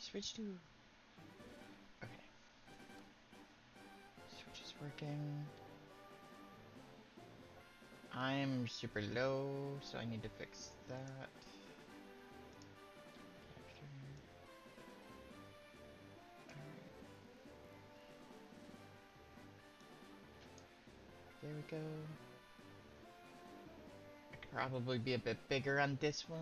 switch to... Okay. Switch is working. I'm super low, so I need to fix that. There we go. I could probably be a bit bigger on this one.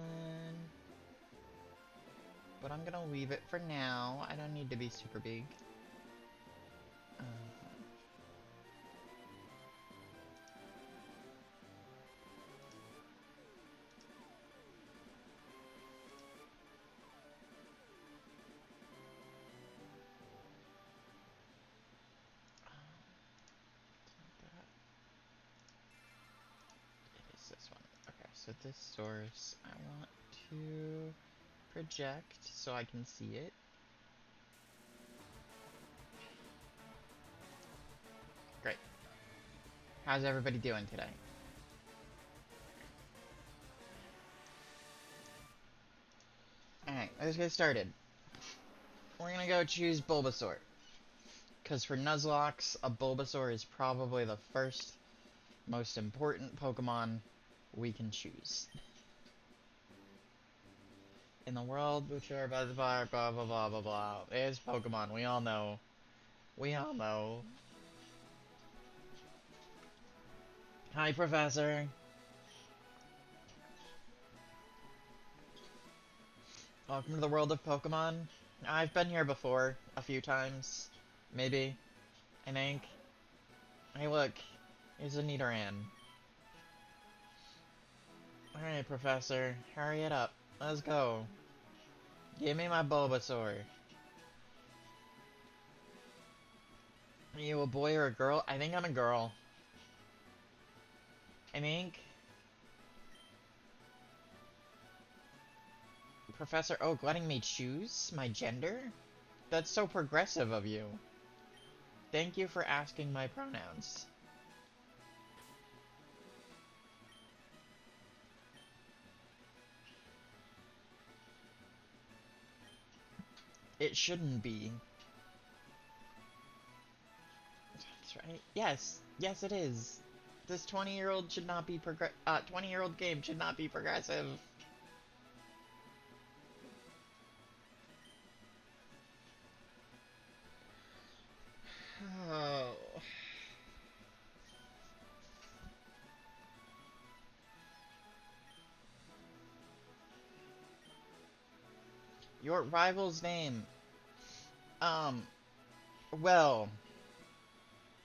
But I'm gonna leave it for now. I don't need to be super big. It is this one. Okay, so this source I want to project so I can see it. Great. How's everybody doing today? Alright, let's get started. We're gonna go choose Bulbasaur. Because for Nuzlocks, a Bulbasaur is probably the first most important Pokemon we can choose. In the world, which are by the fire, blah blah blah blah blah. It is Pokemon, we all know. We all know. Hi, Professor. Welcome to the world of Pokemon. I've been here before, a few times. Maybe. I think. Hey look, here's a Nidoran. Alright, Professor, hurry it up. Let's go. Give me my Bulbasaur. Are you a boy or a girl? I think I'm a girl. I think... Professor Oak letting me choose my gender? That's so progressive of you. Thank you for asking my pronouns. It shouldn't be. That's right. Yes. Yes, it is. This 20-year-old should not be 20-year-old game should not be progressive. Oh. Your rival's name. Well.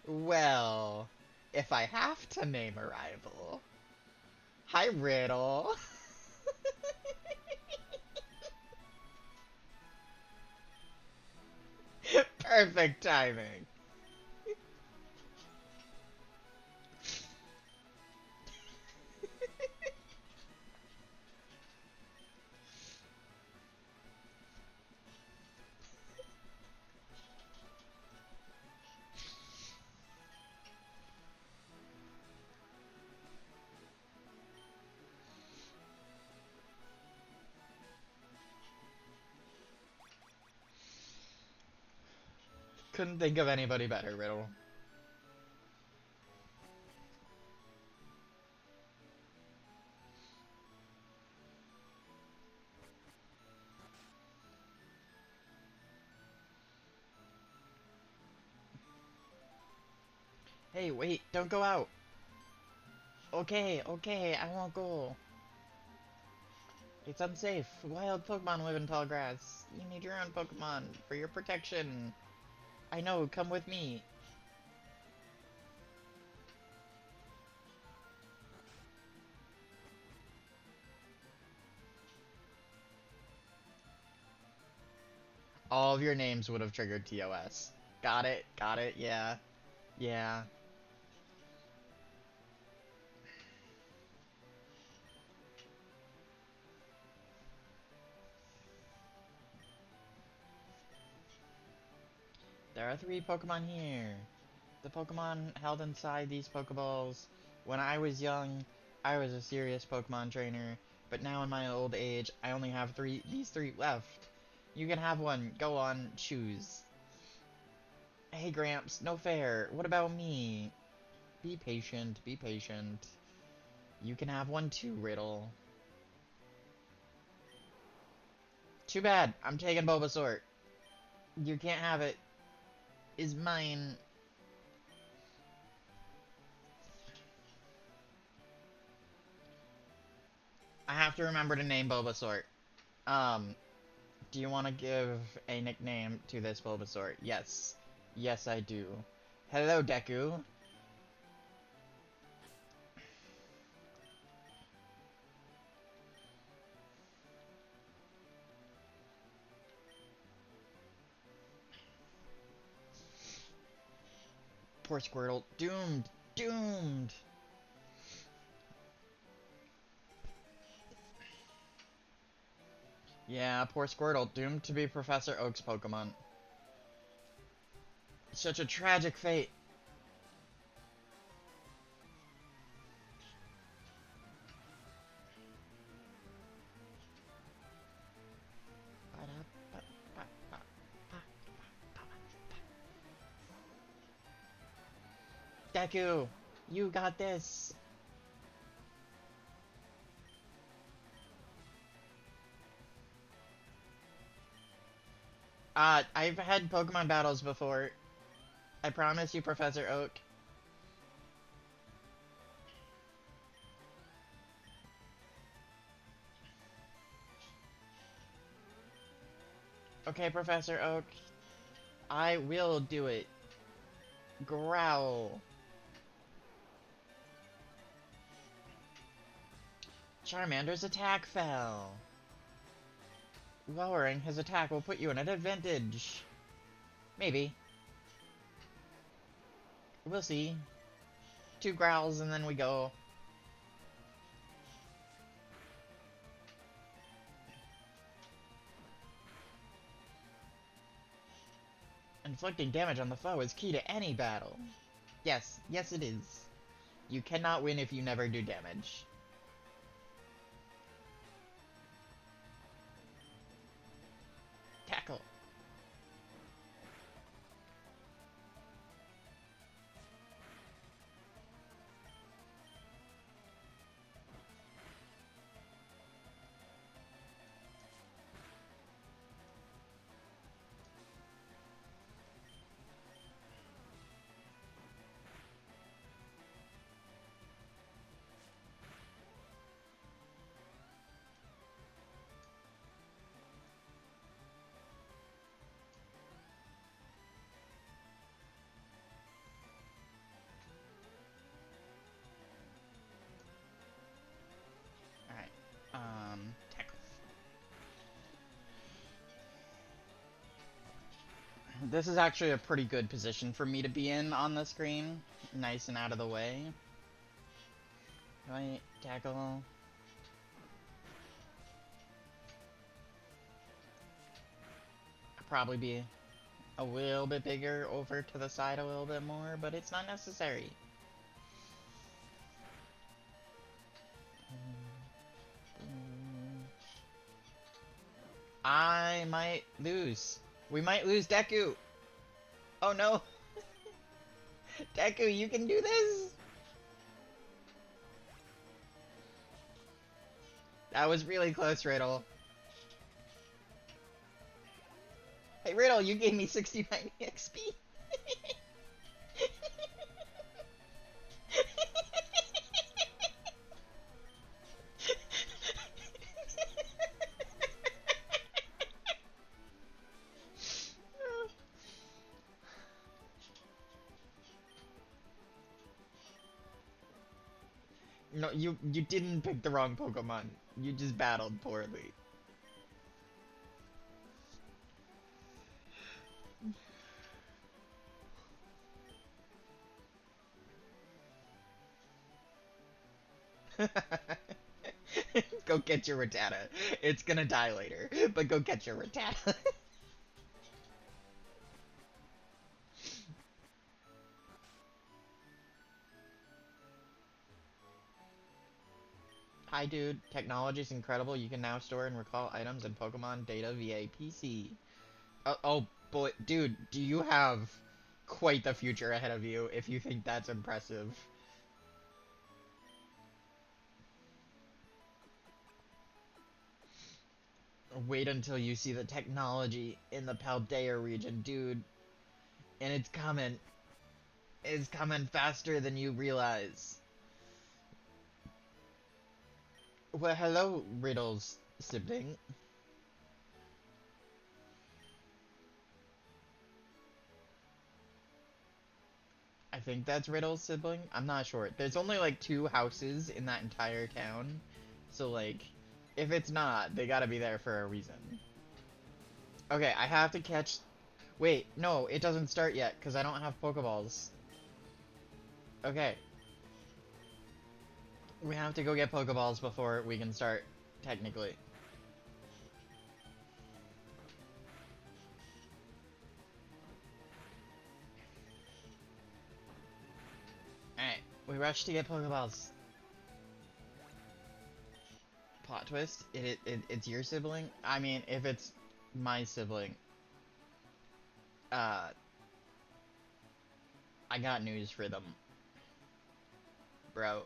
Well. If I have to name a rival. Hi, Riddle. Perfect timing. Couldn't think of anybody better, Riddle. Hey, wait, don't go out. Okay, okay, I won't go. It's unsafe. Wild Pokemon live in tall grass. You need your own Pokemon for your protection. I know, come with me. All of your names would have triggered TOS. Got it, yeah. Yeah. There are 3 Pokemon here. The Pokemon held inside these Pokeballs. When I was young, I was a serious Pokemon trainer, but now in my old age, I only have these three left. You can have one. Go on, choose. Hey, Gramps, no fair. What about me? Be patient, be patient. You can have one too, Riddle. Too bad. I'm taking Bulbasaur. You can't have it. Is mine. I have to remember to name Bulbasaur. Um, do you want to give a nickname to this Bulbasaur? Yes. Yes, I do. Hello, Deku. Poor Squirtle. Doomed. Doomed. Yeah, poor Squirtle. Doomed to be Professor Oak's Pokemon. Such a tragic fate. Deku, you got this. I've had Pokemon battles before. I promise you, Professor Oak. Okay, Professor Oak. I will do it. Growl. Charmander's attack fell. Lowering his attack will put you in an advantage. Maybe. We'll see. 2 growls and then we go. Inflicting damage on the foe is key to any battle. Yes, yes it is. You cannot win if you never do damage. Tackle. Tackle. This is actually a pretty good position for me to be in on the screen. Nice and out of the way. Right, tackle. I'll probably be a little bit bigger over to the side a little bit more, but it's not necessary. I might lose. We might lose Deku. Oh no. Deku, you can do this. That was really close, Riddle. Hey, Riddle, you gave me 69 XP. No, you didn't pick the wrong Pokemon. You just battled poorly. Go get your Rattata. It's gonna die later, but go get your Rattata. Hi, dude. Technology's incredible. You can now store and recall items and Pokemon data via PC. Oh, boy. Dude, do you have quite the future ahead of you if you think that's impressive. Wait until you see the technology in the Paldea region, dude. And it's coming. It's coming faster than you realize. Well, hello, Riddle's sibling. I think that's Riddle's sibling. I'm not sure. There's only like 2 houses in that entire town. So, like, if it's not, they gotta be there for a reason. Okay, I have to catch... Wait, no, it doesn't start yet, because I don't have Pokeballs. Okay. We have to go get Pokeballs before we can start, technically. Alright, we rush to get Pokeballs. Plot twist? It's your sibling? I mean, if it's my sibling, uh, I got news for them. Bro.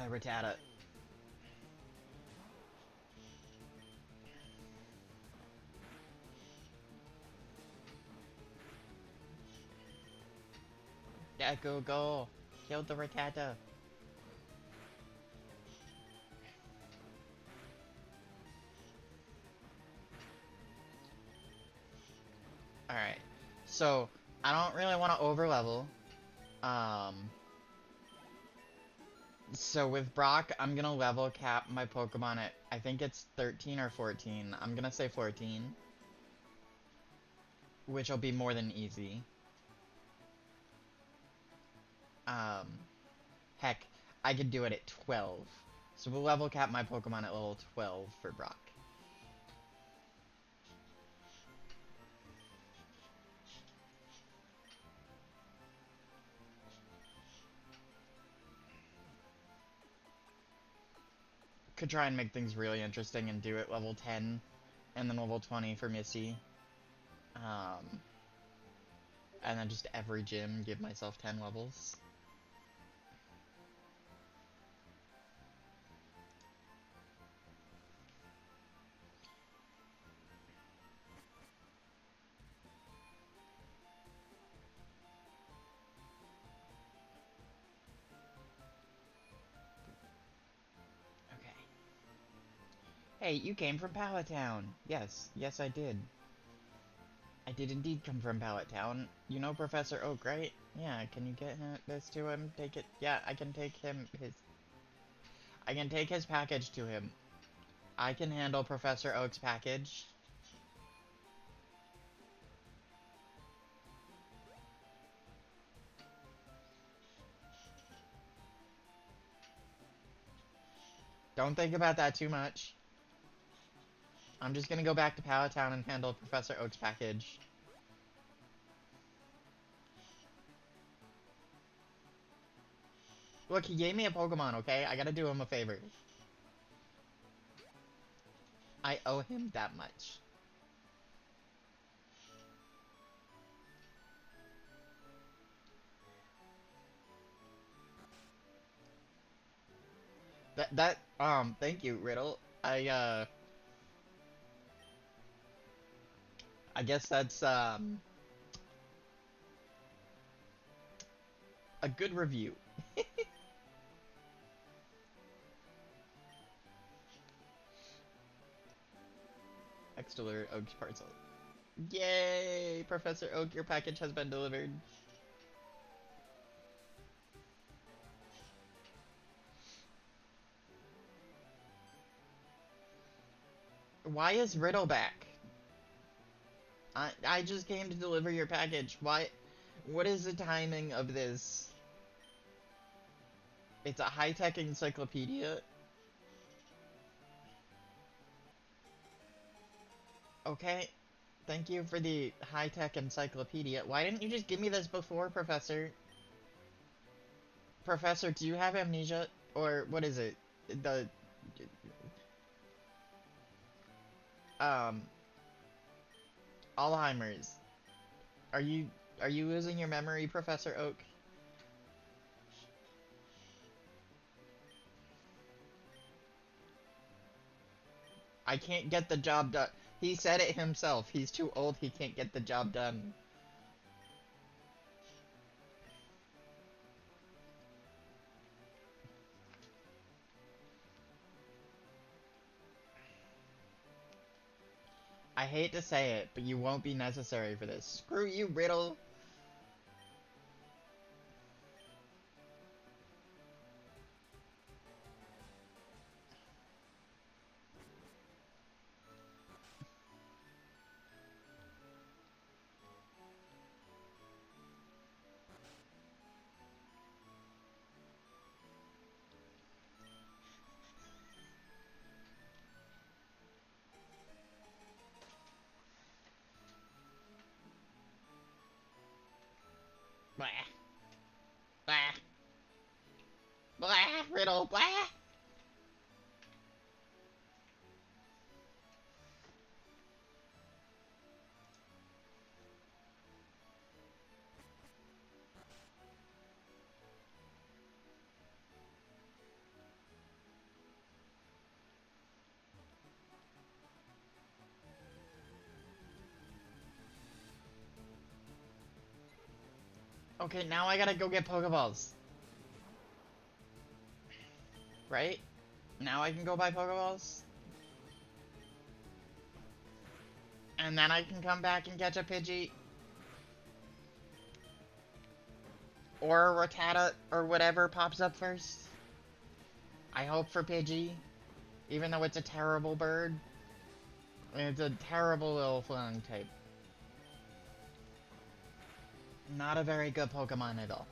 Rattata. Yeah, go. Kill the Rattata. Alright. So, I don't really want to overlevel. Um... So with Brock, I'm gonna level cap my Pokemon at, I think it's 13 or 14. I'm gonna say 14. Which will be more than easy. Um, heck, I could do it at 12. So we'll level cap my Pokemon at level 12 for Brock. Could try and make things really interesting and do it level 10, and then level 20 for Missy. And then just every gym give myself 10 levels. Okay. Hey, you came from Pallet Town. Yes, I did. I did indeed come from Pallet Town. You know Professor Oak, right? Yeah, can you get this to him? Take it. Yeah, I can take I can take his package to him. I can handle Professor Oak's package. Don't think about that too much. I'm just gonna go back to Pallet Town and handle Professor Oak's package. Look, he gave me a Pokemon, okay? I gotta do him a favor. I owe him that much. Thank you, Riddle. I guess that's, a good review. Extiller Oak's parcel. Yay! Professor Oak, your package has been delivered. Why is Riddle back? I just came to deliver your package. Why? What is the timing of this? It's a high-tech encyclopedia. Okay. Thank you for the high-tech encyclopedia. Why didn't you just give me this before, Professor? Professor, do you have amnesia? Or what is it? The... Um... Alzheimer's. Are you... Are you losing your memory, Professor Oak? I can't get the job done. He said it himself. He's too old, he can't get the job done. I hate to say it, but you won't be necessary for this. Screw you, Riddle! Blah. Blah. Blah, Riddle, blah! Okay, now I gotta go get Pokeballs. Right? Now I can go buy Pokeballs? And then I can come back and catch a Pidgey. Or a Rattata, or whatever pops up first. I hope for Pidgey. Even though it's a terrible bird. It's a terrible little flying type. Not a very good Pokemon at all.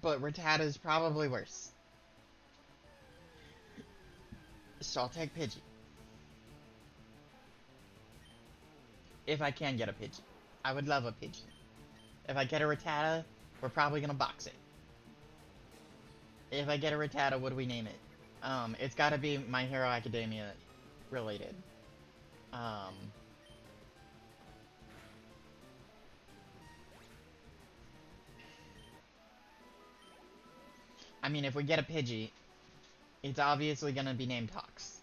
But Rattata is probably worse. So I'll take Pidgey. If I can get a Pidgey. I would love a Pidgey. If I get a Rattata, we're probably gonna box it. If I get a Rattata, what do we name it? It's gotta be My Hero Academia related. I mean, if we get a Pidgey, it's obviously gonna be named Hawks.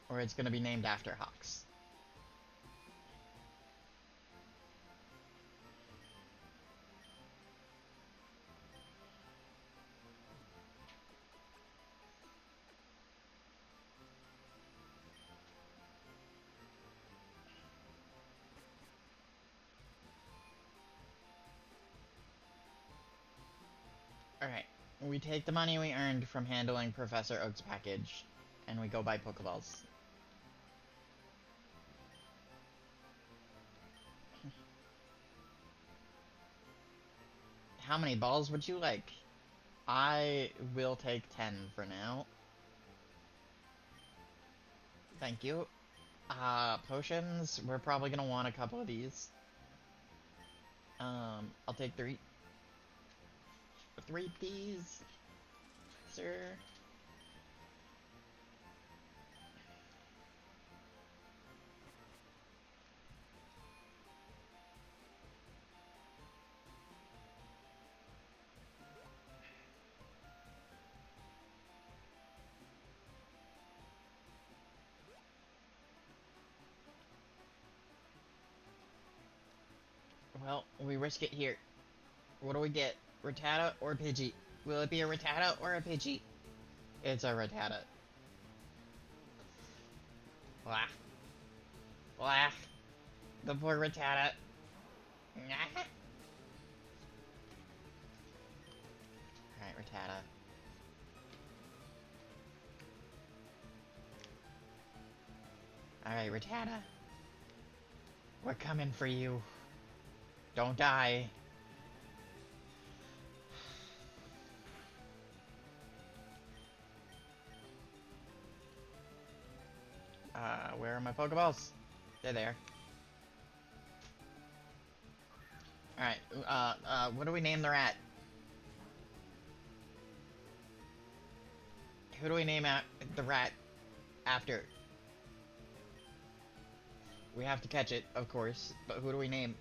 Or it's gonna be named after Hawks. Alright, we take the money we earned from handling Professor Oak's package, and we go buy Pokeballs. How many balls would you like? I will take 10 for now. Thank you. Potions, we're probably gonna want a couple of these. I'll take 3. 3, please, sir. Well, we risk it here. What do we get? Rattata or Pidgey? Will it be a Rattata or a Pidgey? It's a Rattata. Blah. Blah. The poor Rattata. Alright, Rattata. Alright, Rattata. We're coming for you. Don't die. Where are my Pokeballs? They're there. Alright, what do we name the rat? Who do we name the rat after? We have to catch it, of course, but who do we name?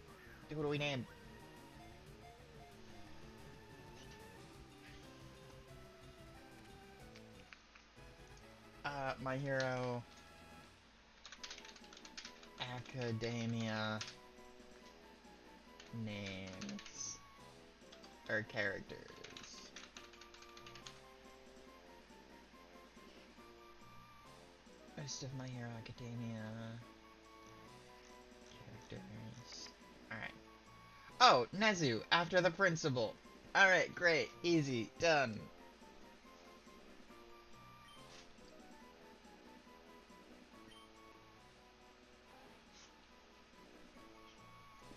Who do we name? My Hero Academia names or characters. Most of My Hero Academia characters. Alright. Oh, Nezu, after the principal. Alright, great. Easy. Done.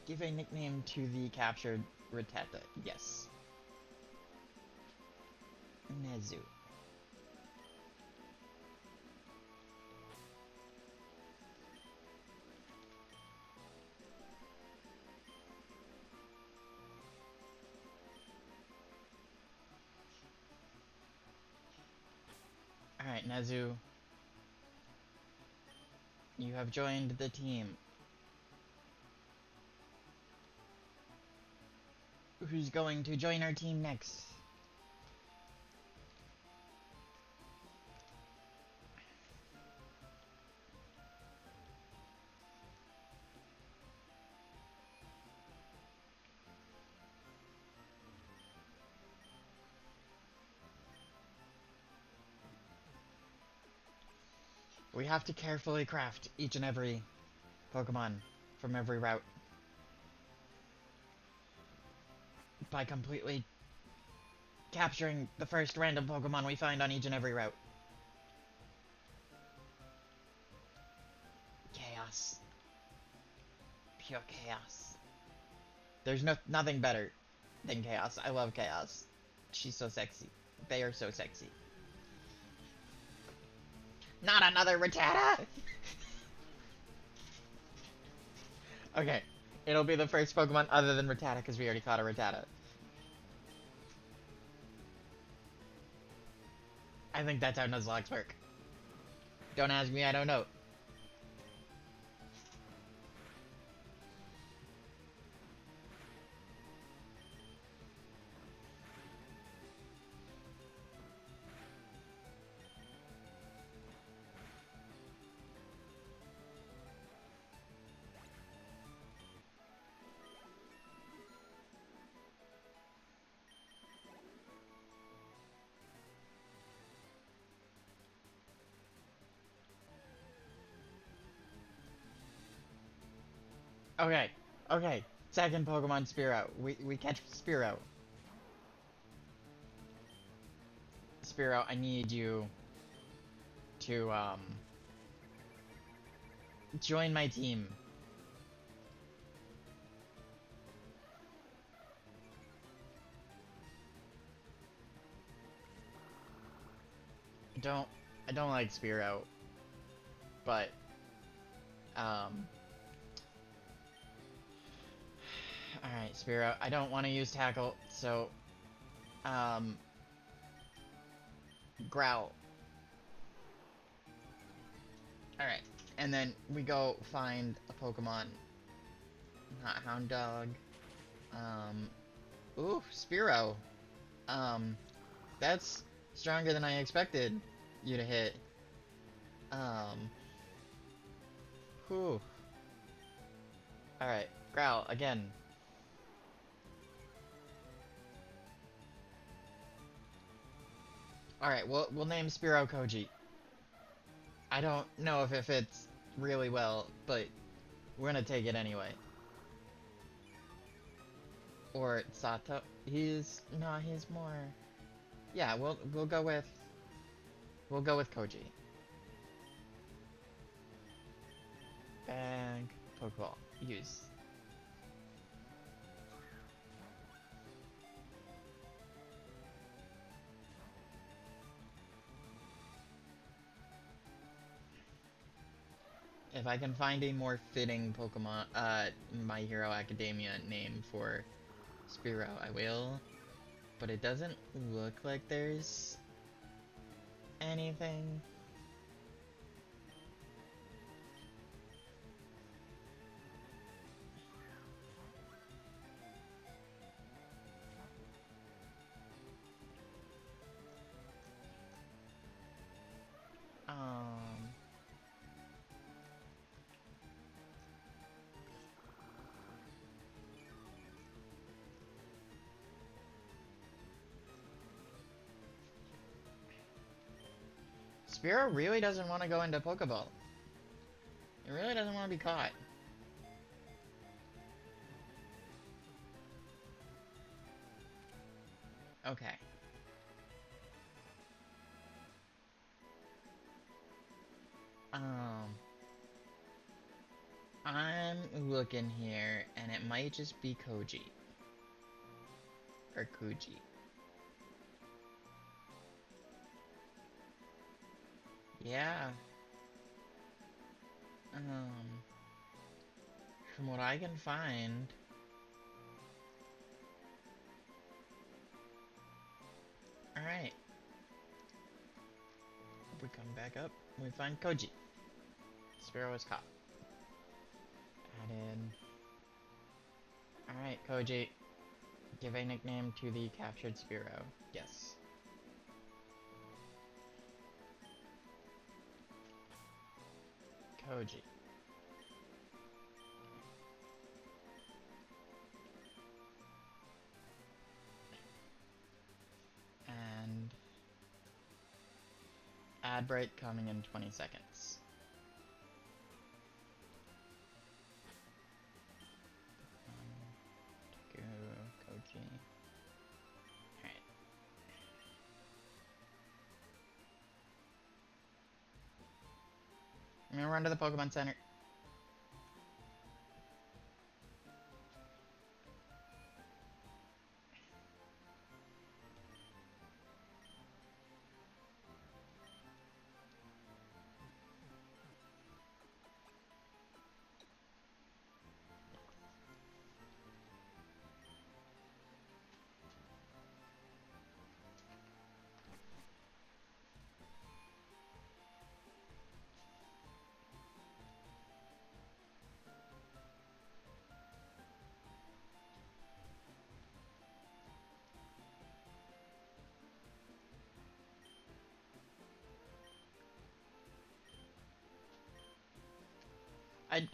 Give a nickname to the captured Rattata. Yes. Nezu. Alright, Nezu. You have joined the team. Who's going to join our team next? We have to carefully craft each and every Pokemon from every route by completely capturing the first random Pokemon we find on each and every route. Chaos. Pure chaos. There's nothing better than Chaos. I love Chaos. She's so sexy. They are so sexy. Not another Rattata! Okay. It'll be the first Pokemon other than Rattata because we already caught a Rattata. I think that's how Nuzlocks work. Don't ask me, I don't know. Okay, okay. Second Pokemon Spearow. We catch Spearow. Spearow, I need you to join my team. I don't like Spearow, but alright, Spearow. I don't want to use Tackle, so Growl. Alright, and then we go find a Pokemon. Not Houndoog. Ooh, Spearow. That's stronger than I expected you to hit. Whew. Alright, Growl, again. Alright, we'll name Spearow Koji. I don't know if it fits really well, but we're gonna take it anyway. Or Sato. He's more. Yeah, we'll go with Koji. Bag, Pokeball. Use. If I can find a more fitting Pokemon, My Hero Academia name for Spearow, I will. But it doesn't look like there's anything. Um... Spearow really doesn't want to go into Pokeball. It really doesn't want to be caught. Okay. I'm looking here, and it might just be Koji. Or Kuji. Yeah. From what I can find... Alright. We come back up, we find Koji. Spearow is caught. Add in... Alright, Koji. Give a nickname to the captured Spearow. Yes. Koji. And... Ad break coming in 20 seconds. Go, Koji. Alright. I'm gonna run to the Pokemon Center.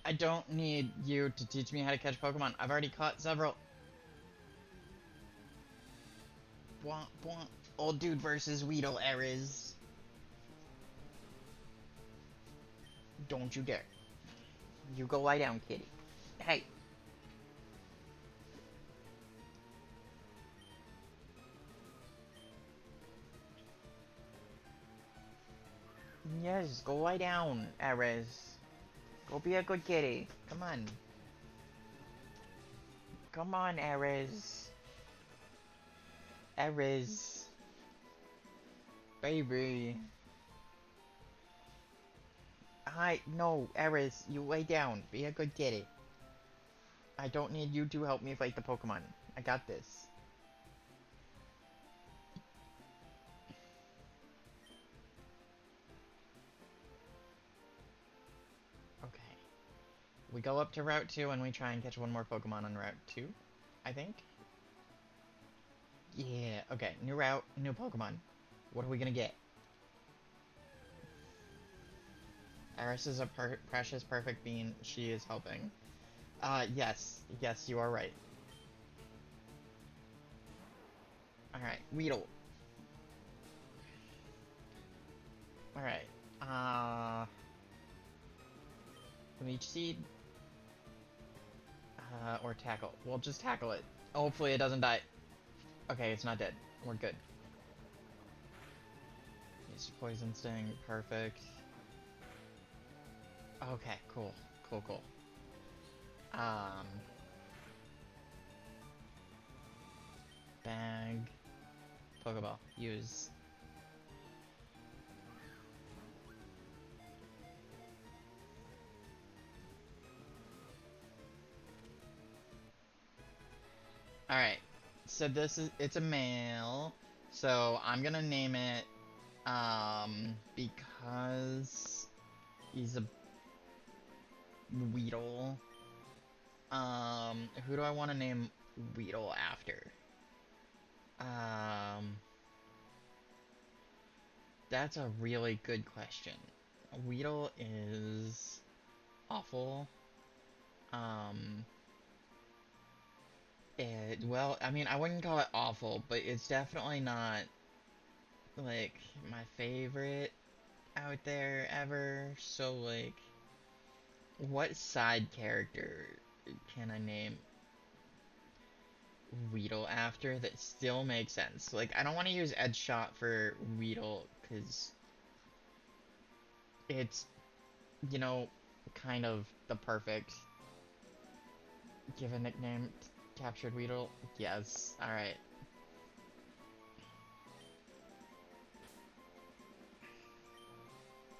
I don't need you to teach me how to catch Pokemon. I've already caught several. Bwomp, bwomp. Old dude versus Weedle errors. Don't you dare. You go lie down, kitty. Hey. Yes, go lie down, Erez. Go be a good kitty. Come on. Come on, Erez. Erez. Baby. No, Erez, you lay down. Be a good kitty. I don't need you to help me fight the Pokemon. I got this. Okay. We go up to Route 2 and we try and catch one more Pokemon on Route 2, I think. Yeah, okay. New route, new Pokemon. What are we gonna get? Eris is a precious, perfect being. She is helping. Yes. Yes, you are right. Alright, Weedle. Alright. Leech Seed? Or Tackle. We'll just tackle it. Hopefully it doesn't die. Okay, it's not dead. We're good. Use Poison Sting. Perfect. Okay, cool. Cool, cool. Um, bag, Pokeball, use. Alright, so it's a male, so I'm gonna name it, because he's a Weedle. Who do I want to name Weedle after? Um, that's a really good question. Weedle is awful. Um, well, I mean, I wouldn't call it awful, but it's definitely not, like, my favorite out there ever. So, like, what side character can I name Weedle after that still makes sense? Like, I don't want to use Edge Shot for Weedle, because it's, you know, kind of the perfect give a nickname captured Weedle. Yes, alright.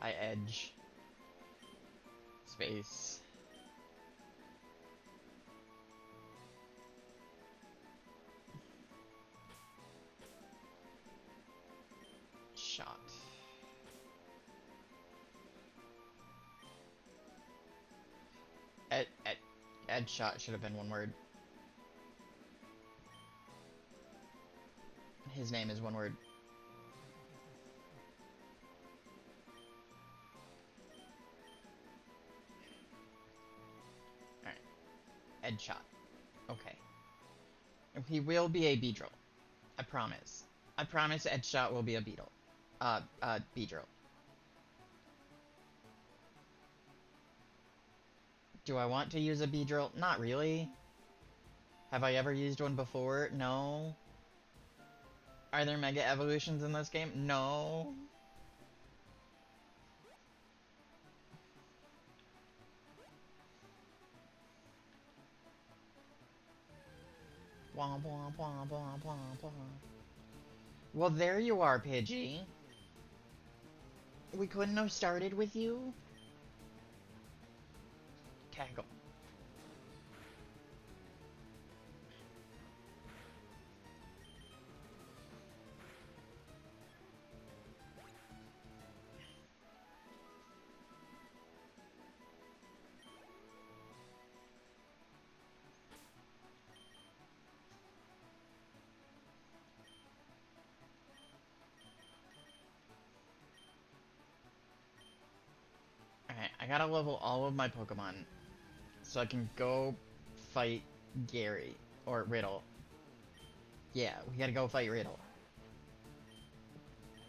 I edge. Space. Shot. Edge shot should have been one word. His name is one word. Alright. Edge shot. Okay. He will be a Beedrill. I promise. I promise Edge shot will be a Beetle. Beedrill. Do I want to use a Beedrill? Not really. Have I ever used one before? No. Are there Mega Evolutions in this game? No. Wah, wah, wah, wah, wah, wah. Well, there you are, Pidgey. We couldn't have started with you? Tackle. Alright, I gotta level all of my Pokemon so I can go fight Gary. Or Riddle. Yeah, we gotta go fight Riddle.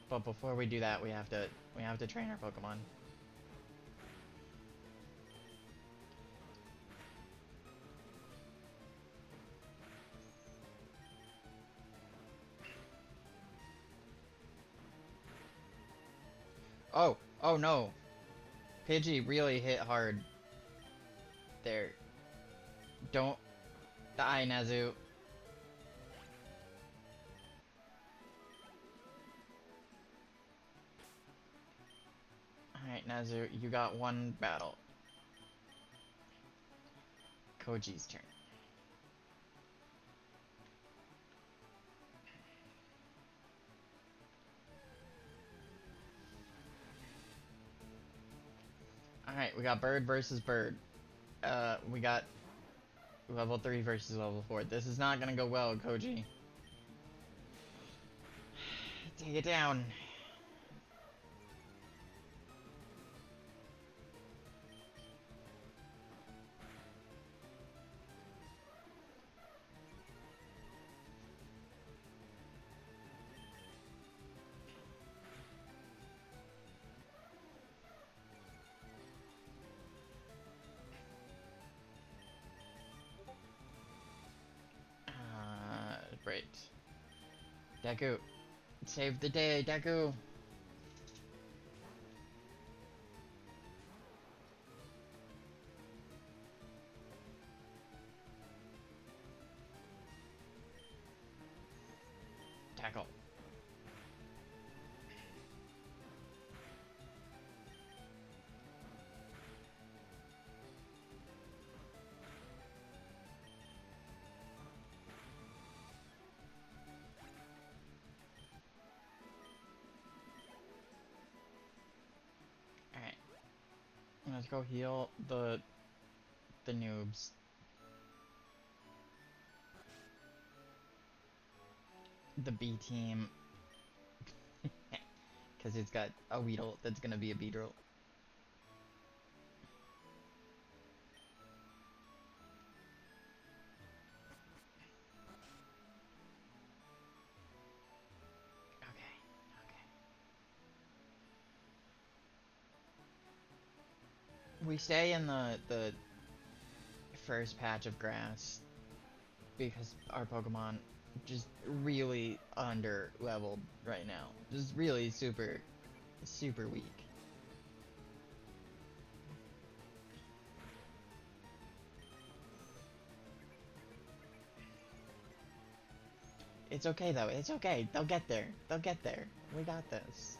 But before we do that, we have to train our Pokemon. Oh no. Pidgey really hit hard. There. Don't die, Nazu. Alright, Nazu, you got one battle. Koji's turn. Alright, we got bird versus bird. We got level 3 versus level 4. This is not gonna go well, Koji. Take it down. Great. Deku. Save the day, Deku. Tackle. Alright. Let's go heal the noobs. The B team. Because it's got a Weedle that's gonna be a Beedrill. Okay, okay. We stay in the first patch of grass because our Pokemon just really under leveled right now. Just really super weak. It's okay though, it's okay. They'll get there. They'll get there. We got this.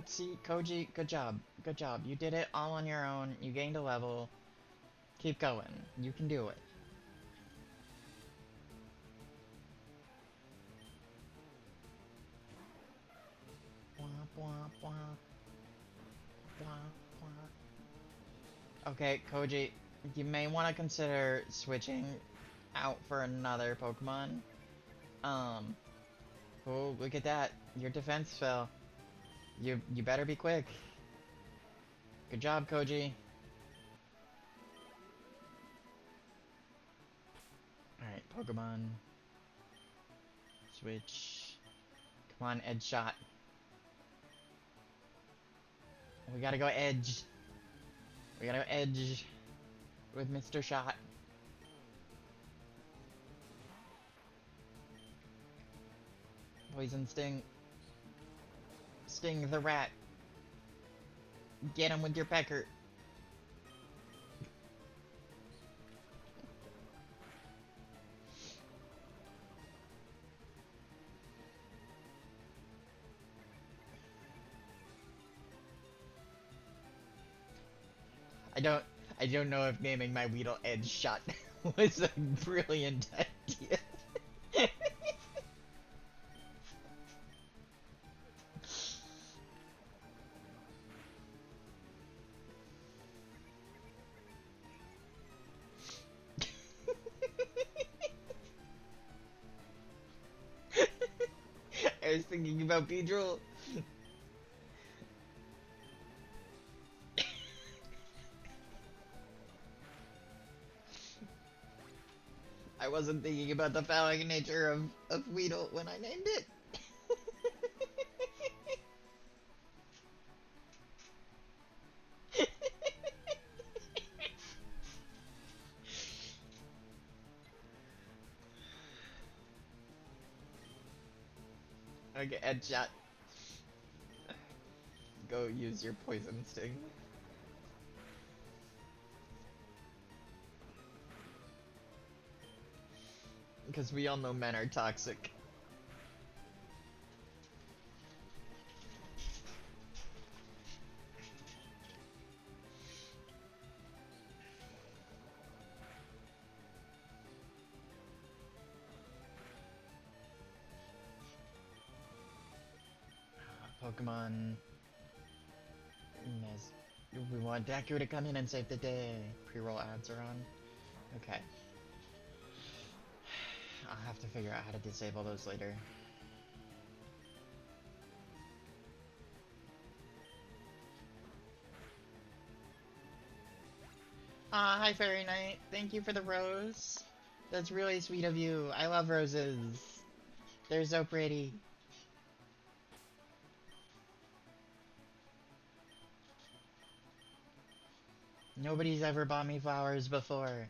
See, Koji, good job. Good job. You did it all on your own. You gained a level. Keep going. You can do it. Okay, Koji, you may want to consider switching out for another Pokemon. Oh, look at that. Your defense fell. You better be quick. Good job, Koji. Alright, Pokemon. Switch. Come on, Edge Shot. We gotta go Edge. We gotta go Edge with Mr. Shot. Poison Sting. Sting the rat. Get him with your pecker. I don't know if naming my Weedle Edge Shot was a brilliant idea. I was thinking about Beedrill. I wasn't thinking about the phallic nature of Weedle when I named it. Okay, Headshot. Go use your Poison Sting. Because we all know men are toxic. Pokemon. Yes. We want Deku to come in and save the day. Pre-roll ads are on. Okay. I'll have to figure out how to disable those later. Hi Fairy Knight. Thank you for the rose. That's really sweet of you. I love roses. They're so pretty. Nobody's ever bought me flowers before.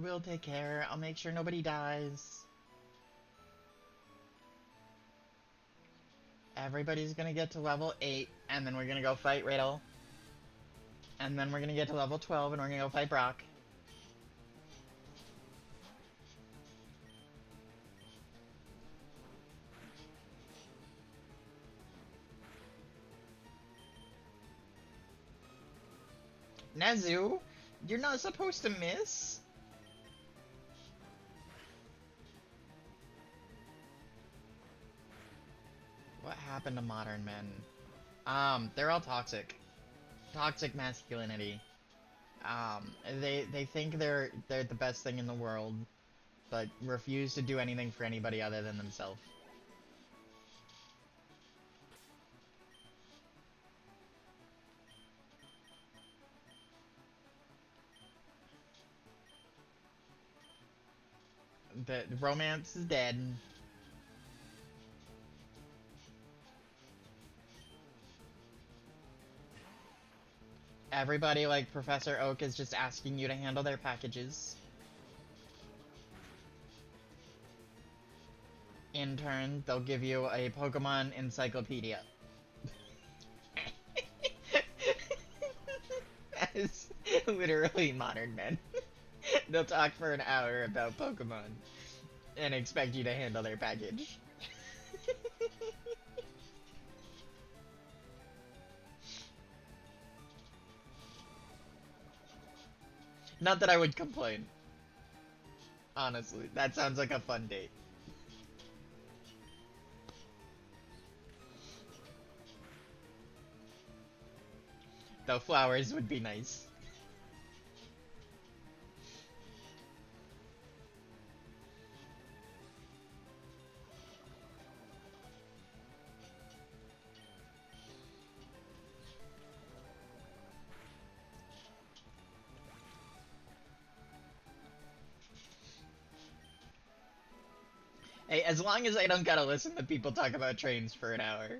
will take care. I'll make sure nobody dies. Everybody's gonna get to level 8, and then we're gonna go fight Riddle. And then we're gonna get to level 12, and we're gonna go fight Brock. Nezu, you're not supposed to miss. What happened to modern men? They're all toxic. Toxic masculinity. They think they're the best thing in the world, but refuse to do anything for anybody other than themselves. The romance is dead. Everybody, like Professor Oak, is just asking you to handle their packages. In turn, they'll give you a Pokemon encyclopedia. That is literally modern men. They'll talk for an hour about Pokemon and expect you to handle their package. Not that I would complain. Honestly, that sounds like a fun date. Though flowers would be nice. Hey, as long as I don't gotta listen to people talk about trains for an hour.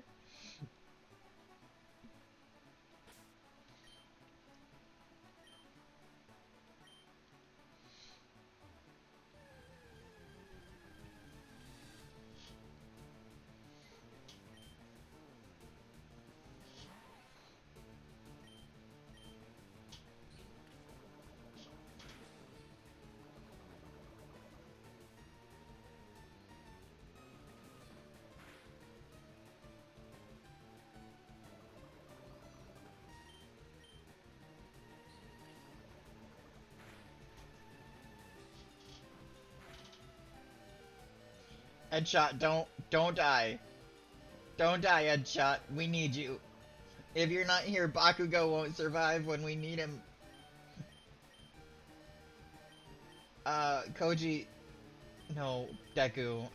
Headshot, don't die. Don't die, Headshot. We need you. If you're not here, Bakugo won't survive when we need him. Koji... No, Deku,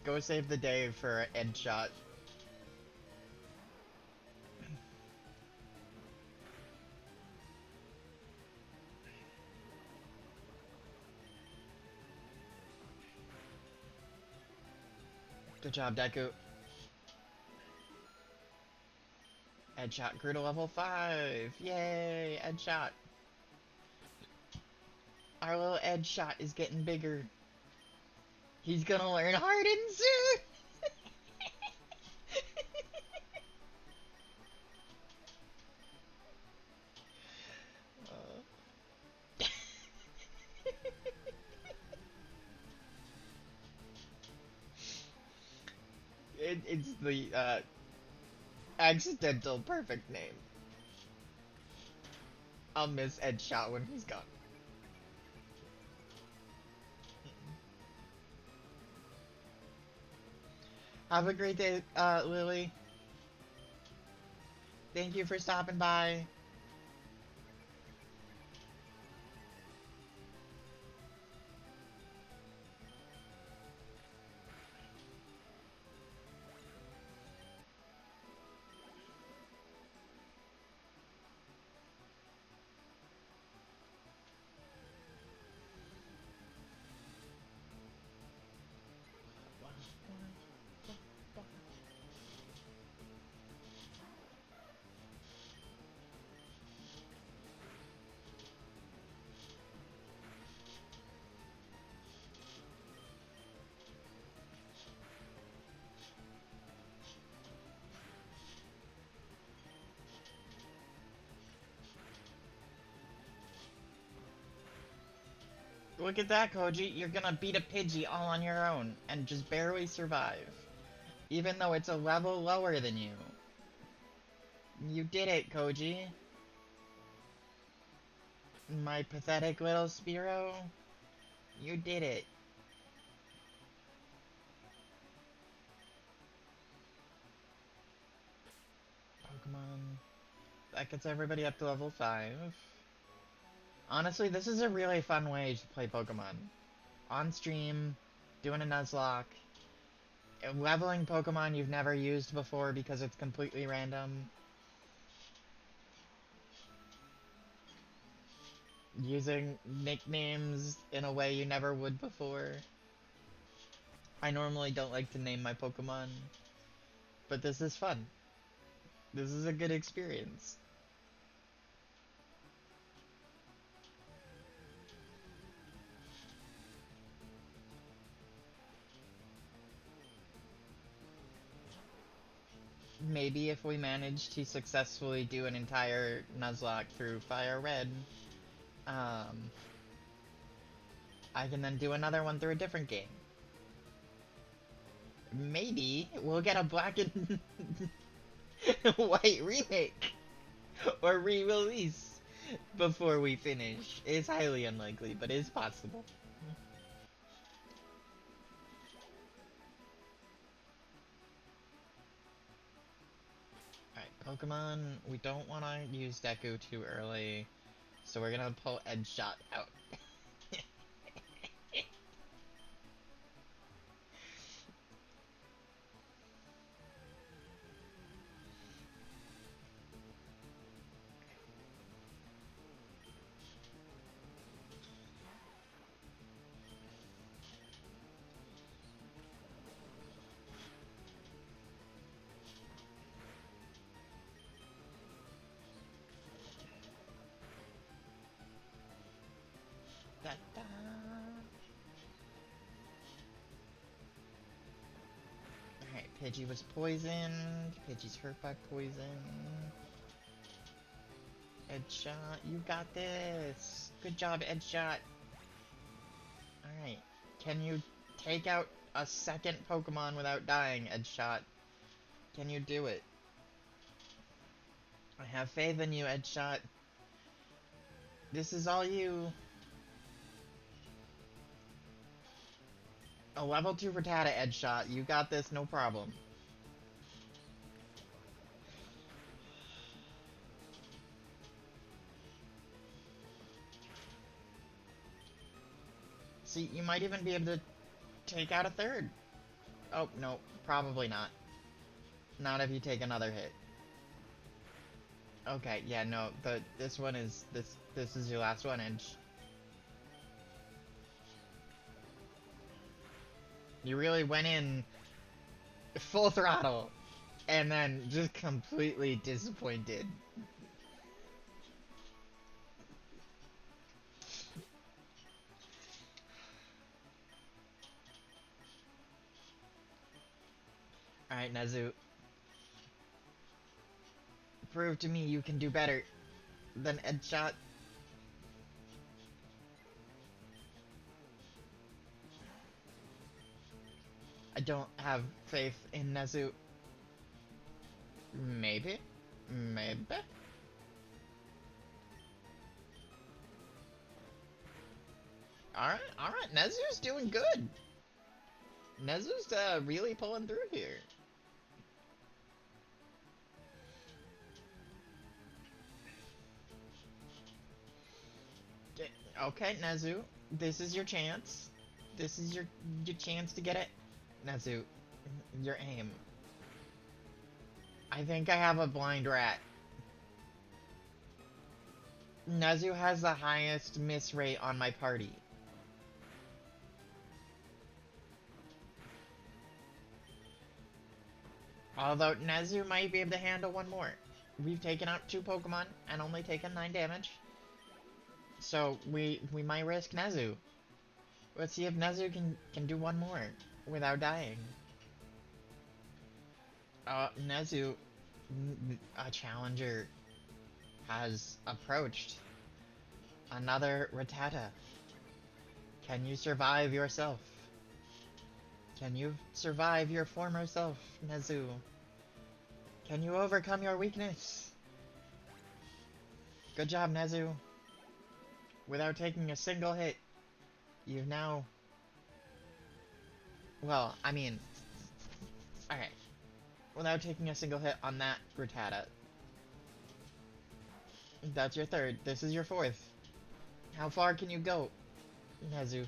go save the day for Headshot. Good job, Deku. Headshot grew to level 5. Yay, Headshot. Our little Headshot is getting bigger. He's gonna learn Harden soon! It's the, accidental perfect name. I'll miss Headshot when he's gone. Have a great day, Lily. Thank you for stopping by. Look at that, Koji. You're gonna beat a Pidgey all on your own and just barely survive. Even though it's a level lower than you. You did it, Koji. My pathetic little Spearow. You did it. Pokemon. That gets everybody up to level 5. Honestly, this is a really fun way to play Pokemon. On stream, doing a Nuzlock, leveling Pokemon you've never used before because it's completely random. Using nicknames in a way you never would before. I normally don't like to name my Pokemon, but this is fun. This is a good experience. Maybe if we manage to successfully do an entire Nuzlocke through Fire Red, I can then do another one through a different game. Maybe we'll get a Black and White remake or re-release before we finish. It's highly unlikely, but it's possible. Alright, Pokemon, we don't want to use Deku too early, so we're gonna pull Edge Shot out. Da -da. Alright, Pidgey was poisoned. Pidgey's hurt by poison. Edgeshot, you got this! Good job, Edgeshot! Alright, can you take out a second Pokemon without dying, Edgeshot? Can you do it? I have faith in you, Edgeshot. This is all you. A level 2 Rattata, Edgeshot. You got this, no problem. See, you might even be able to take out a third. Oh, no, probably not. Not if you take another hit. Okay, yeah, no, this one is, this is your last one, Edge. You really went in full throttle, and then just completely disappointed. Alright, Nezu. Prove to me you can do better than Edgeshot. I don't have faith in Nezu. Maybe? Maybe? Alright, Nezu's doing good. Nezu's really pulling through here. Okay, Nezu, this is your chance. This is your chance to get it. Nezu, your aim. I think I have a blind rat. Nezu has the highest miss rate on my party. Although Nezu might be able to handle one more. We've taken out 2 Pokemon and only taken 9 damage. So we might risk Nezu. Let's see if Nezu can do one more without dying. Nezu, a challenger, has approached. Another Rattata. Can you survive yourself? Can you survive your former self, Nezu? Can you overcome your weakness? Good job, Nezu. Without taking a single hit, you've now... Well, I mean... Okay. Without taking a single hit on that Rattata. That's your third. This is your fourth. How far can you go, Nezu?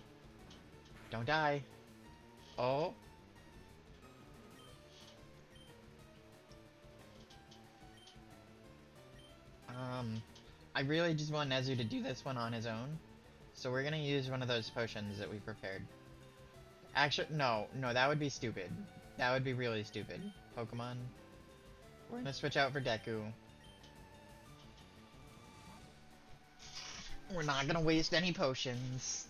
Don't die. Oh? I really just want Nezu to do this one on his own. So we're gonna use one of those potions that we prepared. Actually, no, that would be stupid. That would be really stupid. Pokemon. We're gonna switch out for Deku. We're not gonna waste any potions.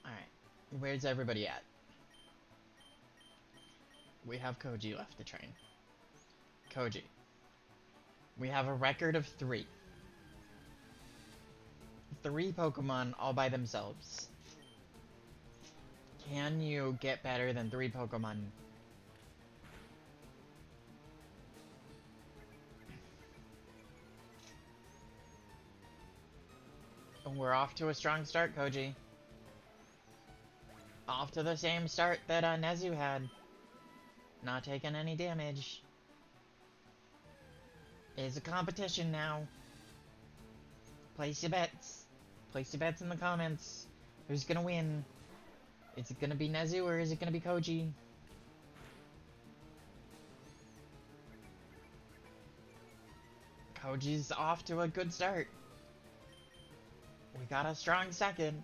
Alright. Where's everybody at? We have Koji left to train. Koji. We have a record of 3. 3 Pokemon all by themselves. Can you get better than 3 Pokemon? We're off to a strong start, Koji. Off to the same start that Nezu had. Not taking any damage. It's a competition now. Place your bets. Place your bets in the comments. Who's gonna win? Is it gonna be Nezu or is it gonna be Koji? Koji's off to a good start. We got a strong second.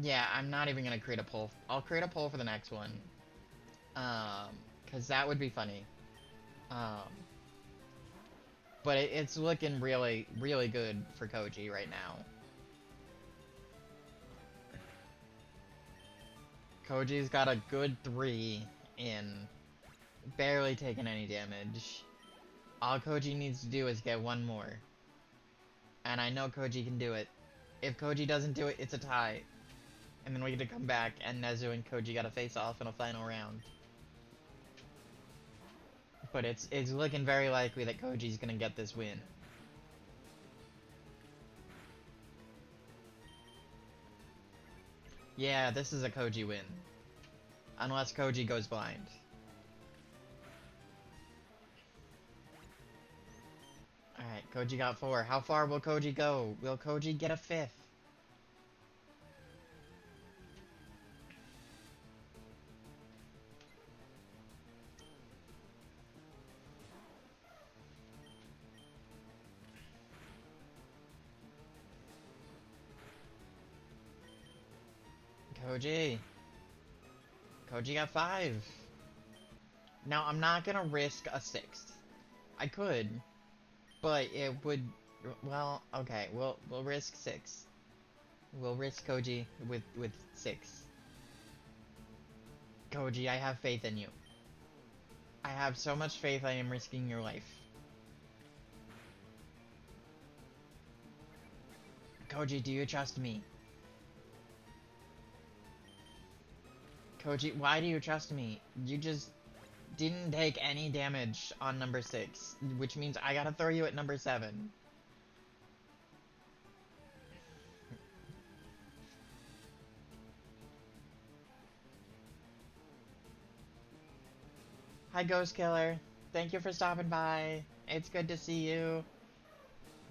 Yeah, I'm not even gonna create a poll. I'll create a poll for the next one. Cause that would be funny. But it's looking really, really good for Koji right now. Koji's got a good 3 in. Barely taking any damage. All Koji needs to do is get 1 more. And I know Koji can do it. If Koji doesn't do it, it's a tie. And then we get to come back, and Nezu and Koji gotta face off in a final round. But it's looking very likely that Koji's gonna get this win. Yeah, this is a Koji win. Unless Koji goes blind. Alright, Koji got 4. How far will Koji go? Will Koji get a 5th? Koji. Koji got 5. Now, I'm not gonna risk a 6th. I could, but it would... Well, okay, we'll risk 6. We'll risk Koji with 6. Koji, I have faith in you. I have so much faith I am risking your life. Koji, do you trust me? Koji, why do you trust me? You just didn't take any damage on number 6, which means I gotta throw you at number 7. Hi, Ghost Killer. Thank you for stopping by. It's good to see you.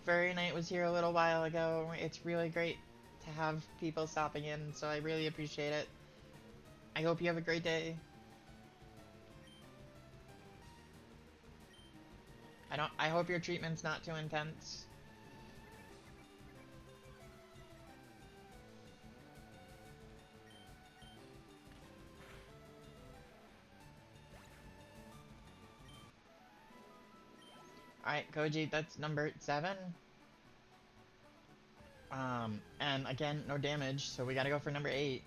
Furry Night was here a little while ago. It's really great to have people stopping in, so I really appreciate it. I hope you have a great day. I hope your treatment's not too intense. Alright, Koji, that's number 7. And again, no damage, so we gotta go for number 8.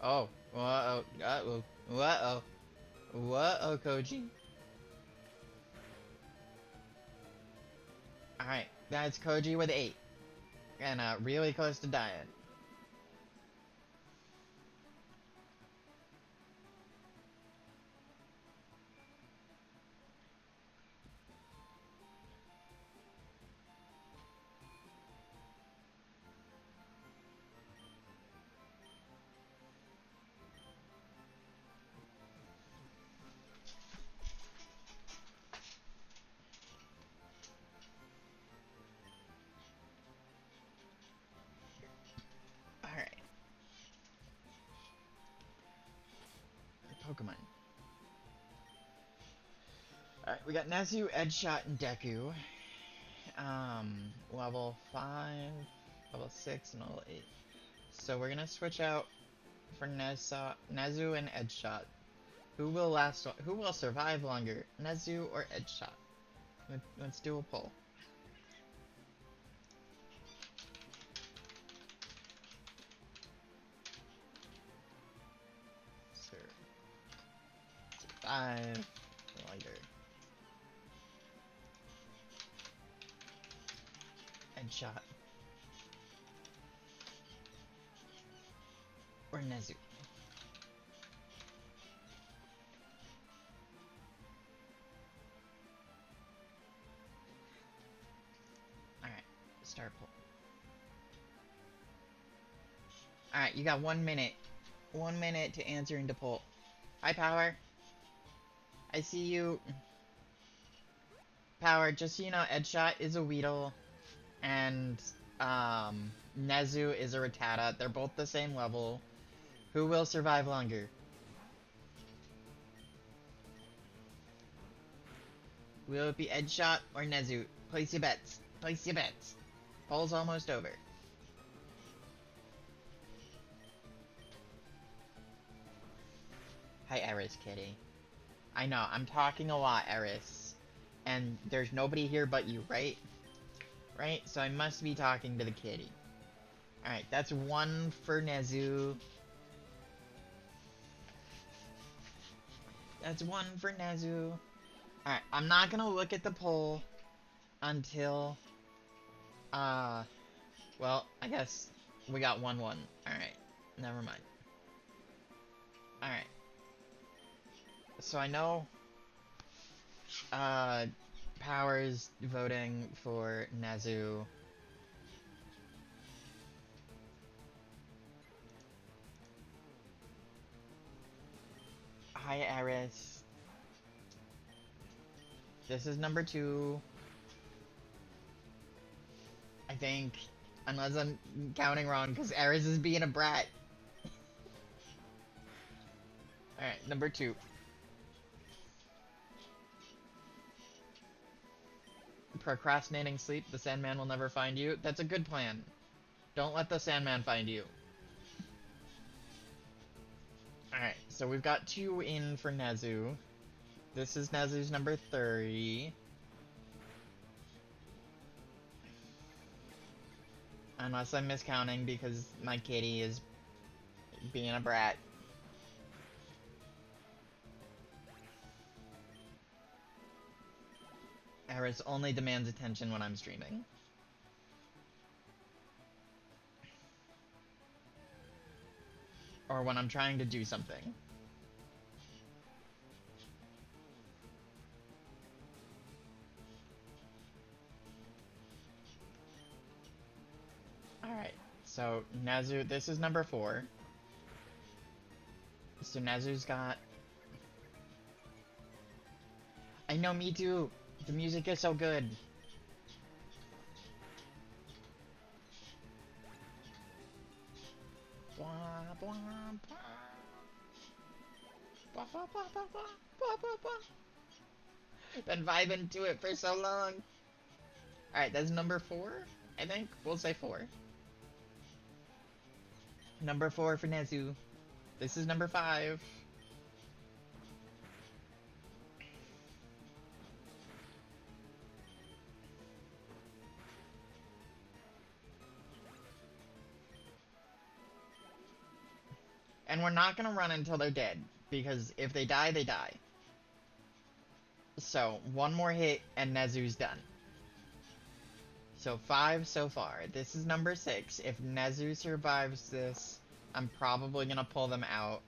Oh, uh-oh, uh-oh, uh-oh, uh-oh, Koji. Alright, that's Koji with 8. And, really close to dying. Alright. Pokemon. Alright, we got Nezu, Edgeshot, and Deku. Level 5, level 6, and level 8. So we're gonna switch out for Nezu and Edgeshot. Who will survive longer, Nezu or Edgeshot? Let's do a poll. Survive longer. Edgeshot. Or Nezu. Alright, start poll. Alright, you got 1 minute. 1 minute to answer into poll. Hi, Power. I see you. Power, just so you know, Edgeshot is a Weedle, and, Nezu is a Rattata. They're both the same level. Who will survive longer? Will it be Edgeshot or Nezu? Place your bets. Place your bets. Poll's almost over. Hi, Eris, kitty. I know, I'm talking a lot, Eris. And there's nobody here but you, right? Right? So I must be talking to the kitty. Alright, that's 1 for Nezu. That's 1 for Nezu. Alright, I'm not gonna look at the poll until, well, I guess we got 1-1. Alright, never mind. Alright. So I know, Power's voting for Nezu. Hi, Eris. This is number 2. I think. Unless I'm counting wrong, because Eris is being a brat. Alright, number 2. Procrastinating sleep, the Sandman will never find you. That's a good plan. Don't let the Sandman find you. Alright, so we've got 2 in for Nezu. This is Nezu's number 30. Unless I'm miscounting because my kitty is being a brat. Eris only demands attention when I'm streaming. Or when I'm trying to do something. So, Nezu, this is number 4. So Nezu's got... I know, me too! The music is so good! Blah, blah, blah. Blah, blah, blah, blah, blah, blah, blah, blah. Been vibing to it for so long! Alright, that's number 4, I think? We'll say 4. Number 4 for Nezu. This is number 5. And we're not gonna run until they're dead, because if they die, they die. So, one more hit and Nezu's done. So 5 so far. This is number 6. If Nezu survives this, I'm probably gonna pull them out.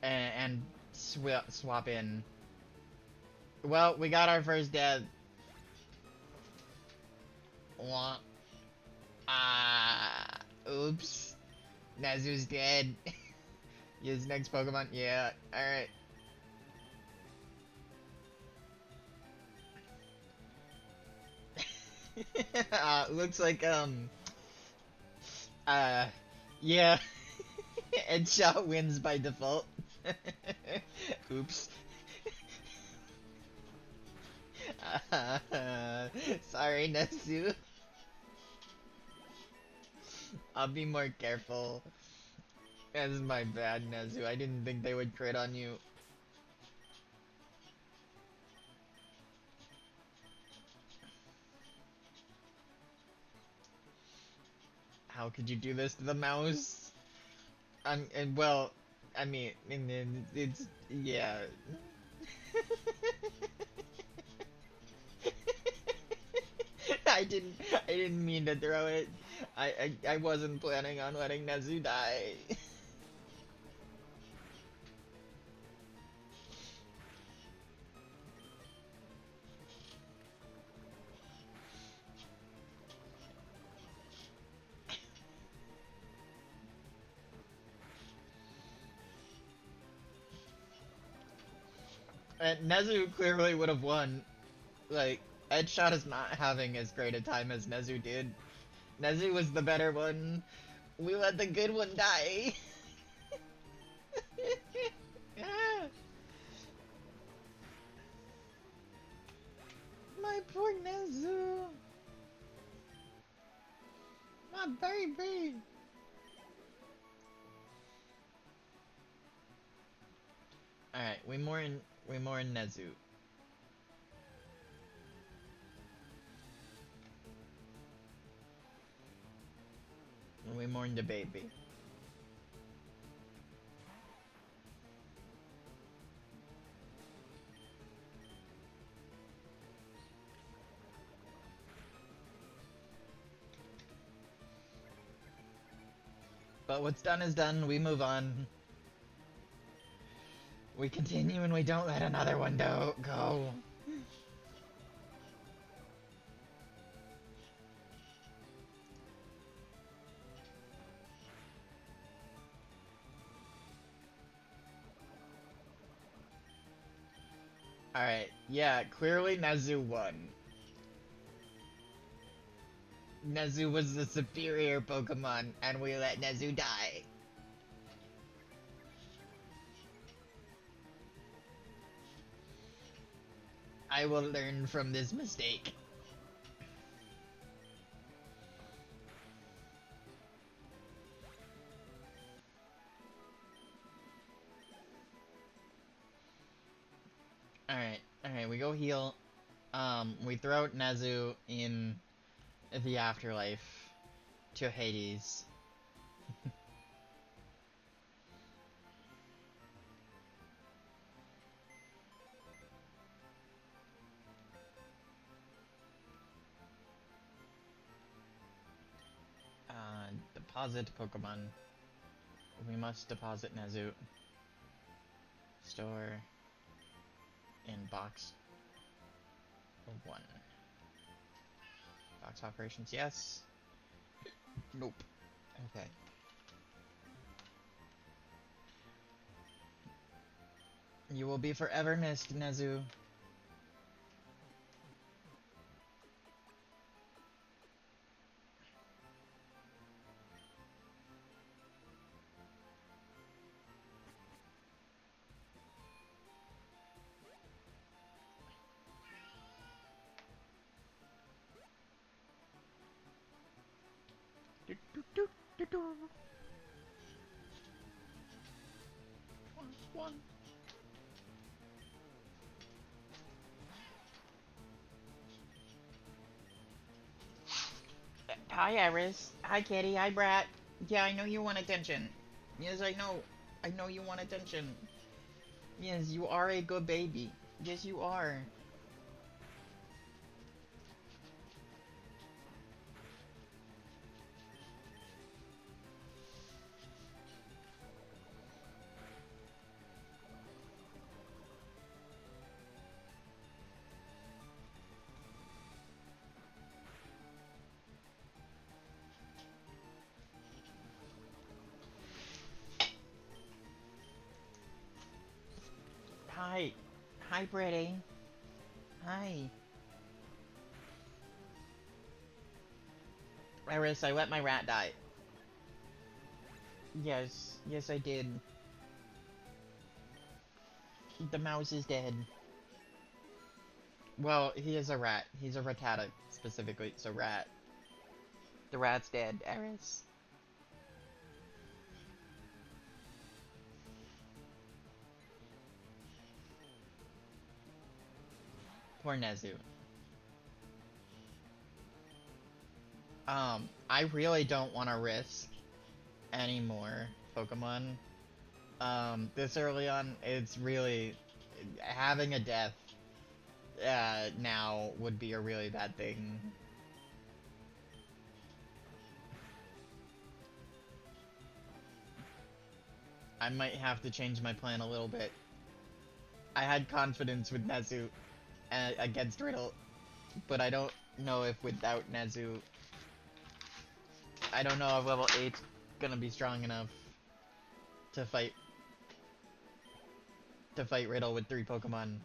And swap in. Well, we got our first death. Oops. Nezu's dead. Use next Pokemon. Yeah, alright. Looks like, yeah. Headshot wins by default. Oops. Sorry, Nezu. I'll be more careful. That's my bad, Nezu. I didn't think they would crit on you. How could you do this to the mouse? Well, I mean, it's, yeah. I didn't mean to throw it. I wasn't planning on letting Nezu die. And Nezu clearly would have won. Like, Edgeshot is not having as great a time as Nezu did. Nezu was the better one. We let the good one die. Yeah. My poor Nezu. My baby. Alright, we more in Nezu. We mourn the baby. But what's done is done, we move on. We continue and we don't let another one go. Alright, yeah, clearly Nezu won. Nezu was the superior Pokemon, and we let Nezu die. I will learn from this mistake. Alright, we go heal. We throw Nezu in the afterlife to Hades. Deposit Pokemon. We must deposit Nezu. Store in box 1. Box operations, yes. Nope. Okay. You will be forever missed, Nezu. One. Hi, Iris. Hi, Kitty. Hi, Brat. Yeah, I know you want attention. Yes, I know. I know you want attention. Yes, you are a good baby. Yes, you are. Hi. Hi, Pretty. Hi. Iris, I let my rat die. Yes. Yes, I did. The mouse is dead. Well, he is a rat. He's a ratata, specifically. So rat. The rat's dead, Iris. Poor Nezu. I really don't want to risk any more Pokemon. This early on, it's really... Having a death, now would be a really bad thing. I might have to change my plan a little bit. I had confidence with Nezu against Riddle, but I don't know if without Nezu... I don't know if level 8's gonna be strong enough to fight Riddle with 3 Pokemon.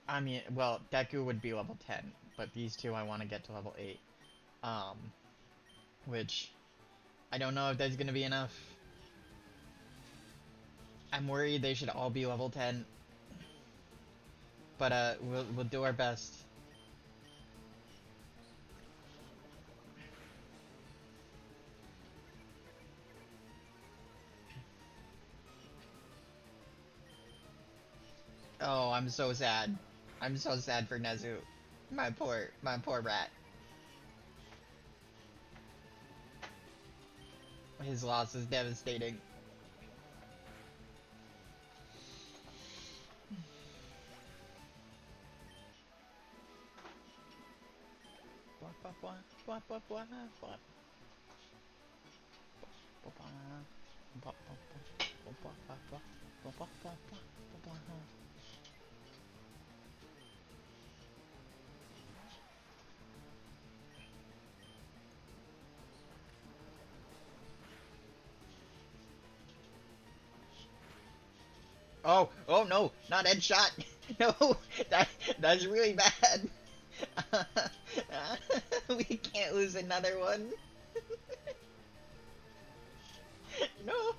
I mean, well, Deku would be level 10, but these two I want to get to level 8. Um, which I don't know if that's gonna be enough. I'm worried they should all be level 10. But we'll do our best. Oh, I'm so sad. I'm so sad for Nezu. My poor rat. His loss is devastating. Oh no, not headshot. No, that's really bad. We can't lose another one. No,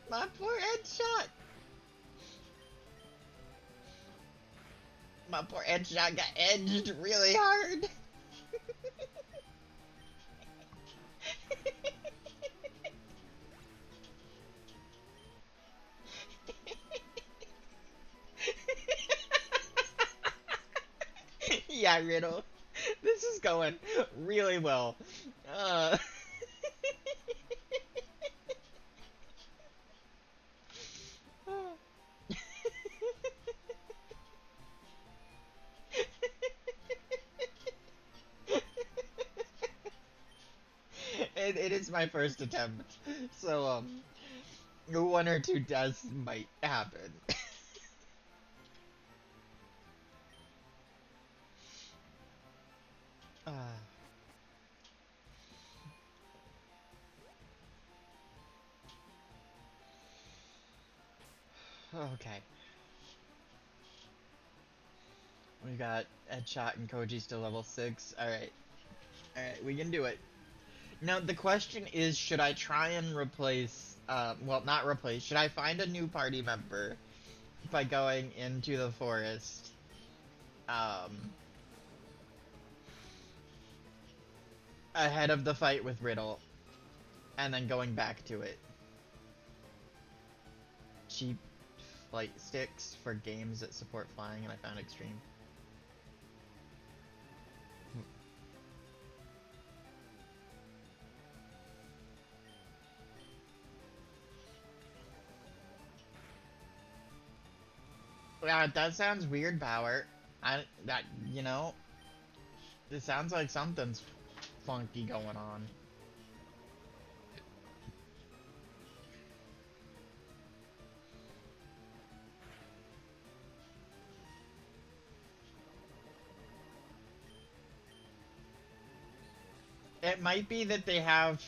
my poor headshot. My poor headshot got edged really hard. Yeah, Riddle. This is going really well. Uh, it is my first attempt, so one or two deaths might happen. Okay. We got Headshot and Koji still level 6. Alright. Alright, we can do it. Now, the question is, should I try and replace, well, not replace, should I find a new party member by going into the forest, um, ahead of the fight with Riddle, and then going back to it? Cheap flight sticks for games that support flying, and I found extreme. Yeah, that sounds weird, Power. That, you know, it sounds like something's funky going on. It might be that they have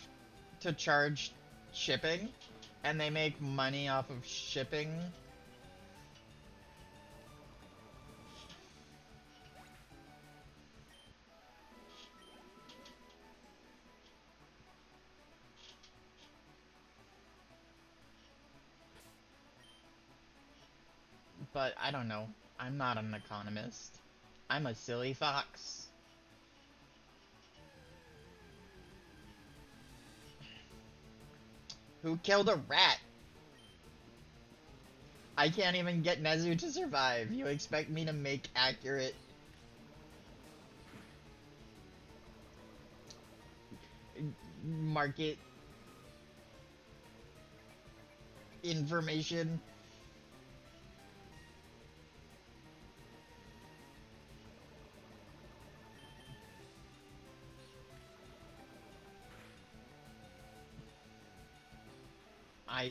to charge shipping, and they make money off of shipping. But I don't know. I'm not an economist. I'm a silly fox. Who killed a rat? I can't even get Nezu to survive. You expect me to make accurate market information?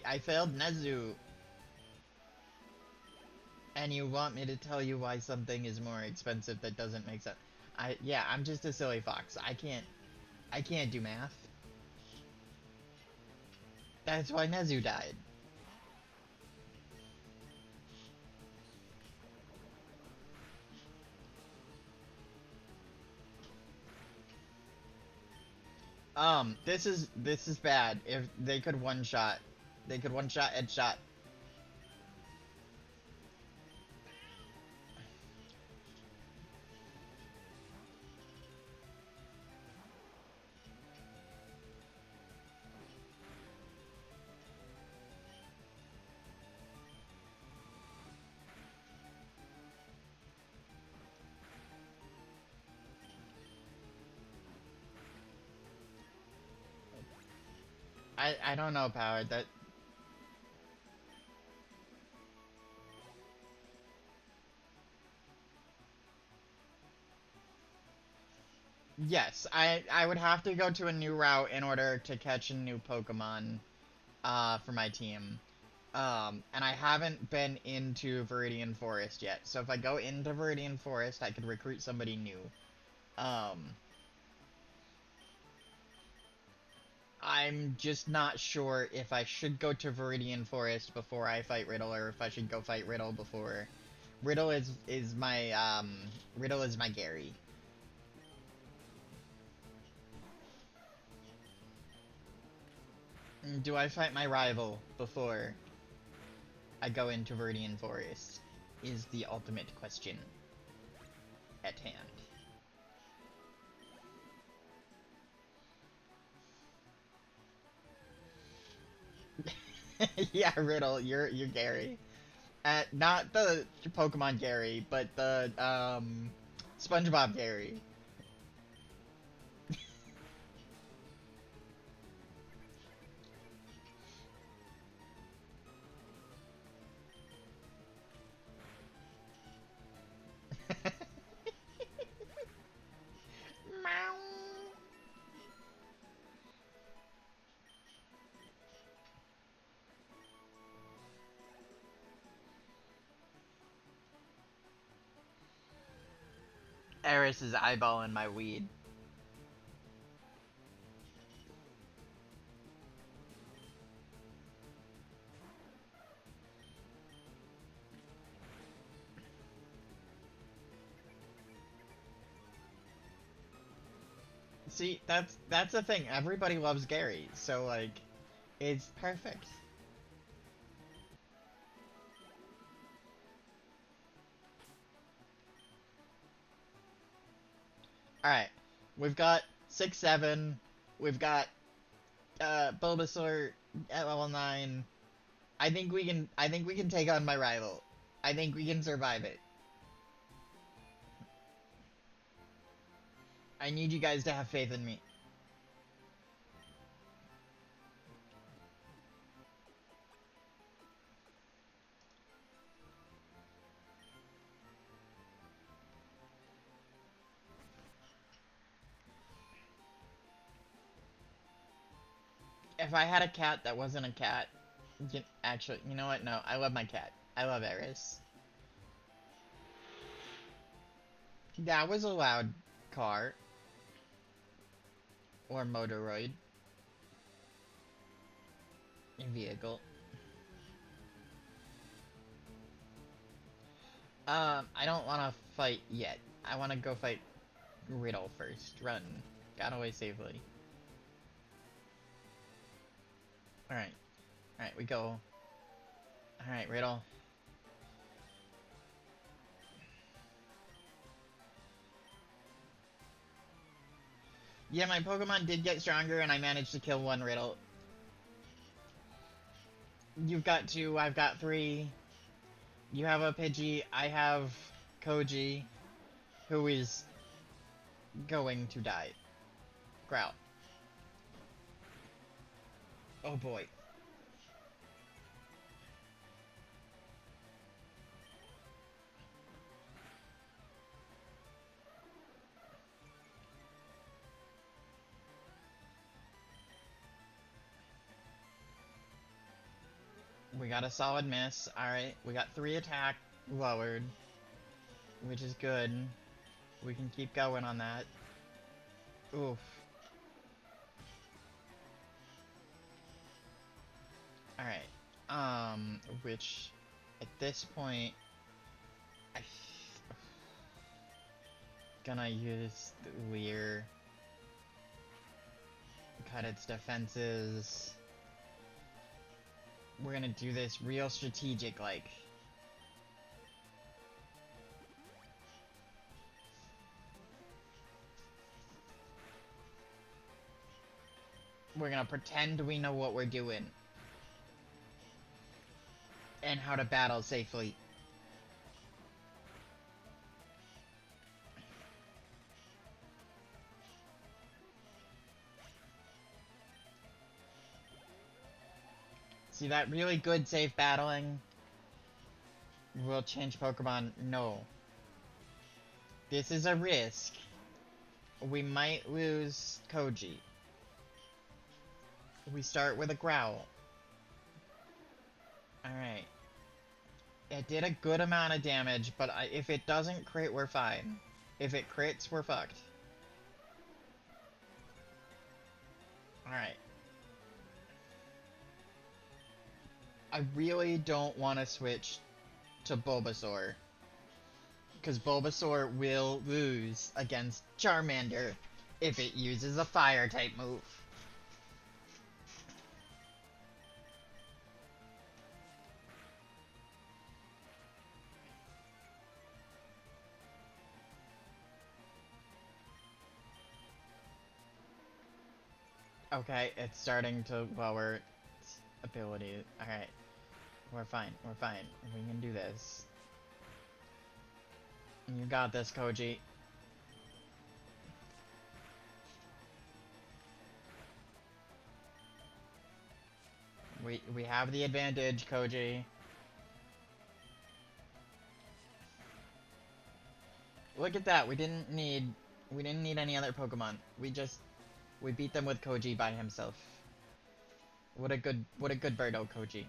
I failed Nezu. And you want me to tell you why something is more expensive that doesn't make sense? Yeah, I'm just a silly fox. I can't do math. That's why Nezu died. This is bad. If they could one shot, they could one shot headshot. I don't know, Power. That yes, I would have to go to a new route in order to catch a new Pokemon for my team. And I haven't been into Viridian Forest yet. So if I go into Viridian Forest, I could recruit somebody new. Um, I'm just not sure if I should go to Viridian Forest before I fight Riddle, or if I should go fight Riddle before. Riddle is my Riddle is my Gary. Do I fight my rival before I go into Viridian Forest? Is the ultimate question at hand. Yeah, Riddle, you're Gary. Not the Pokemon Gary, but the SpongeBob Gary. Eris is eyeballing my weed. See, that's the thing. Everybody loves Gary, so like, it's perfect. All right, we've got 6-7. We've got Bulbasaur at level 9. I think we can. I think we can take on my rival. I think we can survive it. I need you guys to have faith in me. If I had a cat that wasn't a cat, actually, you know what? No, I love my cat. I love Eris. That was a loud car. Or motoroid. Vehicle. I don't want to fight yet. I want to go fight Riddle first. Run. Got away safely. Alright. Alright, we go. Alright, Riddle. Yeah, my Pokemon did get stronger and I managed to kill one Riddle. You've got 2, I've got 3. You have a Pidgey, I have Koji, who is going to die. Growl. Oh boy. We got a solid miss. Alright, we got 3 attack lowered, which is good. We can keep going on that. Oof. Alright. Which, at this point, I... Gonna use the Leer. Cut its defenses. We're gonna do this real strategic, like. We're gonna pretend we know what we're doing. And how to battle safely. See that really good safe battling? Will change Pokemon? No. This is a risk. We might lose Koji. We start with a Growl. Alright. It did a good amount of damage, but if it doesn't crit, we're fine. If it crits, we're fucked. Alright. I really don't want to switch to Bulbasaur. Because Bulbasaur will lose against Charmander if it uses a Fire-type move. Okay, it's starting to lower its ability. Alright. We're fine. We're fine. We can do this. You got this, Koji. We have the advantage, Koji. Look at that. We didn't need any other Pokemon. We beat them with Koji by himself. What a good birdo, Koji.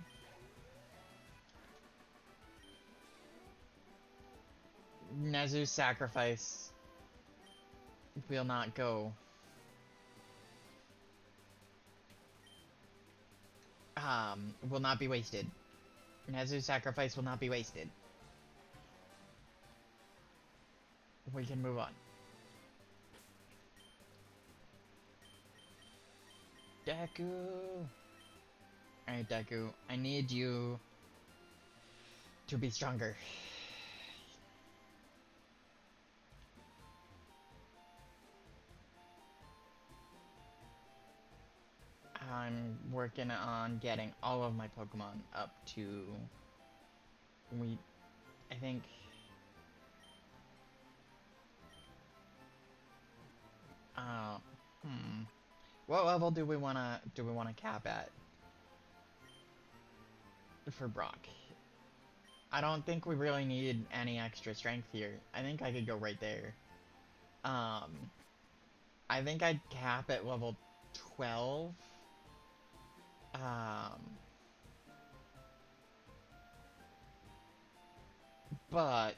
Nezu's sacrifice will not go. Will not be wasted. Nezu's sacrifice will not be wasted. We can move on. Deku! Alright, Deku, I need you to be stronger. I'm working on getting all of my Pokemon up to... I think... Uh, What level do we wanna cap at for Brock? I don't think we really need any extra strength here. I think I could go right there. I think I'd cap at level 12. But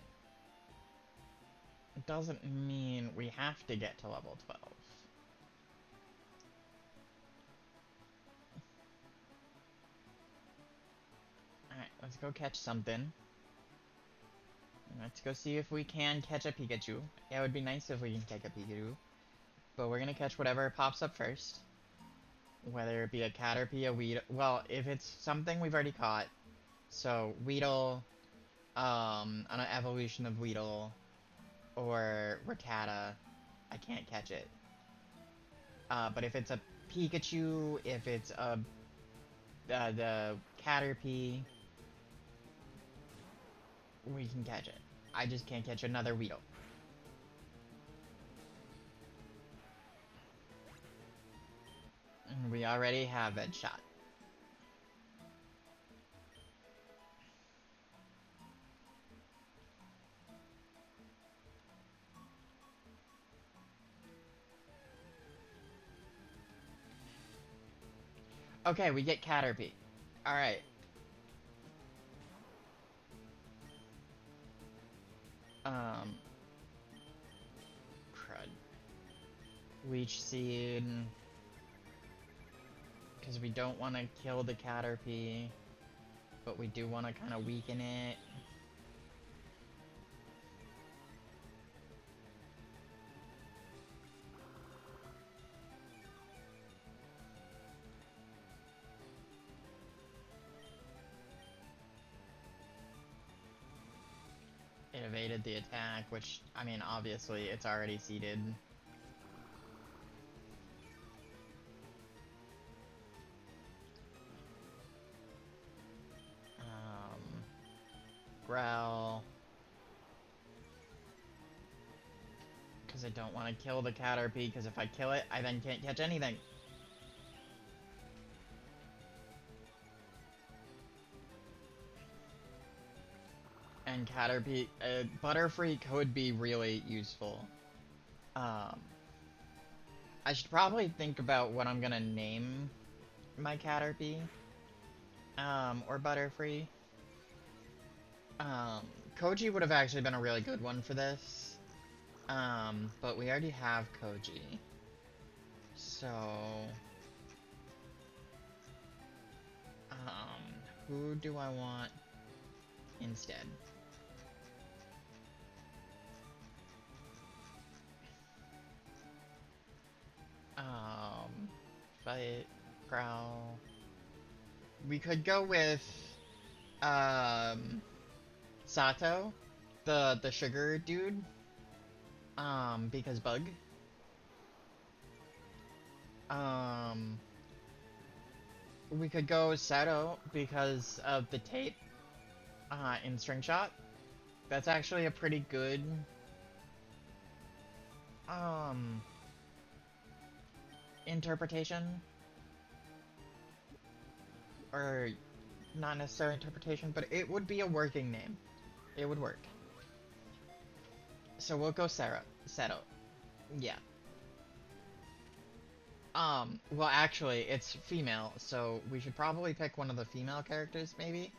it doesn't mean we have to get to level 12. Alright, let's go catch something. Let's go see if we can catch a Pikachu. Yeah, it would be nice if we can catch a Pikachu. But we're gonna catch whatever pops up first. Whether it be a Caterpie, a Weedle... Well, if it's something we've already caught. So, Weedle, an evolution of Weedle, or Rattata, I can't catch it. But if it's a Pikachu, if it's a... the Caterpie, we can catch it. I just can't catch another Weedle. And we already have Ed Shot. Okay, we get Caterpie. Alright. Crud. Leech Seed. Because we don't want to kill the Caterpie. But we do want to kind of weaken it. It evaded the attack, which, I mean, obviously, it's already seeded. Growl. Because I don't want to kill the Caterpie, because if I kill it, I then can't catch anything. And Caterpie, Butterfree could be really useful. I should probably think about what I'm gonna name my Caterpie. Or Butterfree. Koji would have actually been a really good one for this. But we already have Koji. So... who do I want instead? Fight, Prowl. We could go with, Sato, the sugar dude. Because bug. We could go Sato because of the tape, in String Shot. That's actually a pretty good, interpretation. Or, not necessarily interpretation, but it would be a working name. It would work. So we'll go Sato. Yeah. Well actually, it's female, so we should probably pick one of the female characters, maybe?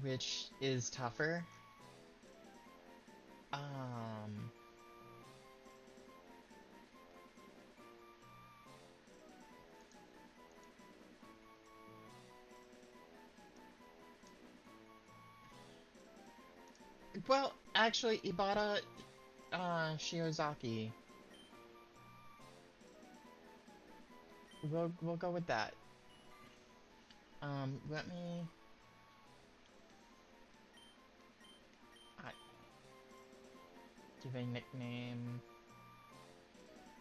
Which is tougher. Well, actually, Ibata, Shiozaki. we'll go with that. Let me... give a nickname.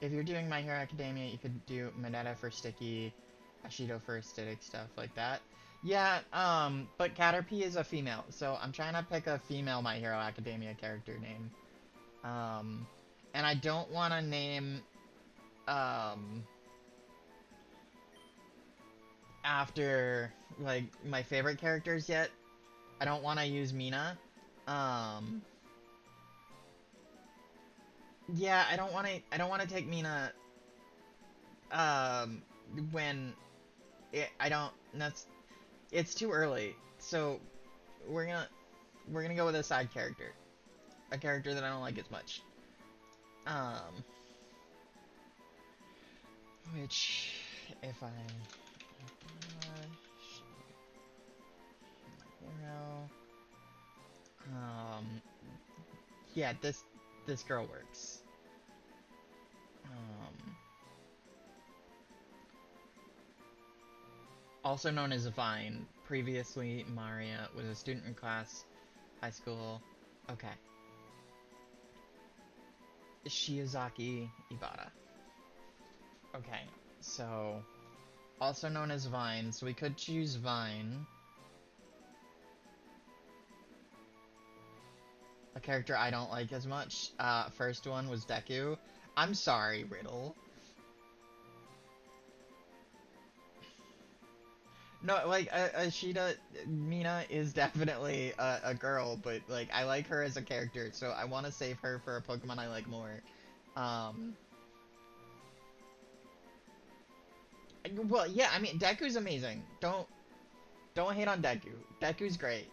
If you're doing My Hero Academia, you could do Mineta for sticky, Ashido for aesthetic, stuff like that. Yeah, but Caterpie is a female, so I'm trying to pick a female My Hero Academia character name. And I don't want to name, after, like, my favorite characters yet. I don't want to use Mina. Yeah, I don't want to take Mina, when it's too early. So, we're gonna go with a side character. A character that I don't like as much. Which, if I... hero... yeah, this girl works. Also known as Vine. Previously, Maria was a student in class, high school. Okay. Shiozaki Ibata. Okay, so... also known as Vine, so we could choose Vine. A character I don't like as much. First one was Deku. I'm sorry, Riddle. No, like, Ashida, Mina is definitely a girl, but, like, I like her as a character, so I want to save her for a Pokemon I like more. Well, yeah, I mean, Deku's amazing. Don't hate on Deku. Deku's great.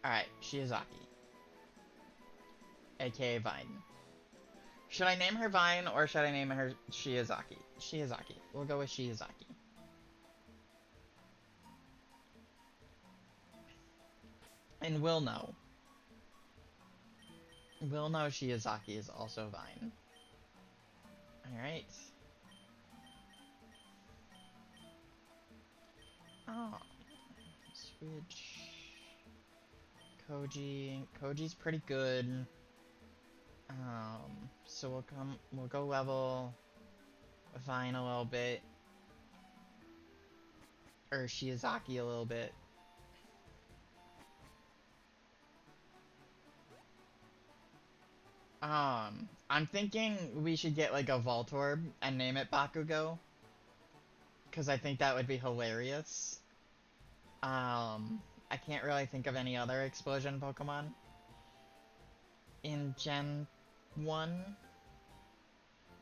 Alright, Shiozaki. AKA Vine. Should I name her Vine, or should I name her Shiozaki? Shiozaki. We'll go with Shiozaki. And we'll know. We'll know Shiozaki is also Vine. Alright. Oh. Switch. Koji's pretty good. So we'll go level Vine a little bit. Or Shiozaki a little bit. I'm thinking we should get like a Voltorb and name it Bakugo. Because I think that would be hilarious. I can't really think of any other explosion Pokemon in Gen 1.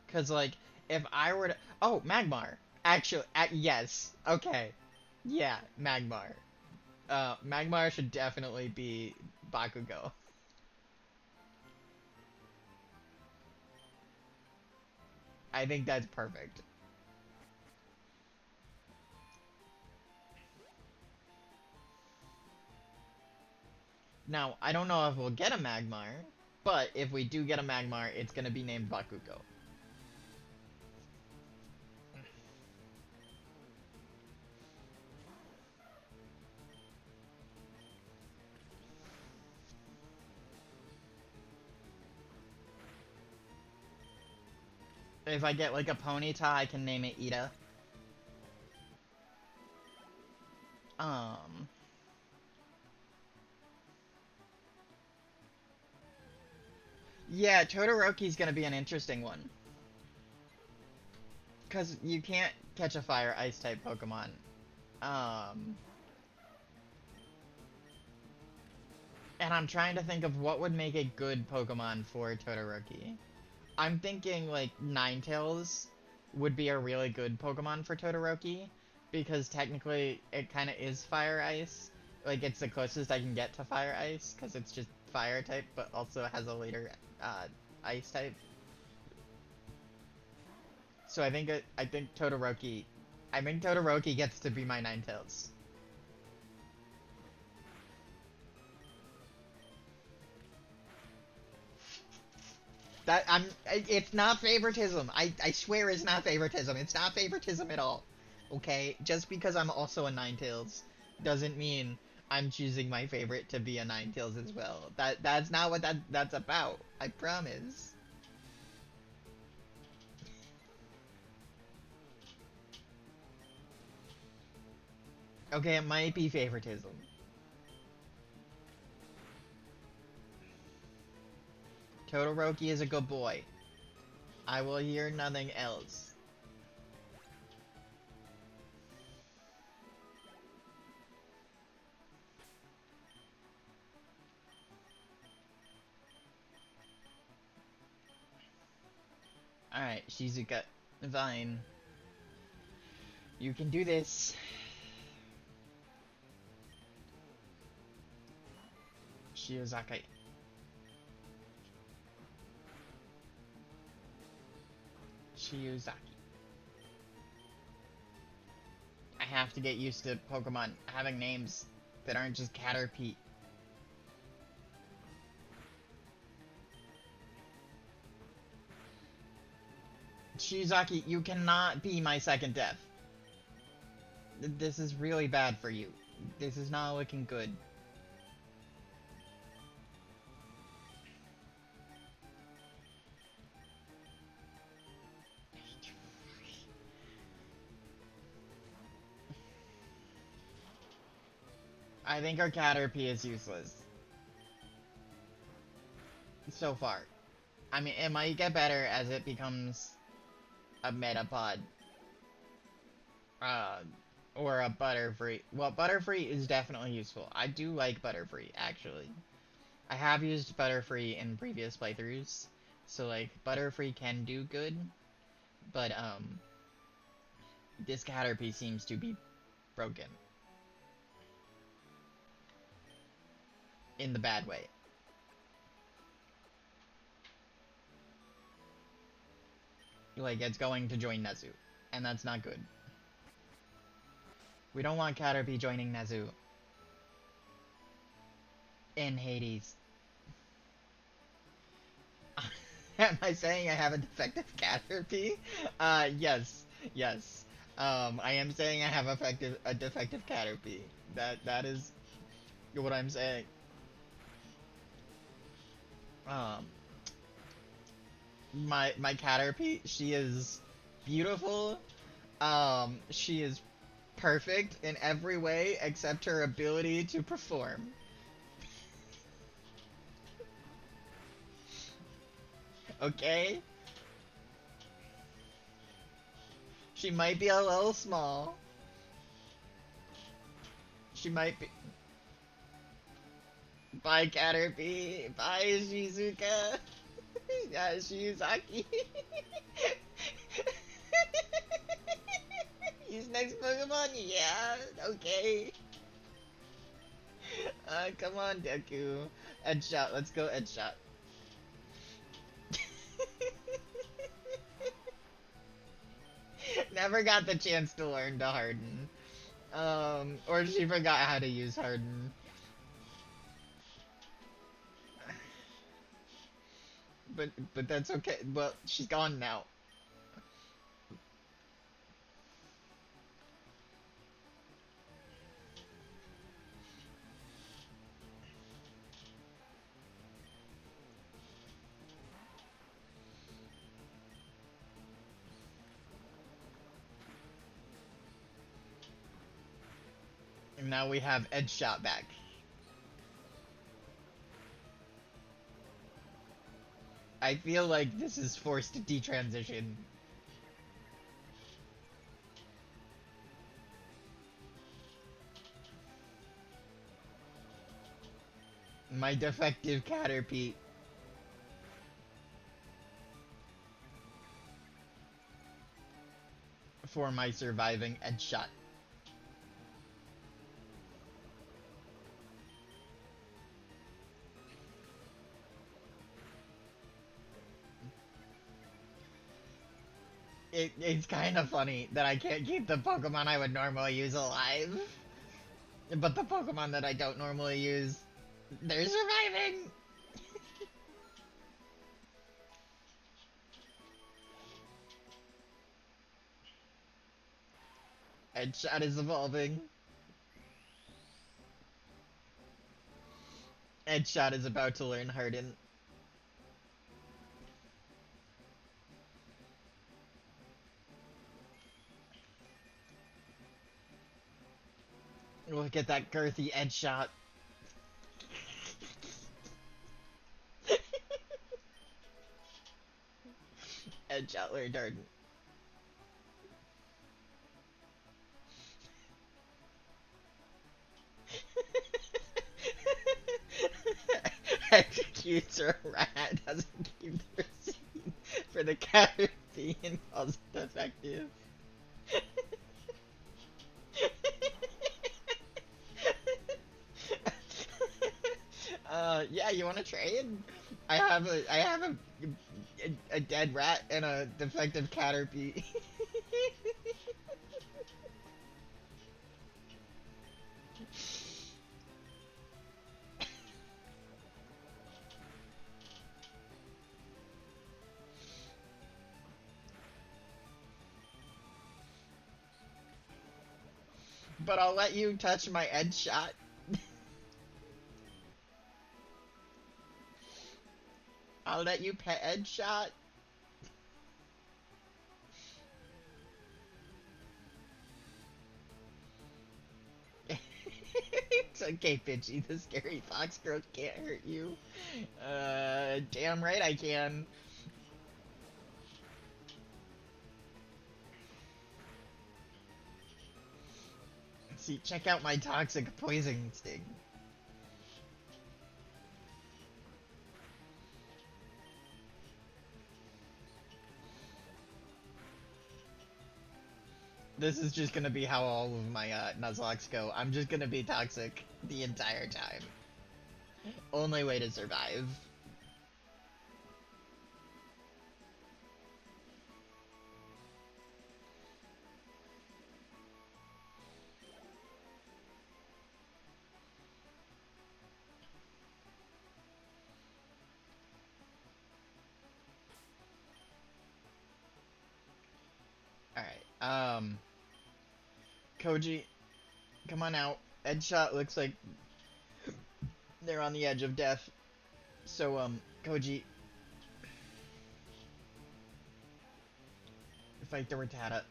Because, like, if I were to... oh, Magmar! Actually, yes. Okay. Yeah, Magmar. Magmar should definitely be Bakugo. I think that's perfect. Now, I don't know if we'll get a Magmar, but if we do get a Magmar, it's gonna be named Bakugo. If I get, like, a Ponyta, I can name it Ida. Yeah, Todoroki's gonna be an interesting one. Because you can't catch a fire ice type Pokemon. And I'm trying to think of what would make a good Pokemon for Todoroki. I'm thinking, like, Ninetales would be a really good Pokemon for Todoroki. Because technically, it kind of is fire ice. Like, it's the closest I can get to Fire Ice, because it's just Fire type, but also has a later Ice type. So I think Todoroki... I think Todoroki gets to be my Ninetales. It's not favoritism. I swear it's not favoritism. It's not favoritism at all. Okay? Just because I'm also a Ninetales doesn't mean I'm choosing my favorite to be a Ninetales as well. That's not what that's about. I promise. Okay, it might be favoritism. Todoroki is a good boy. I will hear nothing else. Alright, Shizuka. Fine. You can do this. Shiozaki. Shiozaki. I have to get used to Pokemon having names that aren't just Caterpie. Shiozaki, you cannot be my second death. This is really bad for you. This is not looking good. I think our Caterpie is useless. So far. I mean, it might get better as it becomes a Metapod. Uh, or a Butterfree. Well, Butterfree is definitely useful. I do like Butterfree, actually. I have used Butterfree in previous playthroughs. So, like, Butterfree can do good. But, this Caterpie seems to be broken. In the bad way. Like, it's going to join Nezu. And that's not good. We don't want Caterpie joining Nezu. In Hades. Am I saying I have a defective Caterpie? Yes. Yes. I am saying I have a defective Caterpie. That is what I'm saying. Um, my Caterpie, she is beautiful. She is perfect in every way except her ability to perform. Okay? She might be a little small. She might be... Bye, Caterpie. Bye, Shizuka. Yeah, Shiozaki. Use next Pokemon? Yeah, okay. Come on, Deku. Edge shot, let's go edge shot. Never got the chance to learn to Harden. Or she forgot how to use Harden. But that's okay. Well, she's gone now. And now we have edge shot back. I feel like this is forced detransition. My defective Caterpie. For my surviving edge shot. it's kind of funny that I can't keep the Pokemon I would normally use alive. But the Pokemon that I don't normally use, they're surviving! Headshot is evolving. Headshot is about to learn Harden. Look at that girthy Headshot. Headshot learned Harden. Executes a rat, doesn't keep the receipt for the Caterpie and calls it effective. Yeah, you wanna trade? I have a dead rat and a defective Caterpie. But I'll let you touch my Headshot. I'll let you pet Headshot. It's okay, Pidgey. The scary fox girl can't hurt you. Damn right I can. See, check out my toxic poison sting. This is just gonna be how all of my Nuzlocks go. I'm just gonna be toxic the entire time. Only way to survive. Alright, Koji, come on out. Headshot looks like they're on the edge of death. So, Koji, fight the Rattata.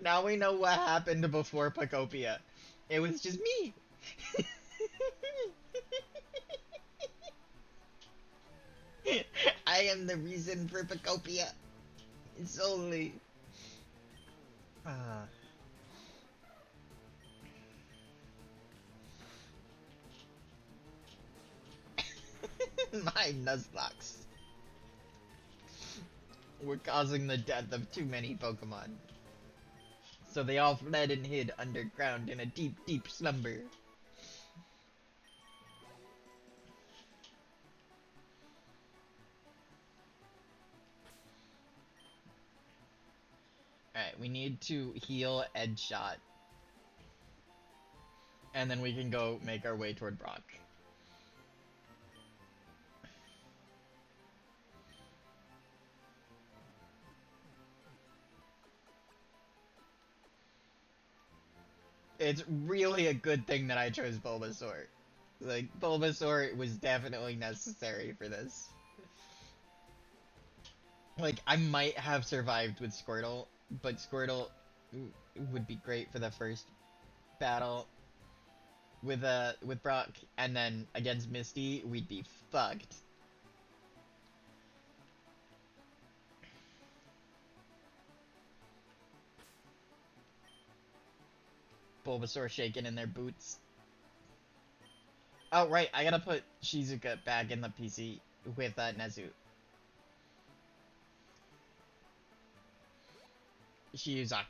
Now we know what happened before Pokopia. It was just me. I am the reason for Pokopia. Solely. My Nuzlocks. We're causing the death of too many Pokemon. So they all fled and hid underground in a deep, deep slumber. Alright, we need to heal Headshot. And then we can go make our way toward Brock. It's really a good thing that I chose Bulbasaur. Like, Bulbasaur was definitely necessary for this. Like, I might have survived with Squirtle, but Squirtle would be great for the first battle with Brock, and then against Misty, we'd be fucked. Bulbasaur shaking in their boots. Oh, right, I gotta put Shizuka back in the PC with Nezu. Shiyuzaki.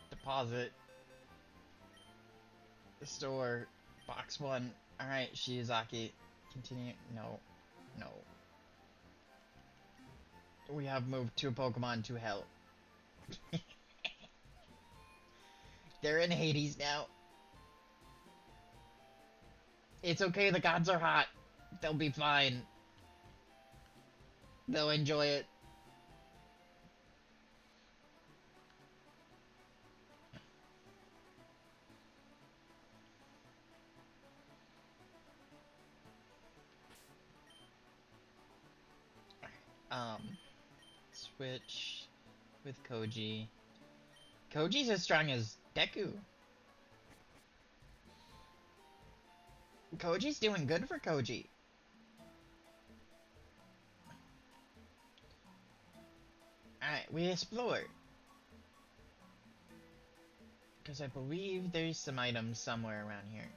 Deposit. Store. Box 1. Alright, Shiyuzaki. Continue. No. No. We have moved 2 Pokemon to hell. They're in Hades now. It's okay, the gods are hot. They'll be fine. They'll enjoy it. Switch with Koji. Koji's as strong as Deku. Koji's doing good for Koji. Alright, we explore. Because I believe there's some items somewhere around here.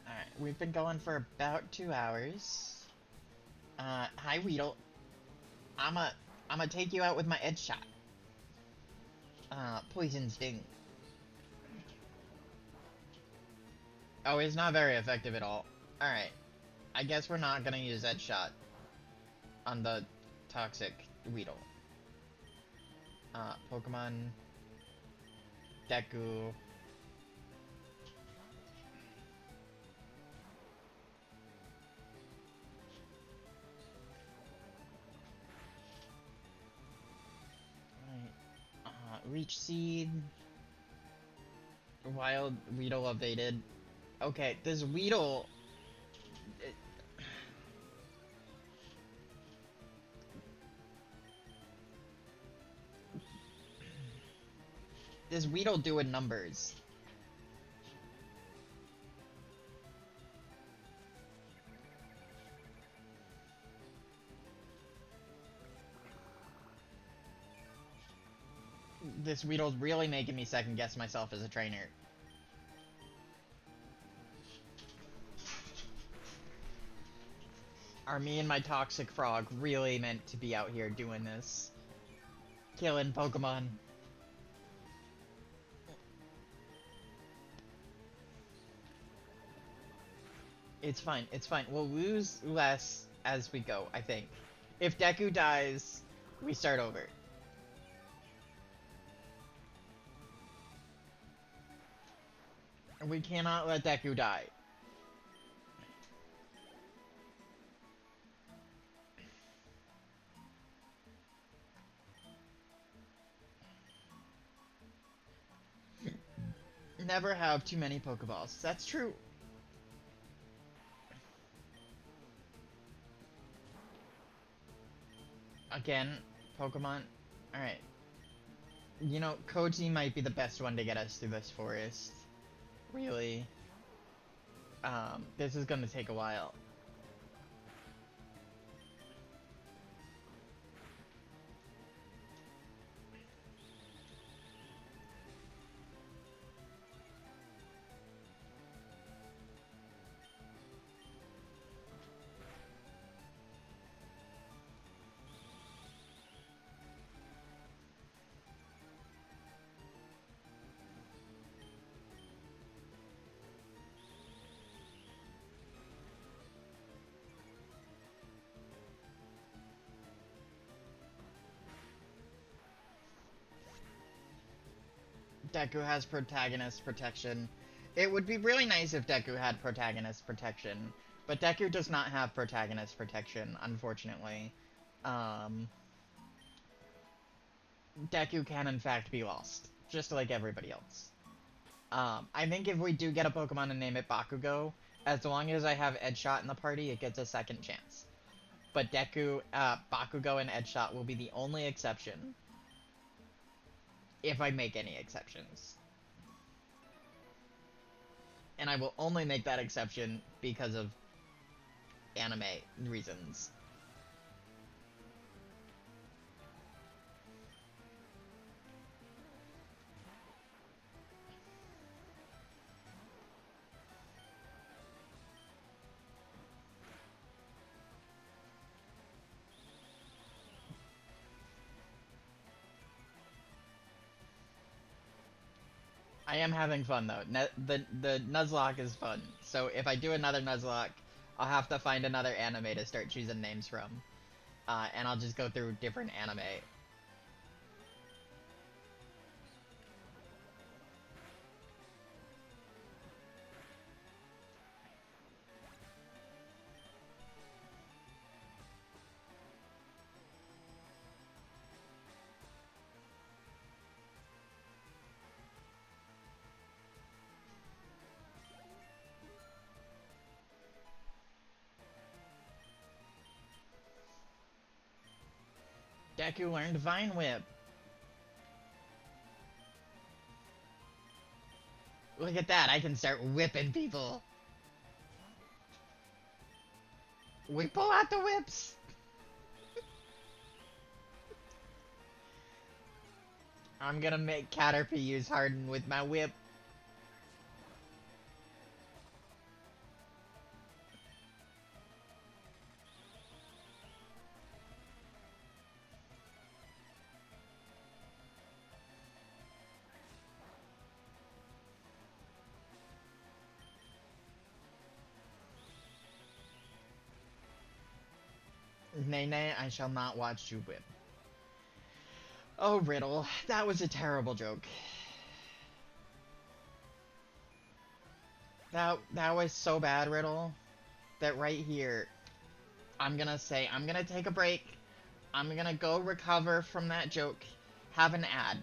Alright, we've been going for about 2 hours. Hi Weedle. I'ma take you out with my edge shot. Poison sting. Oh, it's not very effective at all. Alright. I guess we're not gonna use edge shot on the toxic Weedle. Pokemon Deku. Reach Seed. Wild Weedle evaded. Okay, this Weedle... This Weedle doing numbers. This Weedle's really making me second guess myself as a trainer. Are me and my toxic frog really meant to be out here doing this? Killing Pokemon. It's fine, it's fine. We'll lose less as we go, I think. If Deku dies, we start over. We cannot let Deku die. Never have too many Pokeballs. That's true. Again, Pokemon. Alright. You know, Koji might be the best one to get us through this forest. Really. This is gonna take a while. Deku has protagonist protection. It would be really nice if Deku had protagonist protection, but Deku does not have protagonist protection, unfortunately. Deku can in fact be lost, just like everybody else. I think if we do get a Pokemon and name it Bakugo, as long as I have Edgeshot in the party, it gets a second chance. But Bakugo and Edgeshot will be the only exception. If I make any exceptions. And I will only make that exception because of anime reasons. I am having fun though. The Nuzlock is fun. So if I do another Nuzlock, I'll have to find another anime to start choosing names from. And I'll just go through different anime. Deku learned Vine Whip. Look at that, I can start whipping people. We pull out the whips. I'm gonna make Caterpie use Harden with my whip. Nay, nay, I shall not watch you whip. Oh, Riddle, that was a terrible joke. That was so bad, Riddle, that right here, I'm gonna take a break. I'm gonna go recover from that joke. Have an ad.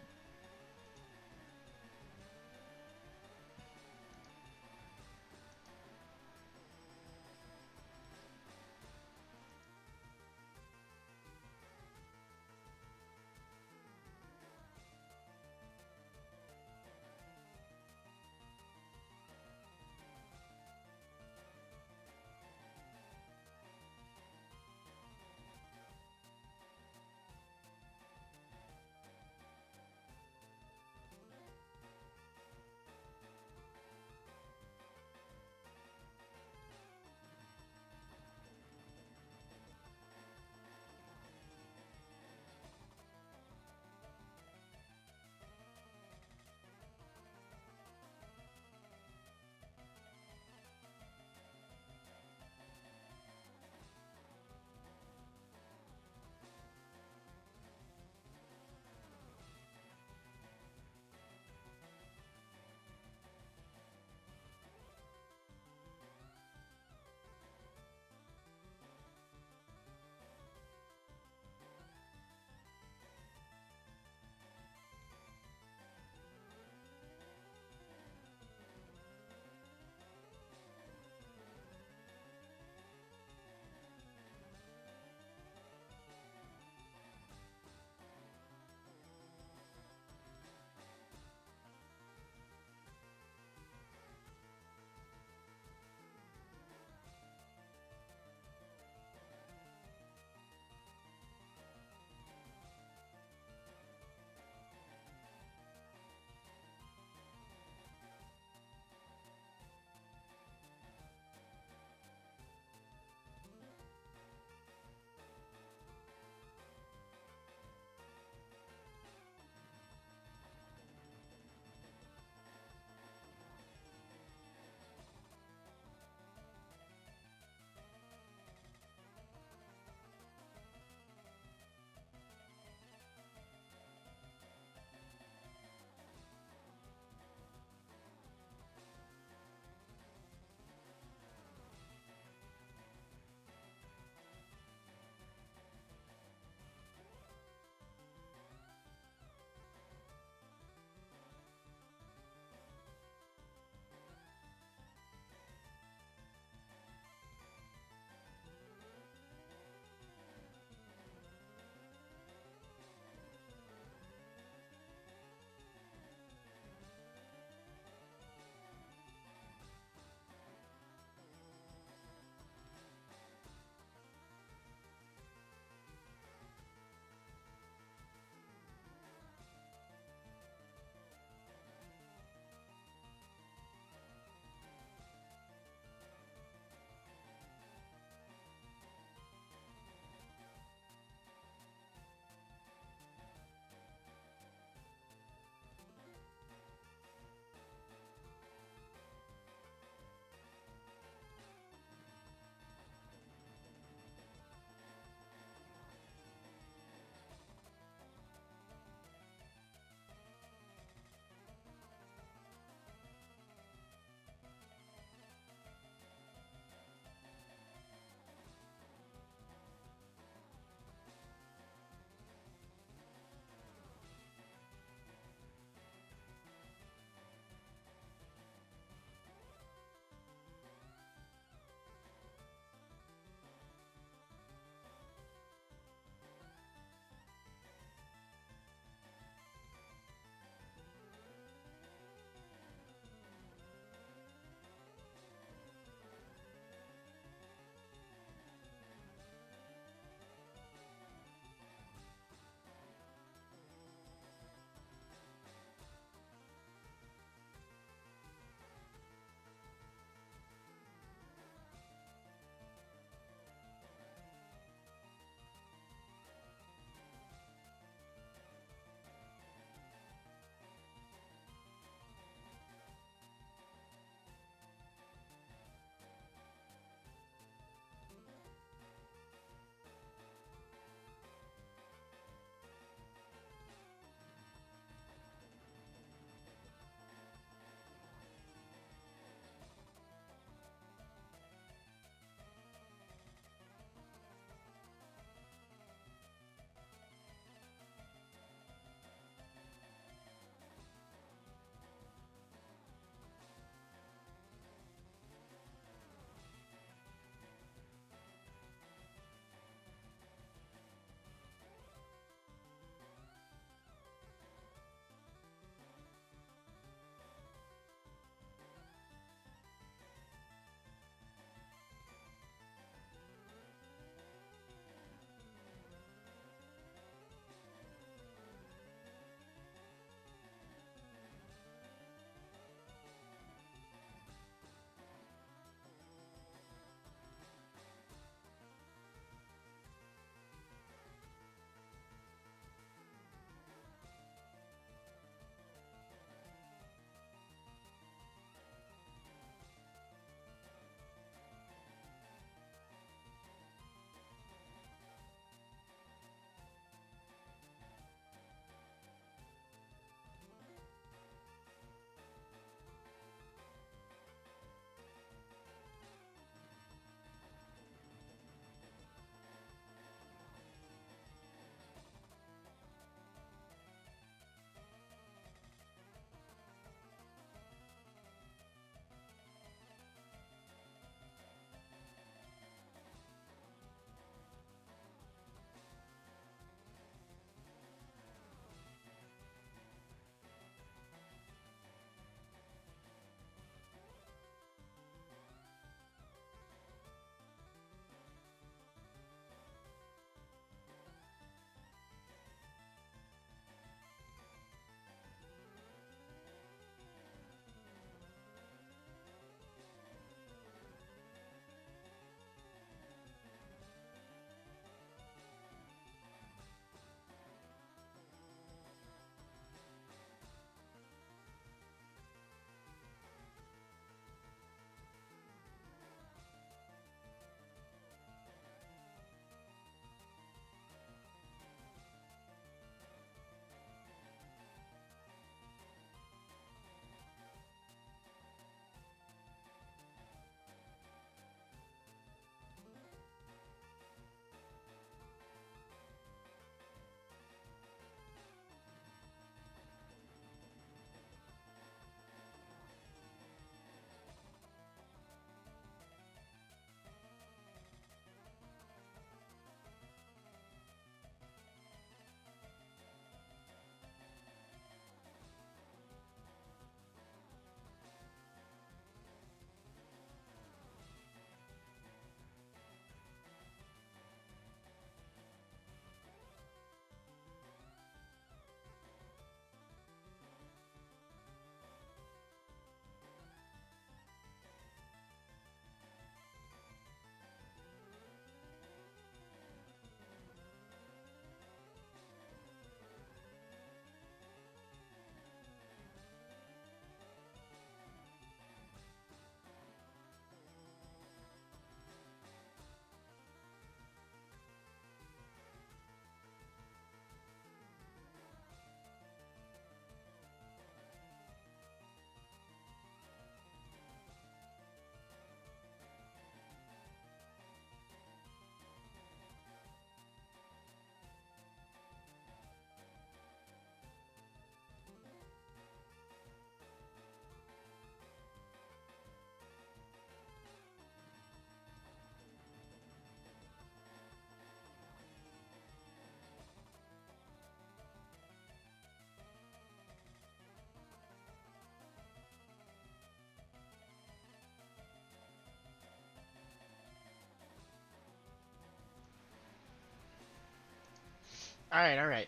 Alright, alright.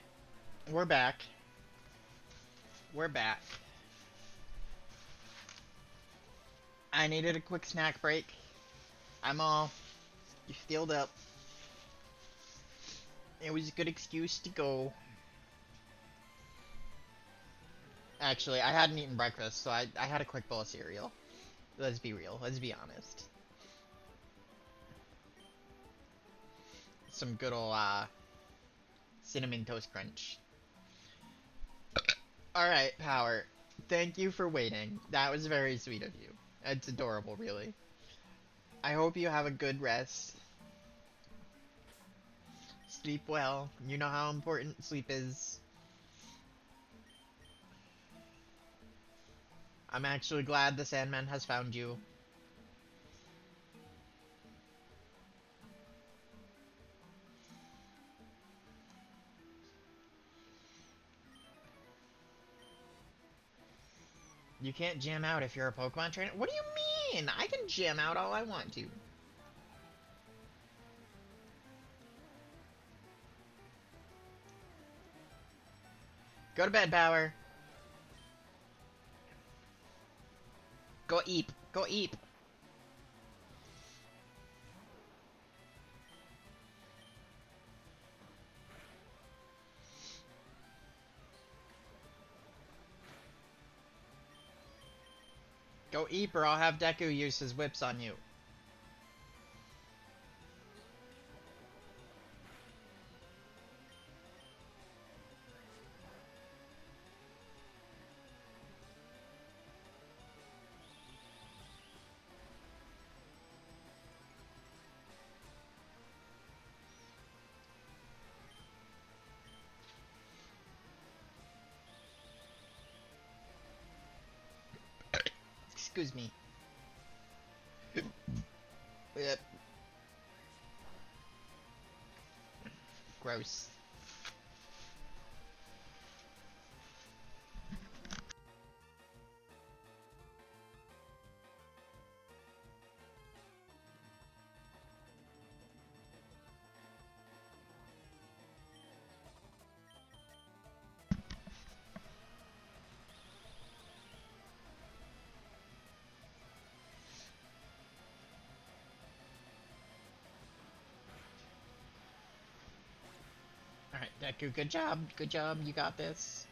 We're back. We're back. I needed a quick snack break. I'm all filled up. It was a good excuse to go. Actually, I hadn't eaten breakfast, so I had a quick bowl of cereal. Let's be real. Let's be honest. Some good old, Cinnamon Toast Crunch. Alright, Power. Thank you for waiting. That was very sweet of you. It's adorable, really. I hope you have a good rest. Sleep well. You know how important sleep is. I'm actually glad the Sandman has found you. You can't jam out if you're a Pokemon trainer? What do you mean? I can jam out all I want to. Go to bed, Power. Go eep. Go eep. Go eep or I'll have Deku use his whips on you. Excuse me. Yep. Gross. Alright, Deku, good job. Good job. You got this.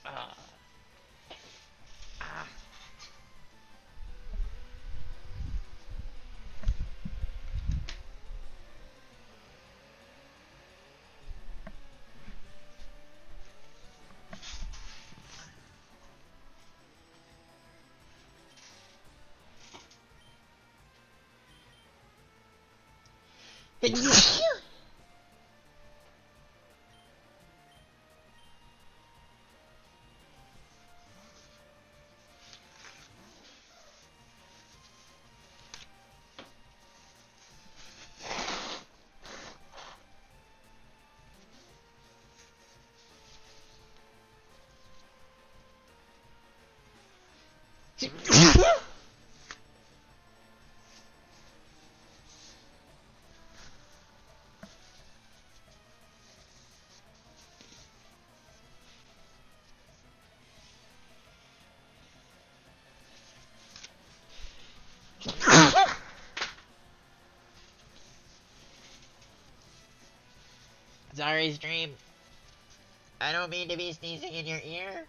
Ah. Ah. Sorry, stream. I don't mean to be sneezing in your ear.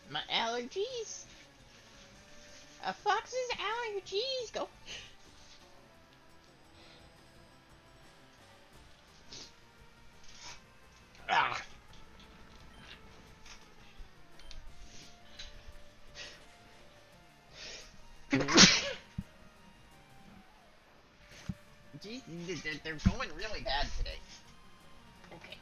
My allergies. A fox's allergies. Go. Ah. Jeez, they're going really bad today. Okay.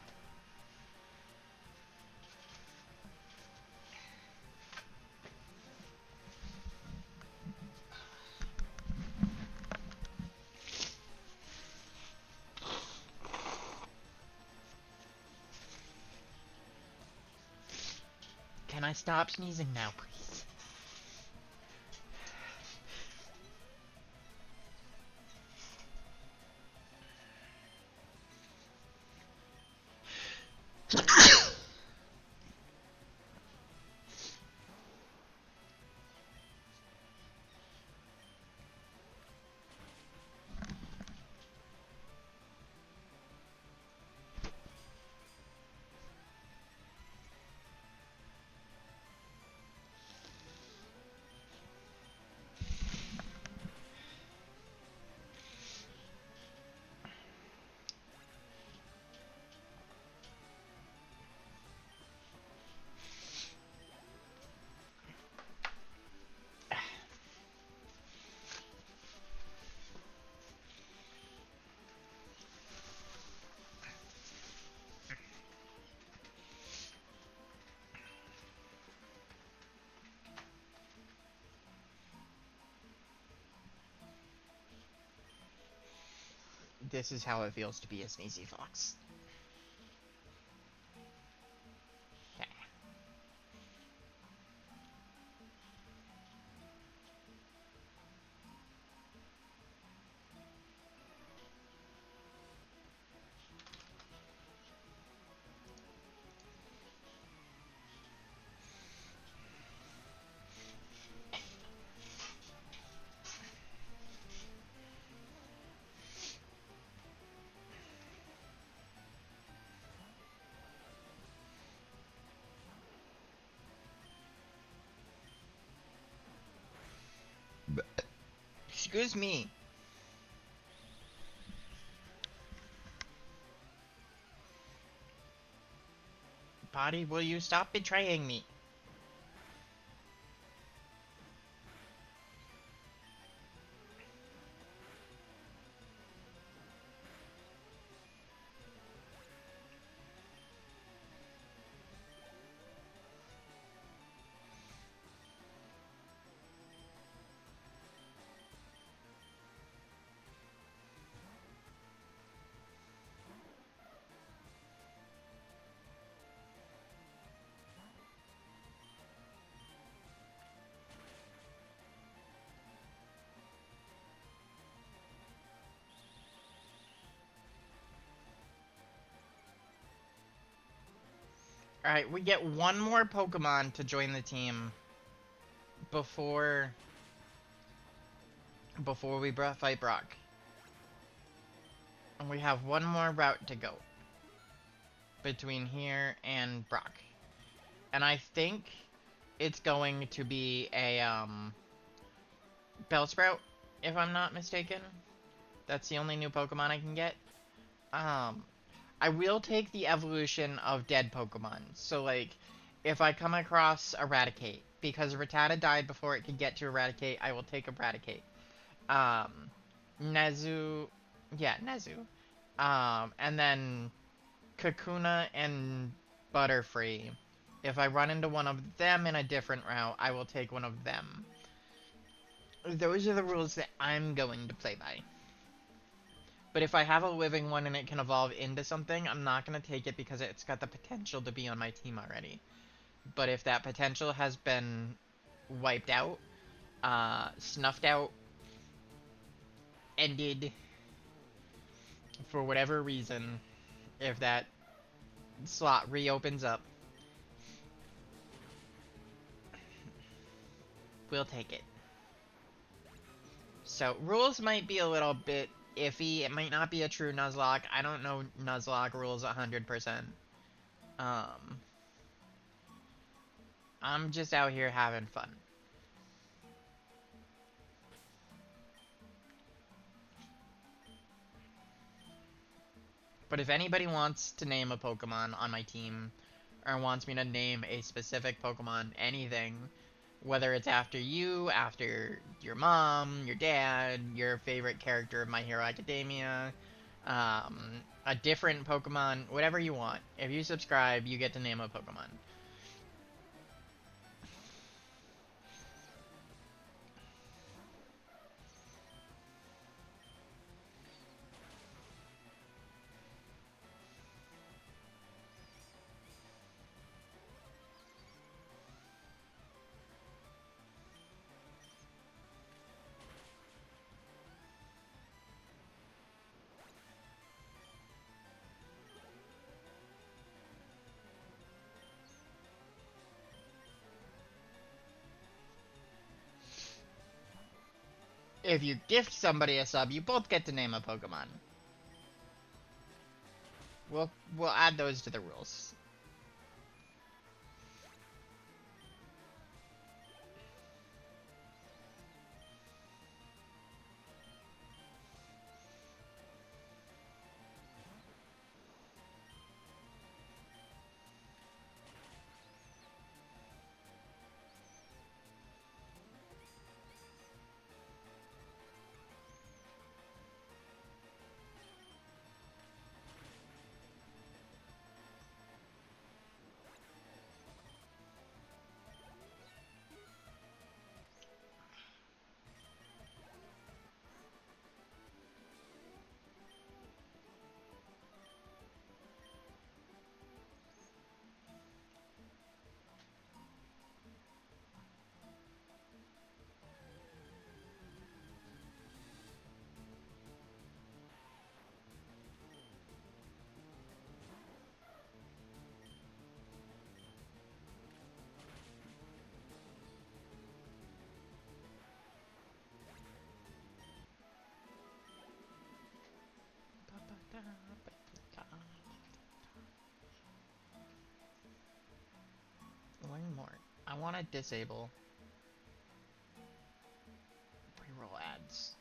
I stop sneezing now, please? This is how it feels to be a sneezy fox. Excuse me. Body, will you stop betraying me? Alright, we get one more Pokemon to join the team before we fight Brock. And we have one more route to go between here and Brock. And I think it's going to be a Bellsprout, if I'm not mistaken. That's the only new Pokemon I can get. I will take the evolution of dead Pokemon. So, like, if I come across Eradicate, because Rattata died before it could get to Eradicate, I will take Eradicate. Nezu, yeah, Nezu. And then Kakuna and Butterfree. If I run into one of them in a different route, I will take one of them. Those are the rules that I'm going to play by. But if I have a living one and it can evolve into something, I'm not going to take it because it's got the potential to be on my team already. But if that potential has been wiped out, snuffed out, ended, for whatever reason, if that slot reopens up, we'll take it. So, rules might be a little bit iffy. It might not be a true Nuzlock. I don't know Nuzlock rules 100%. I'm just out here having fun. But if anybody wants to name a Pokemon on my team, or wants me to name a specific Pokemon, anything, whether it's after you, after your mom, your dad, your favorite character of My Hero Academia, a different Pokemon, whatever you want. If you subscribe, you get to name a Pokemon. If you gift somebody a sub, you both get to name a Pokemon. We'll add those to the rules. One more. I want to disable pre-roll ads.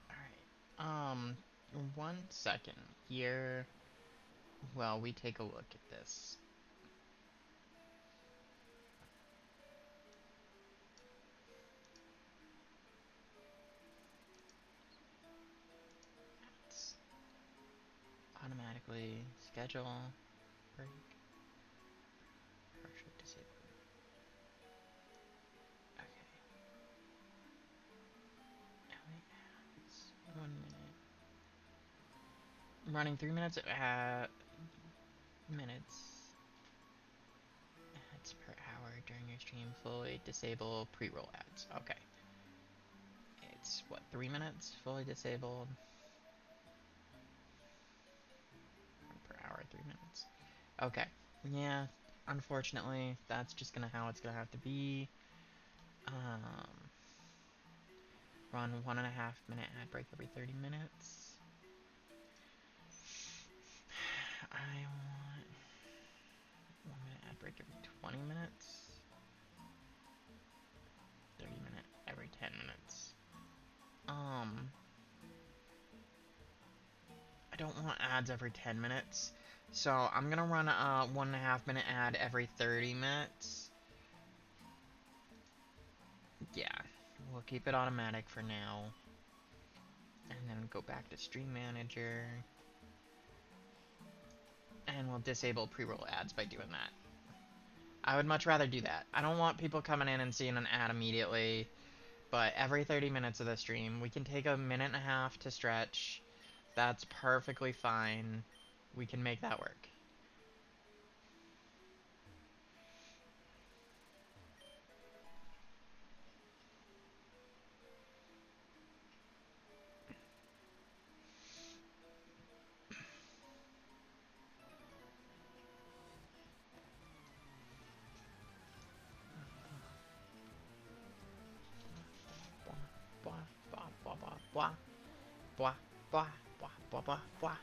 Alright. 1 second here. Well, we take a look at this. Let's automatically schedule break. Partial disable. Okay. LA ads. 1 minute. Running 3 minutes at minutes. Ads per hour during your stream. Fully disable pre-roll ads. Okay. It's what, 3 minutes? Fully disabled. Per hour, 3 minutes. Okay. Yeah, unfortunately, that's just how it's gonna have to be. Run 1.5 minute ad break every 30 minutes. I want 1 minute ad break every 20 minutes. 30 minute every 10 minutes. I don't want ads every 10 minutes. So I'm gonna run a 1.5 minute ad every 30 minutes. Yeah, we'll keep it automatic for now. And then go back to Stream Manager. And we'll disable pre-roll ads by doing that. I would much rather do that. I don't want people coming in and seeing an ad immediately. But every 30 minutes of the stream, we can take a minute and a half to stretch. That's perfectly fine. We can make that work. Blah, blah, blah, blah, blah, blah, blah. Blah, blah, blah, blah, blah, blah, blah, blah.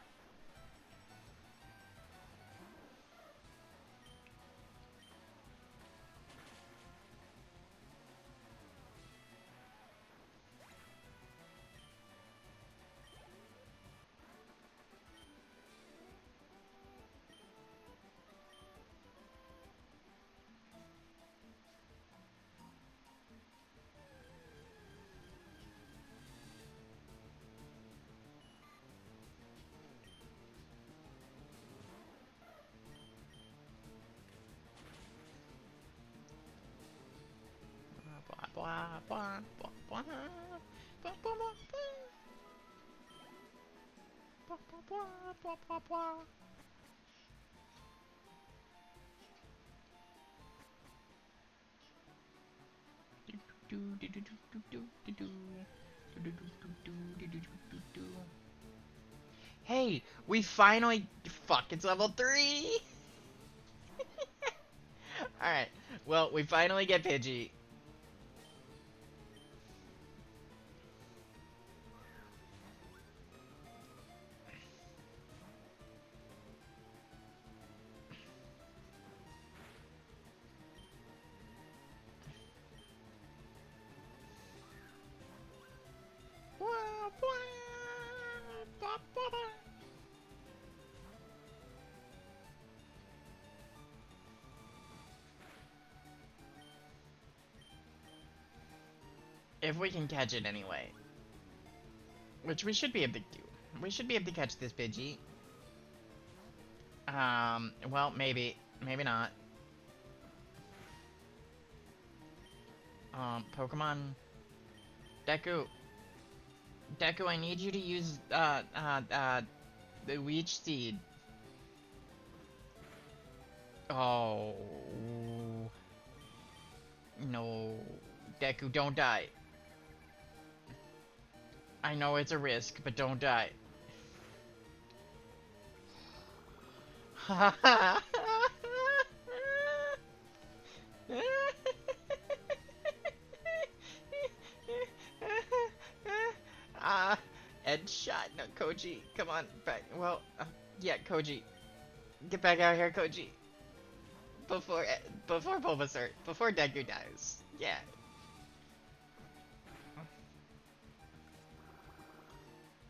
Hey, we finally... Fuck, it's level 3! Alright, well, we finally get Pidgey. If we can catch it anyway. Which we should be able to do. We should be able to catch this Pidgey. Well, maybe. Maybe not. Pokemon. Deku. Deku, I need you to use, the Leech Seed. Oh. No. Deku, don't die. I know it's a risk, but don't die. Ah, Ed shot. No, Koji, come on back. Well, yeah, Koji, get back out here, Koji. Before Bulbasaur, before Deku dies. Yeah.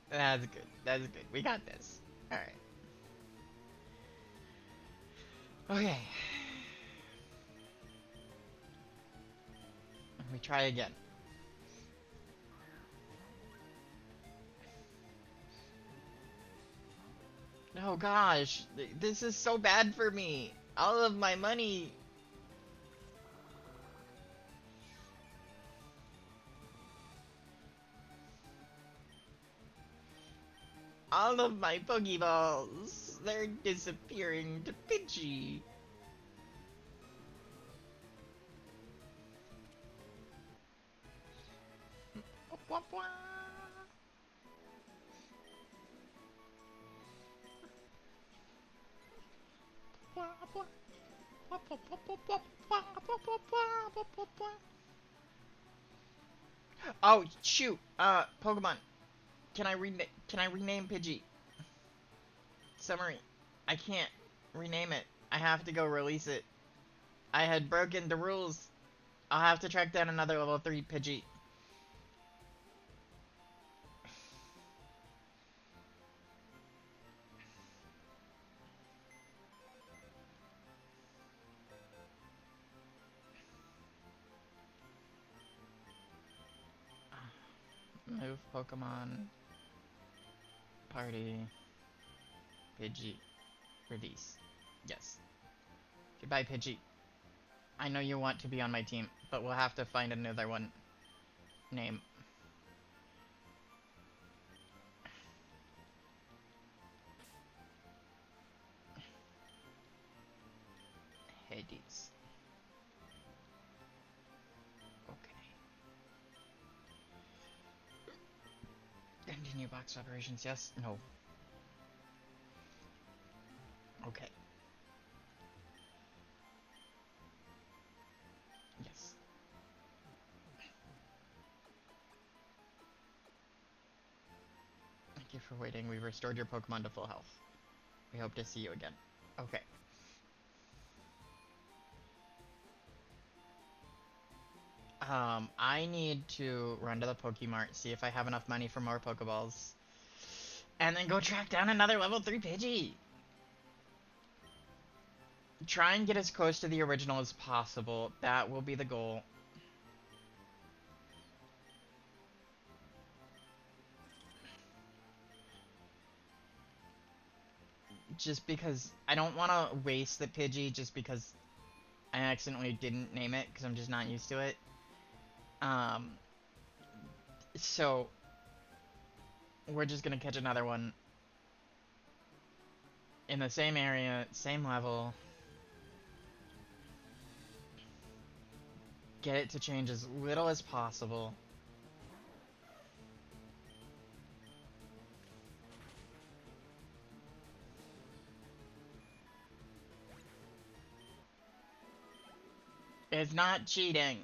That's good. That's good. We got this. All right. Okay. We try again. Oh gosh, this is so bad for me. All of my money. All of my Pokeballs. They're disappearing to Pidgey. Oh shoot! Pokemon. Can I rename Pidgey? Summary. I can't rename it. I have to go release it. I had broken the rules. I'll have to track down another level 3 Pidgey. Move Pokemon. Party. Pidgey. Release. Yes. Goodbye, Pidgey. I know you want to be on my team, but we'll have to find another one. Name. Hades. Okay. Continue box operations, yes? No. Okay. Yes. Thank you for waiting. We've restored your Pokemon to full health. We hope to see you again. Okay. I need to run to the Pokemart, see if I have enough money for more Pokeballs, and then go track down another level 3 Pidgey! Try and get as close to the original as possible. That will be the goal. Just because I don't want to waste the Pidgey just because I accidentally didn't name it because I'm just not used to it. So we're just gonna catch another one In the same area, same level. Get it to change as little as possible. It's not cheating.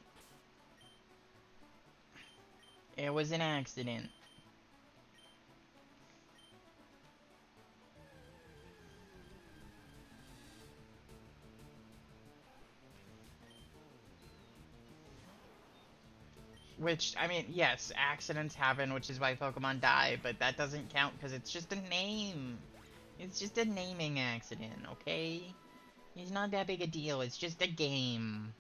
It was an accident. Which, I mean, yes, accidents happen, which is why Pokemon die, but that doesn't count because it's just a name. It's just a naming accident, okay? It's not that big a deal, it's just a game.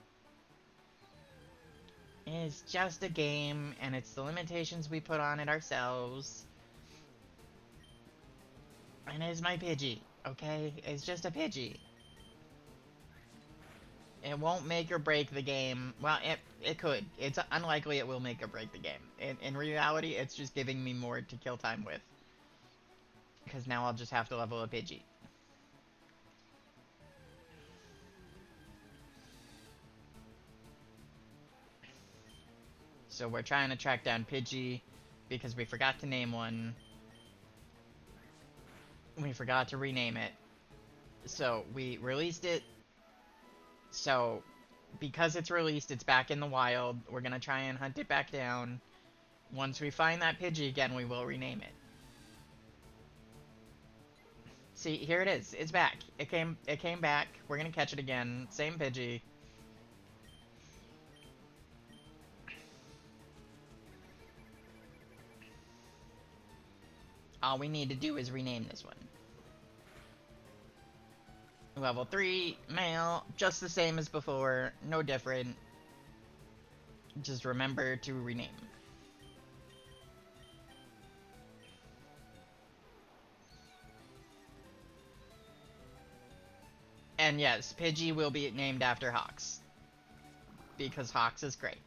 It's just a game, and it's the limitations we put on it ourselves. And it's my Pidgey, okay? It's just a Pidgey. It won't make or break the game. Well, it could. It's unlikely it will make or break the game. In reality, it's just giving me more to kill time with. Because now I'll just have to level a Pidgey. So we're trying to track down Pidgey because we forgot to name one. We forgot to rename it. So we released it. So because it's released, it's back in the wild. We're gonna try and hunt it back down. Once we find that Pidgey again, we will rename it. See, here it is. It's back. It came back. We're gonna catch it again. Same Pidgey. All we need to do is rename this one. Level 3, male, just the same as before, no different. Just remember to rename. And yes, Pidgey will be named after Hawks. Because Hawks is great.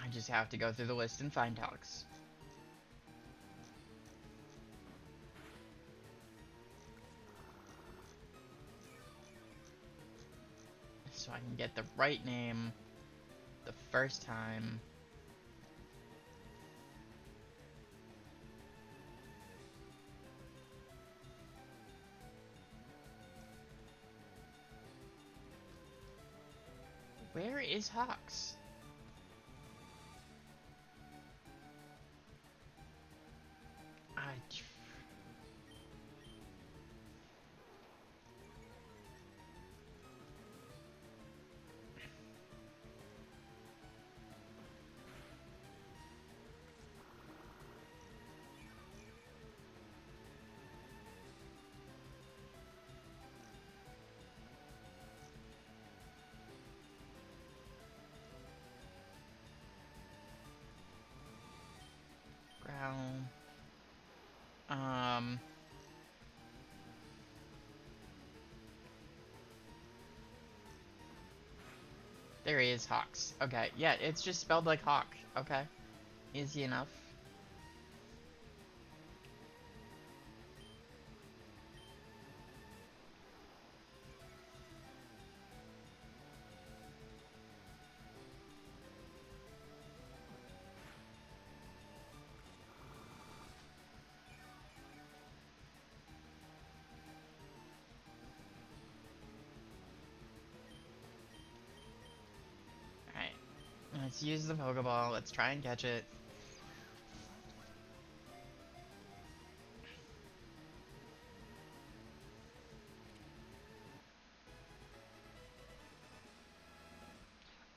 I just have to go through the list and find Hawks. So I can get the right name the first time. Where is Hawks? There he is, Hawks. Okay, yeah, it's just spelled like hawk. Okay, easy enough. Alright, let's use the Pokeball. Let's try and catch it.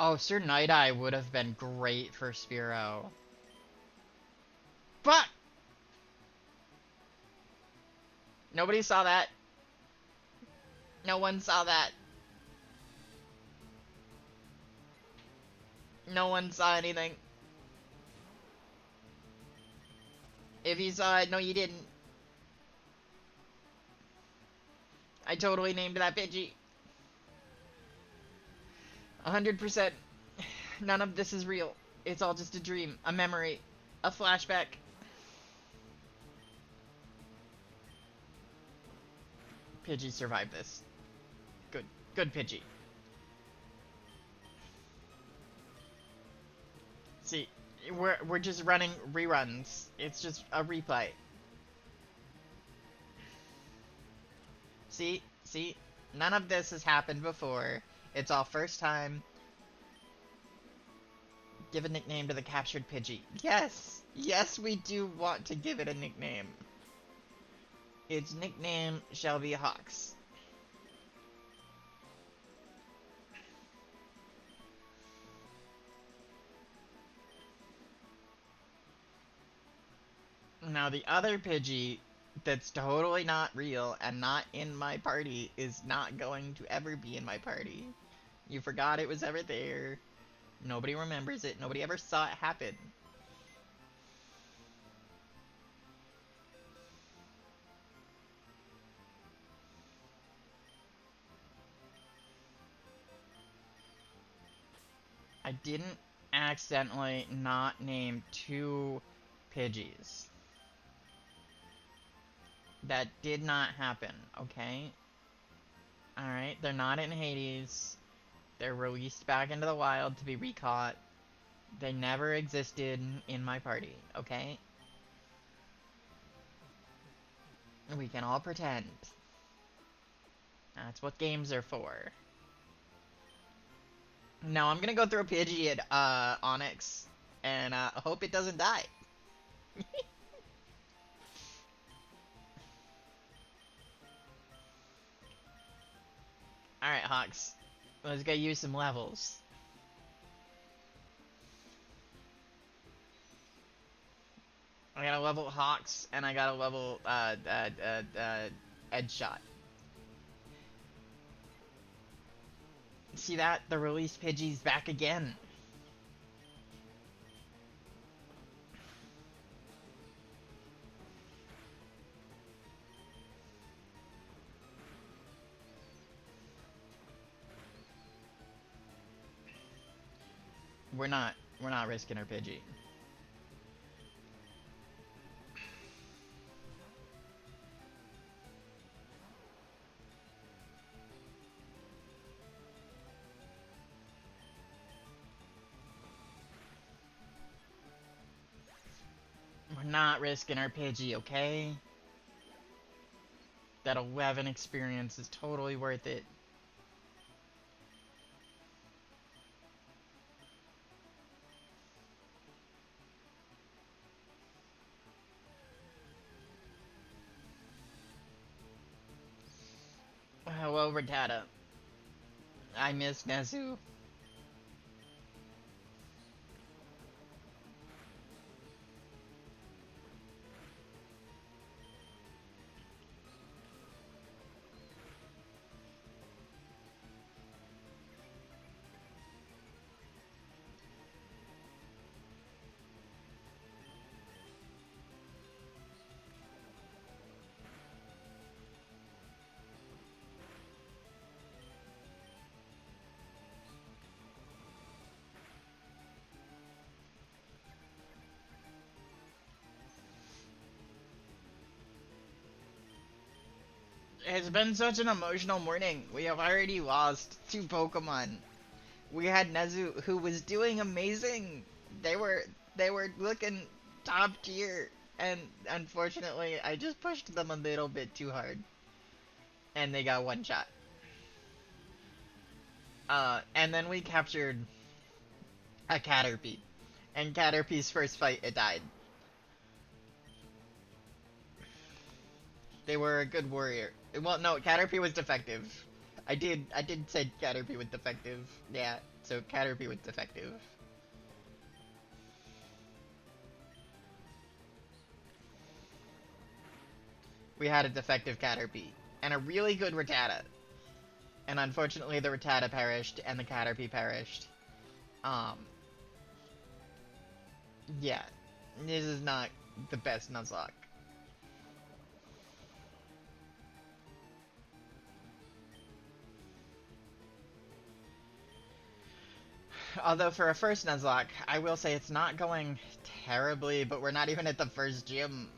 Oh, Sir Night-Eye would have been great for Spearow. Fuck! Nobody saw that. No one saw that. No one saw anything. If you saw it, no you didn't. I totally named that Pidgey. 100%. None of this is real. It's all just a dream, a memory, a flashback. Pidgey survived this. Good. Good Pidgey. See, we're just running reruns. It's just a replay. See? See? None of this has happened before. It's all first time. Give a nickname to the captured Pidgey. Yes! Yes, we do want to give it a nickname. Its nickname shall be Hawks. Now the other Pidgey that's totally not real and not in my party is not going to ever be in my party. You forgot it was ever there. Nobody remembers it. Nobody ever saw it happen. I didn't accidentally not name 2 Pidgeys. That did not happen, okay? Alright, they're not in Hades. They're released back into the wild to be recaught. They never existed in my party, okay? We can all pretend. That's what games are for. Now I'm gonna go through a Pidgey at Onyx and hope it doesn't die. Alright, Hawks. Let's go use some levels. I gotta level Hawks and I gotta level Edge Shot. See that? The released Pidgey's back again. We're not risking our Pidgey. We're not risking our Pidgey, okay? That 11 experience is totally worth it. Hello, Rattata. I miss Nezu. It's been such an emotional morning. We have already lost 2 Pokemon. We had Nezu, who was doing amazing. They were looking top tier, and unfortunately, I just pushed them a little bit too hard, and they got one shot. And then we captured a Caterpie, and Caterpie's first fight, it died. They were a good warrior. Well, no, Caterpie was defective. I did say Caterpie was defective. Yeah, so Caterpie was defective. We had a defective Caterpie. And a really good Rattata. And unfortunately the Rattata perished and the Caterpie perished. Um, yeah. This is not the best Nuzlocke. Although for a first Nuzlocke, I will say it's not going terribly, but we're not even at the first gym.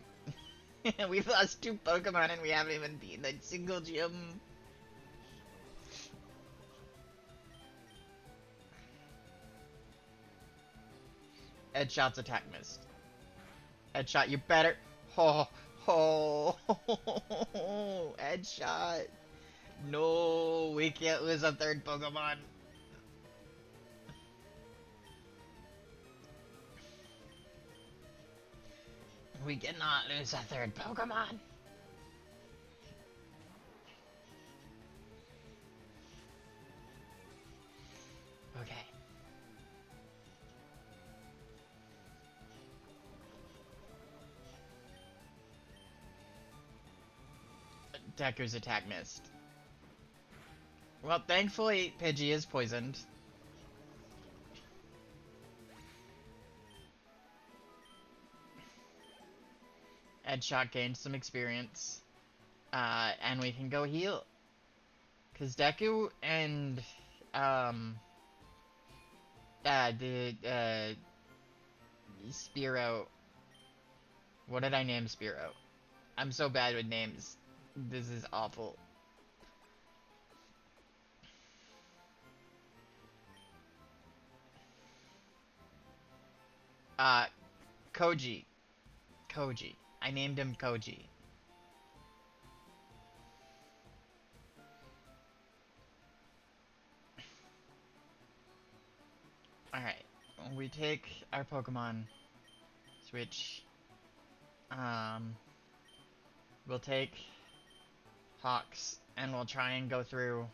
We've lost 2 Pokemon and we haven't even beaten a single gym. Edshot's attack missed. Edshot, you better... Oh, oh, Edshot. No, we can't lose a 3rd Pokemon. We cannot lose a 3rd Pokemon. Okay. Deku's attack missed. Well, thankfully, Pidgey is poisoned. Edshot gained some experience. And we can go heal. Because Deku and, Spearow. What did I name Spearow? I'm so bad with names. This is awful. Koji. Koji. I named him Koji. Alright. We take our Pokemon. Switch. We'll take Hawks, and we'll try and go through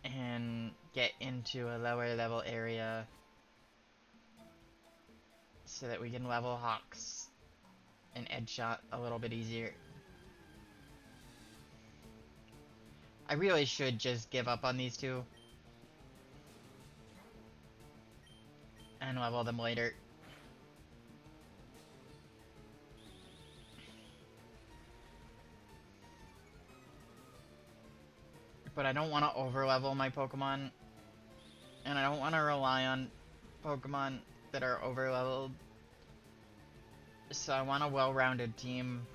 and get into a lower level area so that we can level Hawks and Edshot a little bit easier. I really should just give up on these two and level them later. But I don't want to overlevel my Pokemon, and I don't want to rely on Pokemon that are overleveled. So I want a well-rounded team.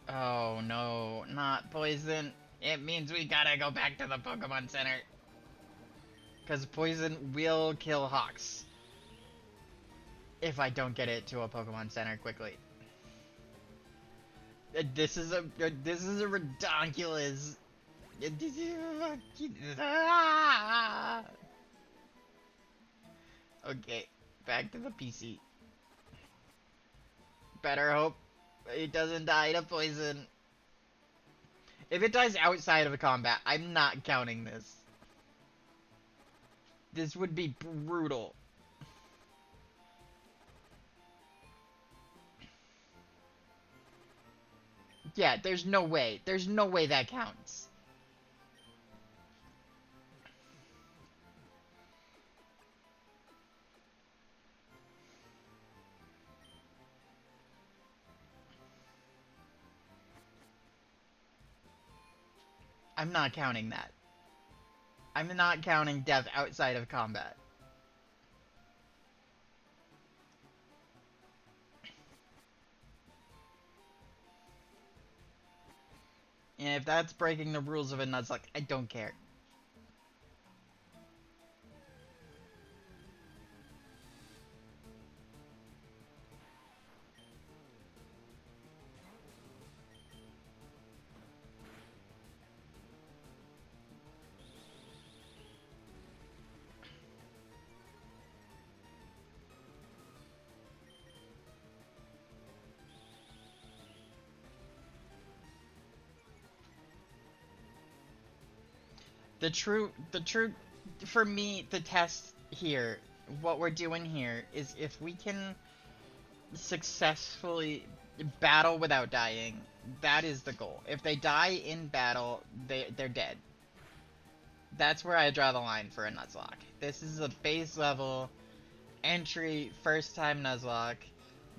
Oh no, not poison. It means we gotta go back to the Pokemon Center. Because poison will kill Hawks. If I don't get it to a Pokemon Center quickly. This is a ridiculous. Okay, back to the PC. Better hope it doesn't die to poison. If it dies outside of combat, I'm not counting this. This would be brutal. Yeah, there's no way. There's no way that counts. I'm not counting that. I'm not counting death outside of combat. And if that's breaking the rules of a Nuzlocke, I don't care. The true, for me, the test here what we're doing here is if we can successfully battle without dying, that is the goal. If they die in battle, they're dead. That's where I draw the line for a Nuzlock. This is a base level entry, first time Nuzlock.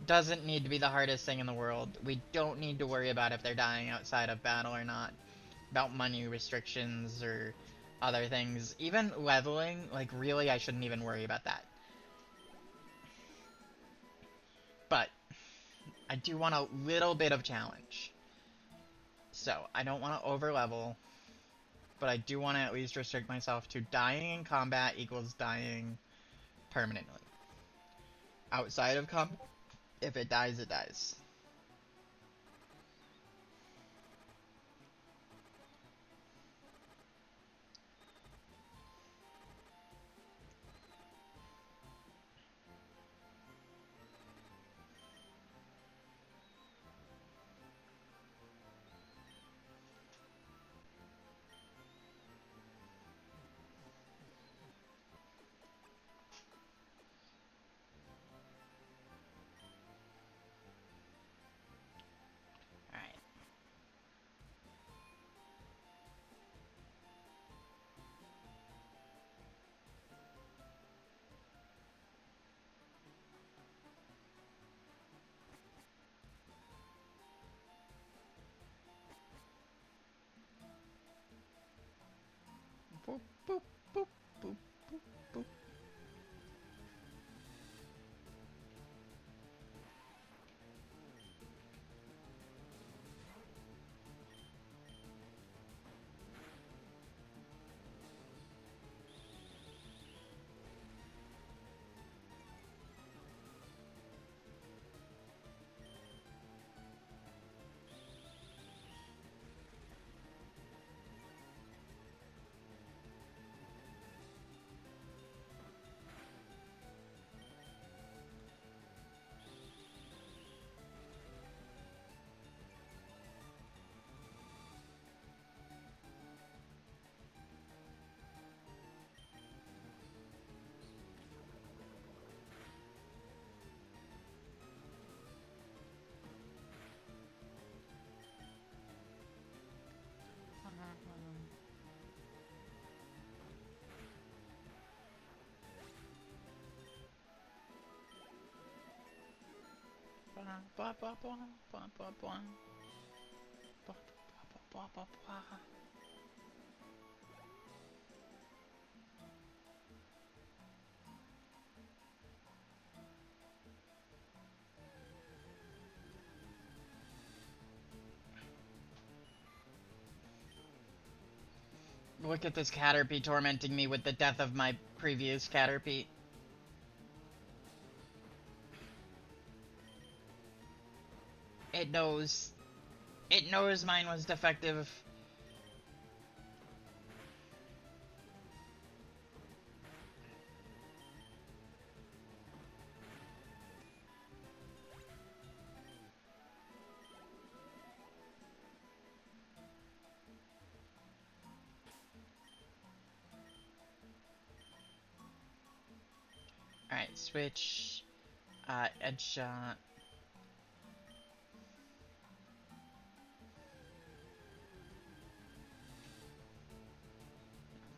Doesn't need to be the hardest thing in the world. We don't need to worry about if they're dying outside of battle or not. About money restrictions or other things. Even leveling, like really I shouldn't even worry about that. But I do want a little bit of challenge. So I don't want to over level, but I do want to at least restrict myself to dying in combat equals dying permanently. Outside of combat, if it dies, it dies. Alright. Boop, boop, boop, boop, boop, boop. Look at this Caterpie tormenting me with the death of my previous Caterpie. It knows. It knows mine was defective. Alright, switch. Edge shot.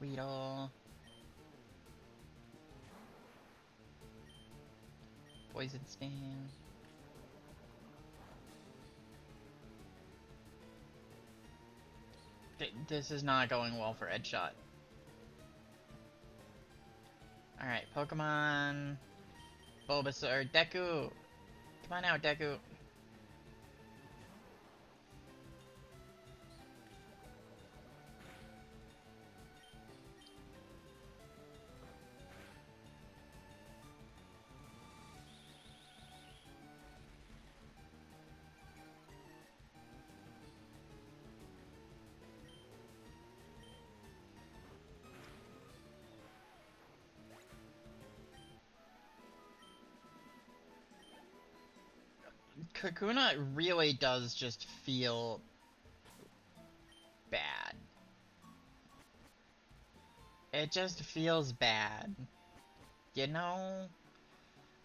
Weedle. Poison sting. This is not going well for Edge shot. Alright, Pokemon. Bulbasaur. Deku! Come on out, Deku. Kakuna really does just feel bad. It just feels bad. You know?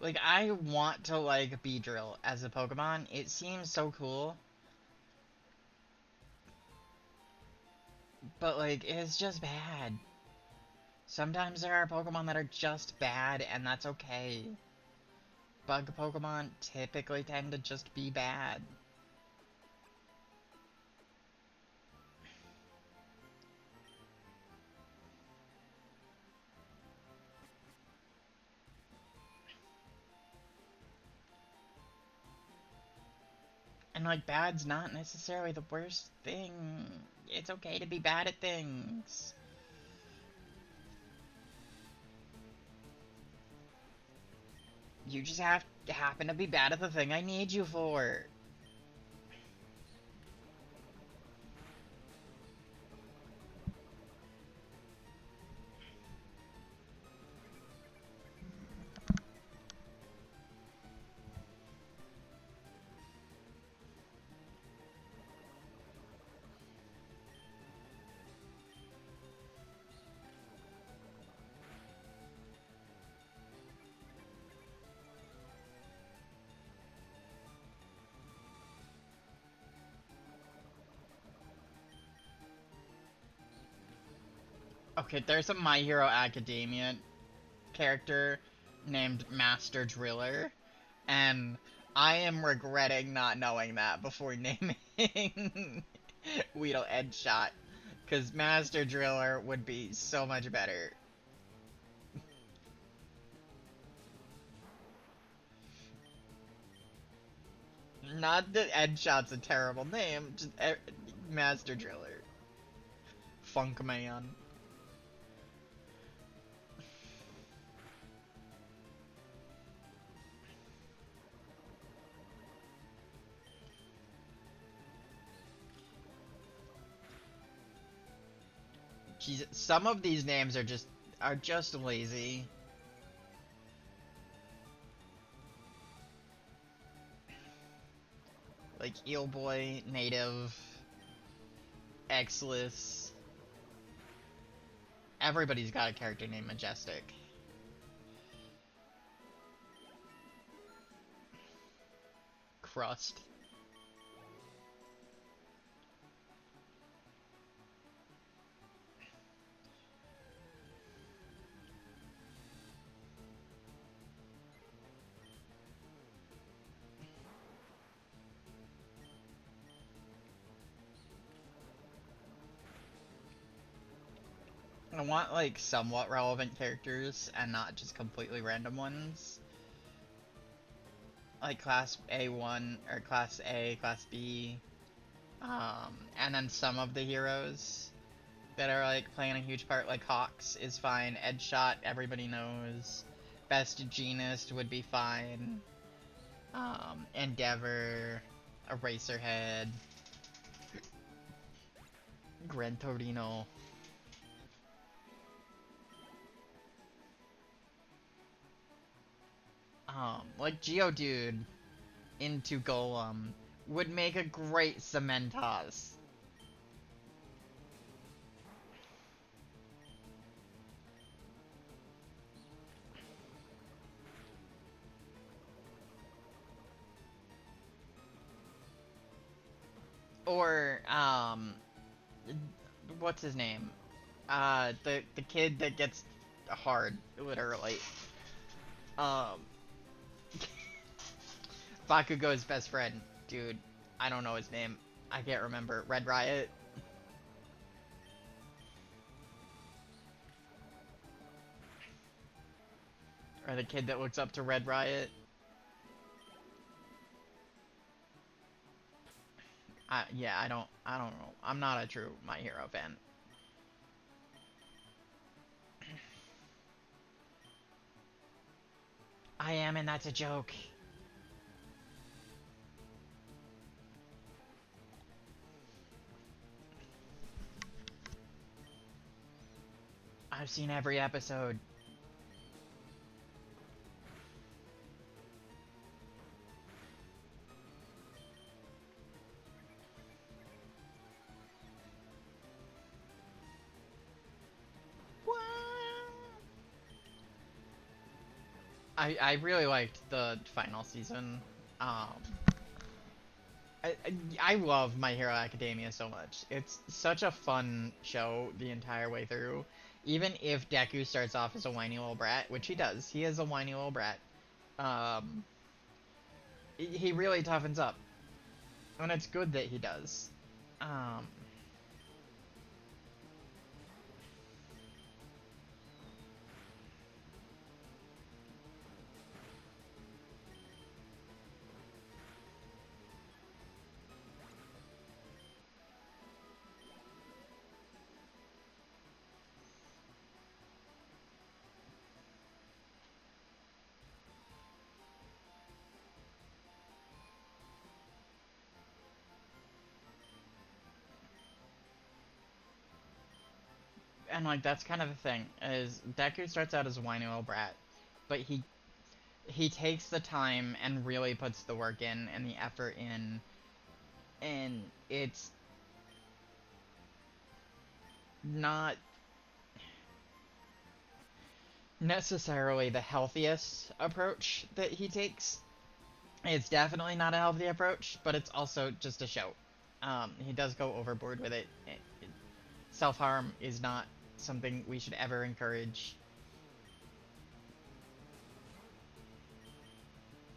Like, I want to like Beedrill as a Pokemon. It seems so cool. But, like, it's just bad. Sometimes there are Pokemon that are just bad, and that's okay. Bug Pokemon typically tend to just be bad. And, like, bad's not necessarily the worst thing. It's okay to be bad at things. You just happen to be bad at the thing I need you for. Okay, there's a My Hero Academia character named Master Driller, and I am regretting not knowing that before naming Weedle Edgeshot, because Master Driller would be so much better. Not that Edgeshot's a terrible name, just Master Driller. Funk Man. Jeez, some of these names are just lazy. Like Eel Boy, Native, Exless. Everybody's got a character named Majestic. Crust. I want, like, somewhat relevant characters and not just completely random ones. Like Class A1, or Class A, Class B. And then some of the heroes that are, like, playing a huge part, like Hawks is fine. Edgeshot, everybody knows. Best Genist would be fine. Endeavor, Eraserhead, Gran Torino. Like Geodude into Golem would make a great Cementoss. Or, what's his name? The kid that gets hard, literally. Um, Bakugo's best friend. Dude, I don't know his name. I can't remember. Red Riot? Or the kid that looks up to Red Riot? Yeah, I don't know. I'm not a true My Hero fan. I am, and that's a joke. I've seen every episode. What? I really liked the final season. Um, I love My Hero Academia so much. It's such a fun show the entire way through. Even if Deku starts off as a whiny little brat, which he does, he is a whiny little brat. Um, he really toughens up, and it's good that he does. Um, and like that's kind of the thing is Deku starts out as a whiny little brat, but he takes the time and really puts the work in and the effort in, and it's not necessarily the healthiest approach that he takes. It's definitely not a healthy approach, but it's also just a show. He does go overboard with it. Self-harm is not something we should ever encourage.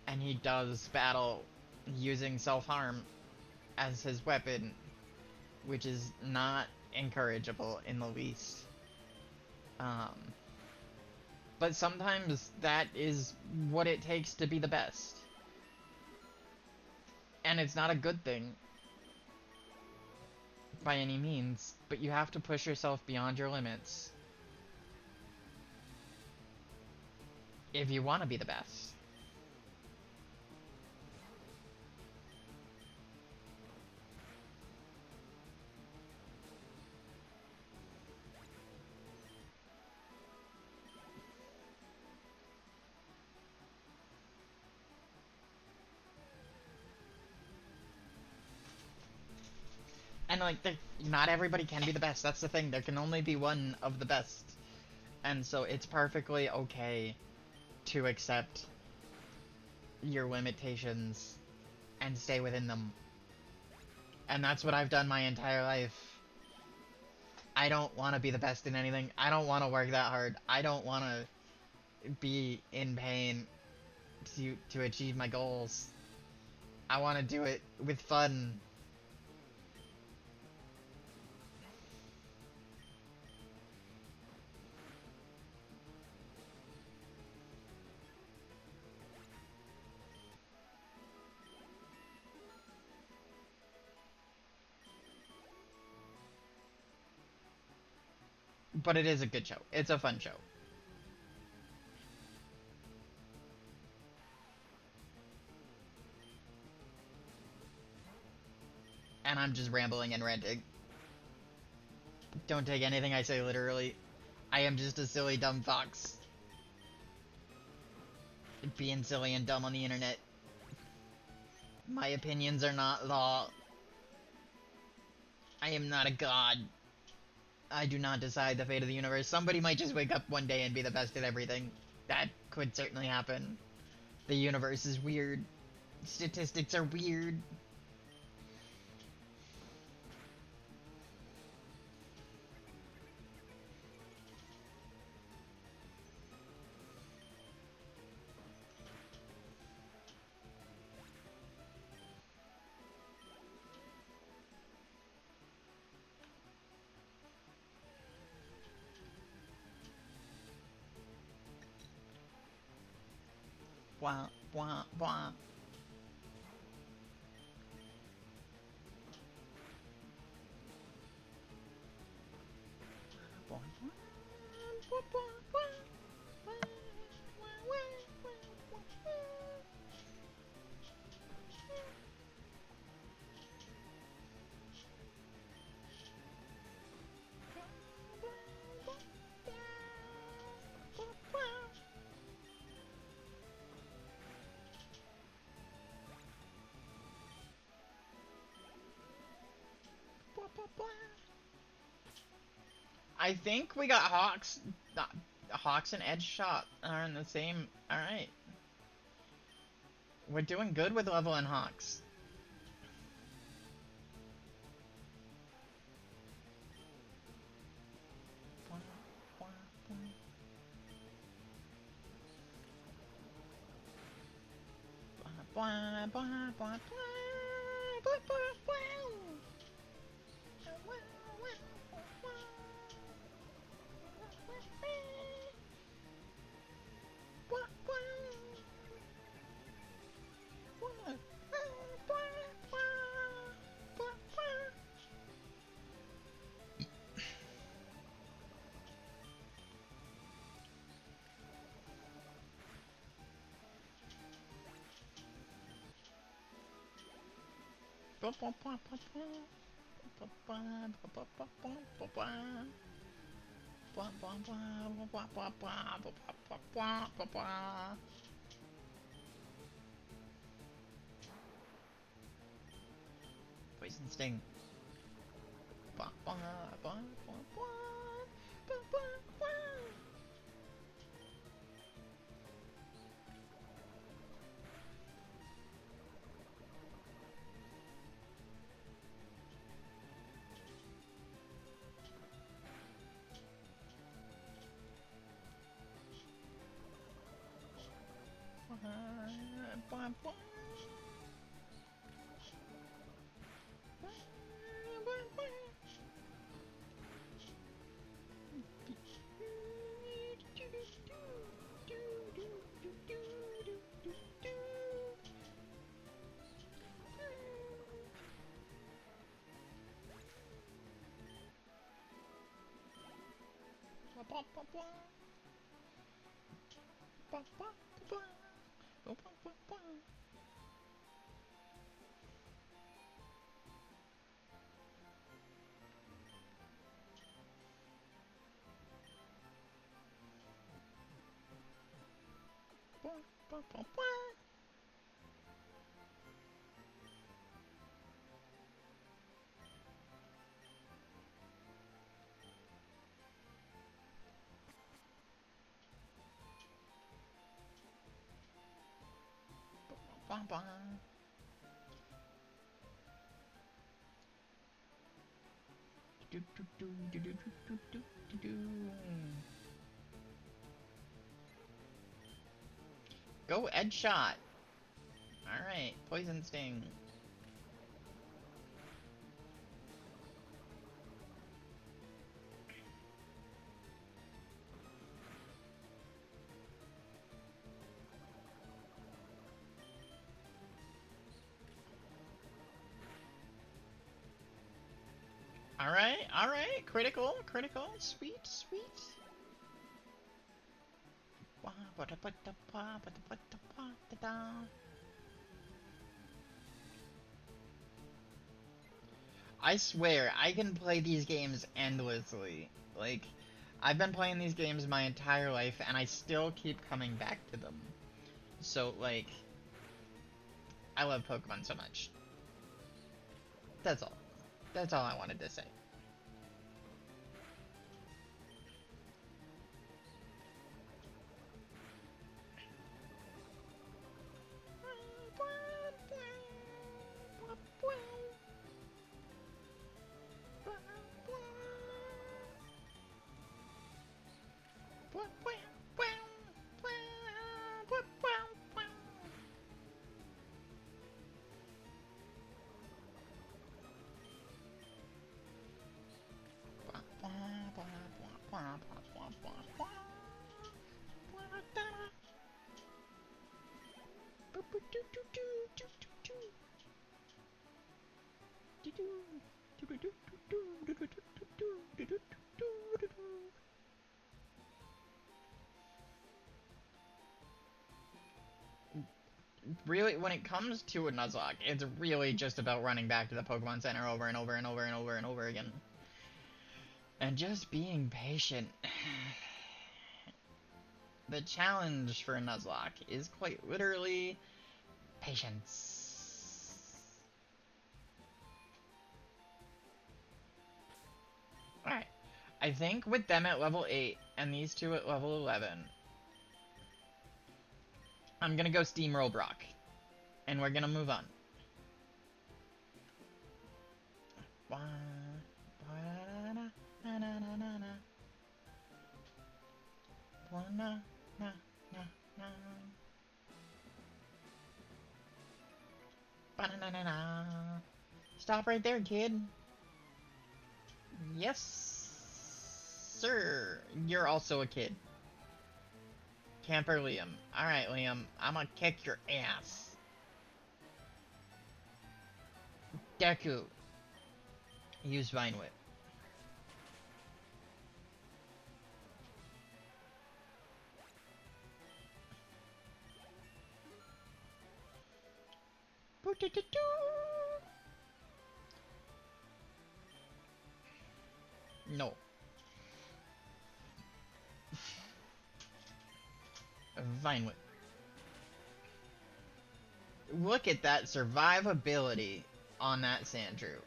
And he does battle using self-harm as his weapon, which is not encourageable in the least. Um, but sometimes that is what it takes to be the best. And it's not a good thing by any means, but you have to push yourself beyond your limits if you want to be the best. And like, not everybody can be the best. That's the thing. There can only be one of the best. And so it's perfectly okay to accept your limitations and stay within them. And that's what I've done my entire life. I don't want to be the best in anything. I don't want to work that hard. I don't want to be in pain to achieve my goals. I want to do it with fun. But it is a good show. It's a fun show. And I'm just rambling and ranting. Don't take anything I say literally. I am just a silly, dumb fox. Being silly and dumb on the internet. My opinions are not law. I am not a god. I do not decide the fate of the universe. Somebody might just wake up one day and be the best at everything. That could certainly happen. The universe is weird. Statistics are weird. Blah, blah, blah. I think we got Hawks. Hawks and Edge Shot are in the same... Alright. We're doing good with leveling Hawks. Poison Sting. Go Edge Shot. Alright, Poison Sting. Alright, critical, sweet. I swear, I can play these games endlessly. Like, I've been playing these games my entire life, and I still keep coming back to them. So, like, I love Pokemon so much. That's all. That's all I wanted to say. Really, when it comes to a Nuzlocke, it's really just about running back to the Pokemon Center over and over and over and over and over again. And just being patient. The challenge for a Nuzlocke is quite literally patience. Alright. I think with them at level 8 and these two at level 11. I'm gonna go Steamroll Brock, and we're gonna move on. Stop right there, kid. Yes, sir. You're also a kid. Camper Liam. Alright, Liam. I'm gonna kick your ass. Deku. Use Vine Whip. No. Vine Whip. Look at that survivability on that Sandrew.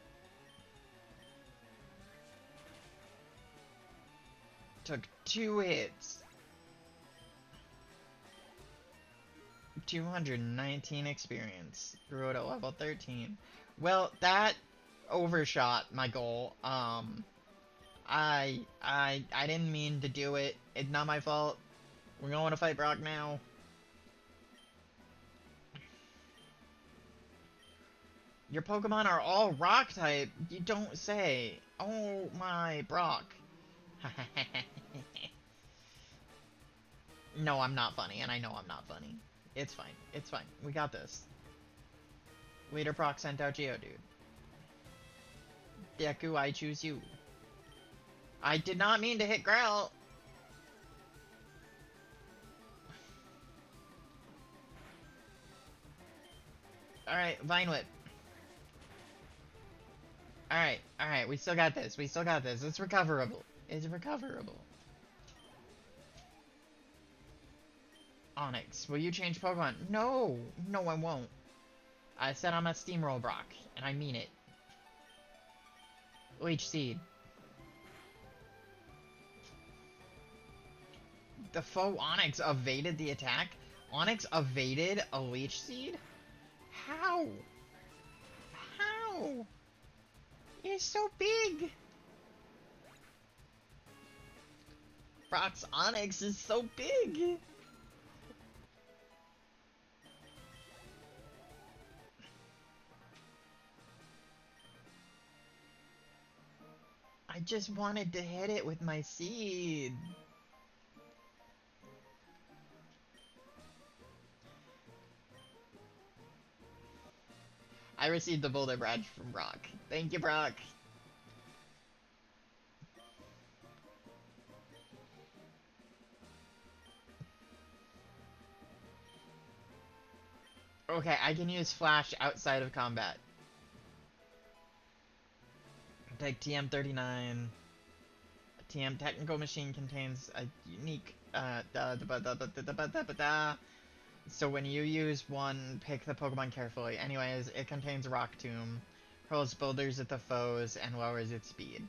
Took 2 hits. 219 experience. Grew it at level 13. Well, that overshot my goal. I didn't mean to do it. It's not my fault. We're going to fight Brock now. Your Pokemon are all rock type. You don't say. Oh my, Brock. No, I'm not funny, and I know I'm not funny. It's fine. It's fine. We got this. Leader Brock sent out Geodude. Deku, I choose you. I did not mean to hit Growl. Alright, Vine Whip. Alright, we still got this. We still got this. It's recoverable. It's recoverable. Onyx, will you change Pokemon? No! No, I won't. I said I'm a Steamroll Brock, and I mean it. Leech Seed. The faux Onyx evaded the attack? Onyx evaded a Leech Seed? How? How? It's so big! Brock's Onyx is so big! I just wanted to hit it with my seed. I received the Boulder Badge from Brock. Thank you, Brock. Okay, I can use Flash outside of combat. Take TM39. TM Technical Machine contains a unique so when you use one, pick the Pokemon carefully. Anyways, it contains Rock Tomb, hurls boulders at the foes, and lowers its speed.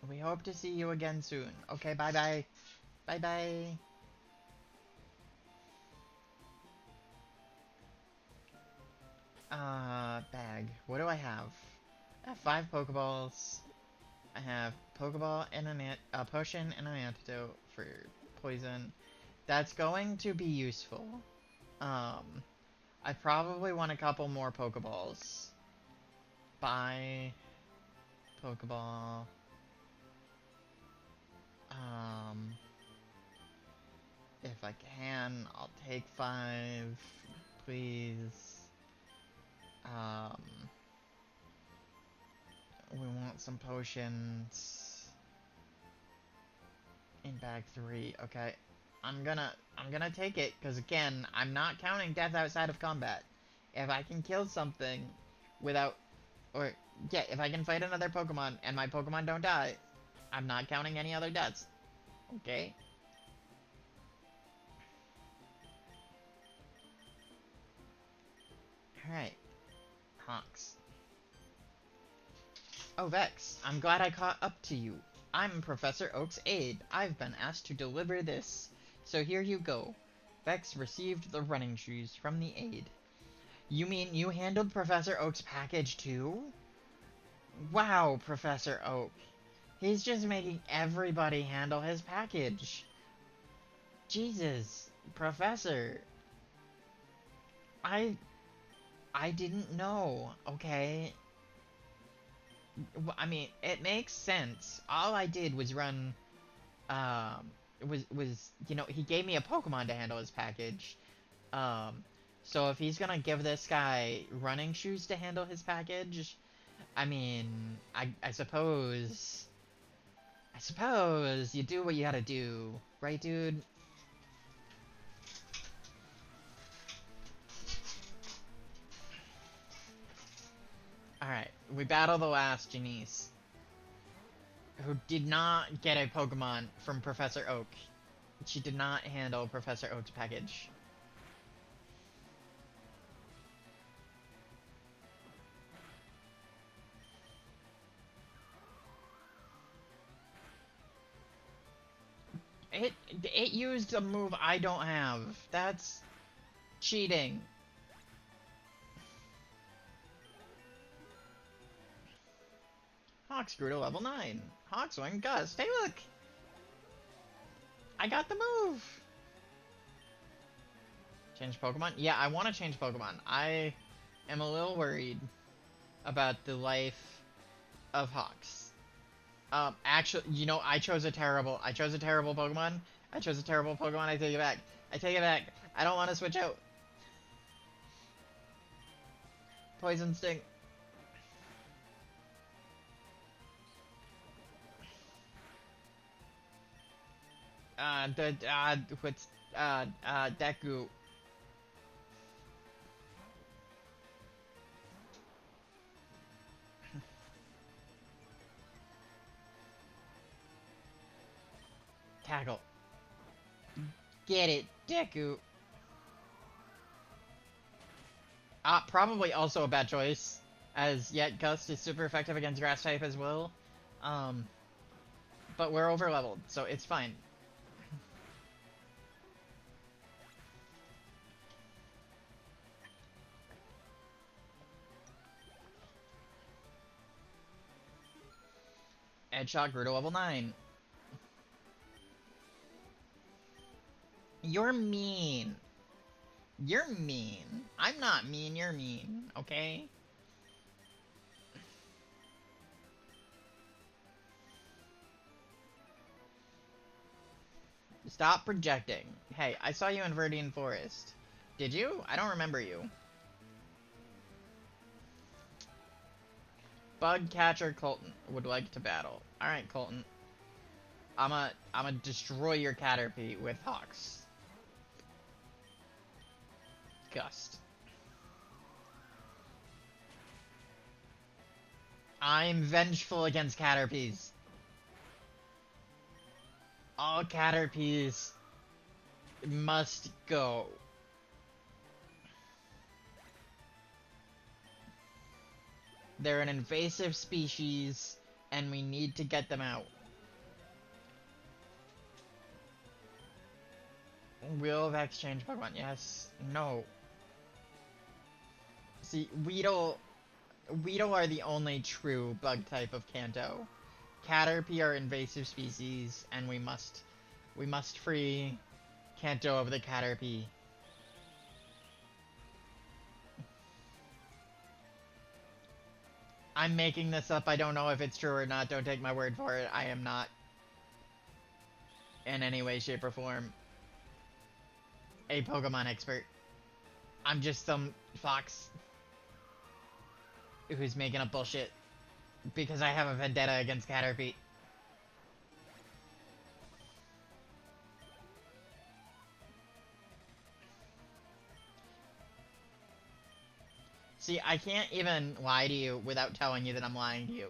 We hope to see you again soon. Okay, bye-bye. Bye-bye. Bag. What do I have? I have 5 Pokeballs. I have Pokeball and a potion and an antidote for poison. That's going to be useful. I probably want a couple more Pokeballs. Buy Pokeball. If I can, I'll take 5, please. We want some potions in bag 3. Okay. I'm gonna take it, because again, I'm not counting death outside of combat. If I can kill something without, or, yeah, if I can fight another Pokemon and my Pokemon don't die, I'm not counting any other deaths. Okay? Alright. Honks. Oh, Vex, I'm glad I caught up to you. I'm Professor Oak's aide. I've been asked to deliver this. So here you go. Vex received the running shoes from the aide. You mean you handled Professor Oak's package too? Wow, Professor Oak. He's just making everybody handle his package. Jesus, Professor. I didn't know, okay? I mean, it makes sense. All I did was run, you know, he gave me a Pokemon to handle his package. So if he's gonna give this guy running shoes to handle his package, I mean, I suppose you do what you gotta do, right, dude? Alright, we battle the last Janice, who did not get a Pokemon from Professor Oak. She did not handle Professor Oak's package. It used a move I don't have. That's cheating. Hawks grew to level 9. Hawkswing Gust. Hey look! I got the move! Change Pokemon? Yeah, I want to change Pokemon. I am a little worried about the life of Hawks. Actually, you know, I chose a terrible Pokemon. I take it back. I take it back. I don't want to switch out. Poison Sting. Deku. Tackle. Get it, Deku. Probably also a bad choice, as yet Gust is super effective against Grass type as well. But we're over leveled, so it's fine. Edge Shock grew to level 9. You're mean. You're mean. I'm not mean, you're mean, okay? Stop projecting. Hey, I saw you in Verdian Forest. Did you? I don't remember you. Bug Catcher Colton would like to battle. Alright, Colton. I'ma destroy your Caterpie with Hawks. Gust. I'm vengeful against Caterpies. All Caterpies must go. They're an invasive species, and we need to get them out. Will Vex change Pokemon? Yes. No. See, Weedle are the only true bug type of Kanto. Caterpie are invasive species, and we must free Kanto of the Caterpie. I'm making this up. I don't know if it's true or not. Don't take my word for it. I am not in any way, shape, or form a Pokemon expert. I'm just some fox who's making up bullshit. Because I have a vendetta against Caterpie. See, I can't even lie to you without telling you that I'm lying to you.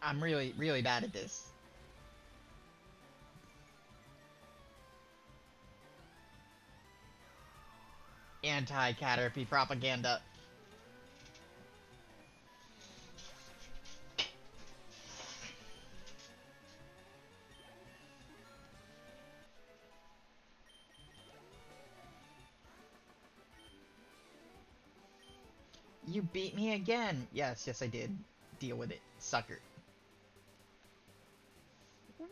I'm really, really bad at this. Anti-Caterpie propaganda. You beat me again! Yes, yes I did. Deal with it, sucker. Whee!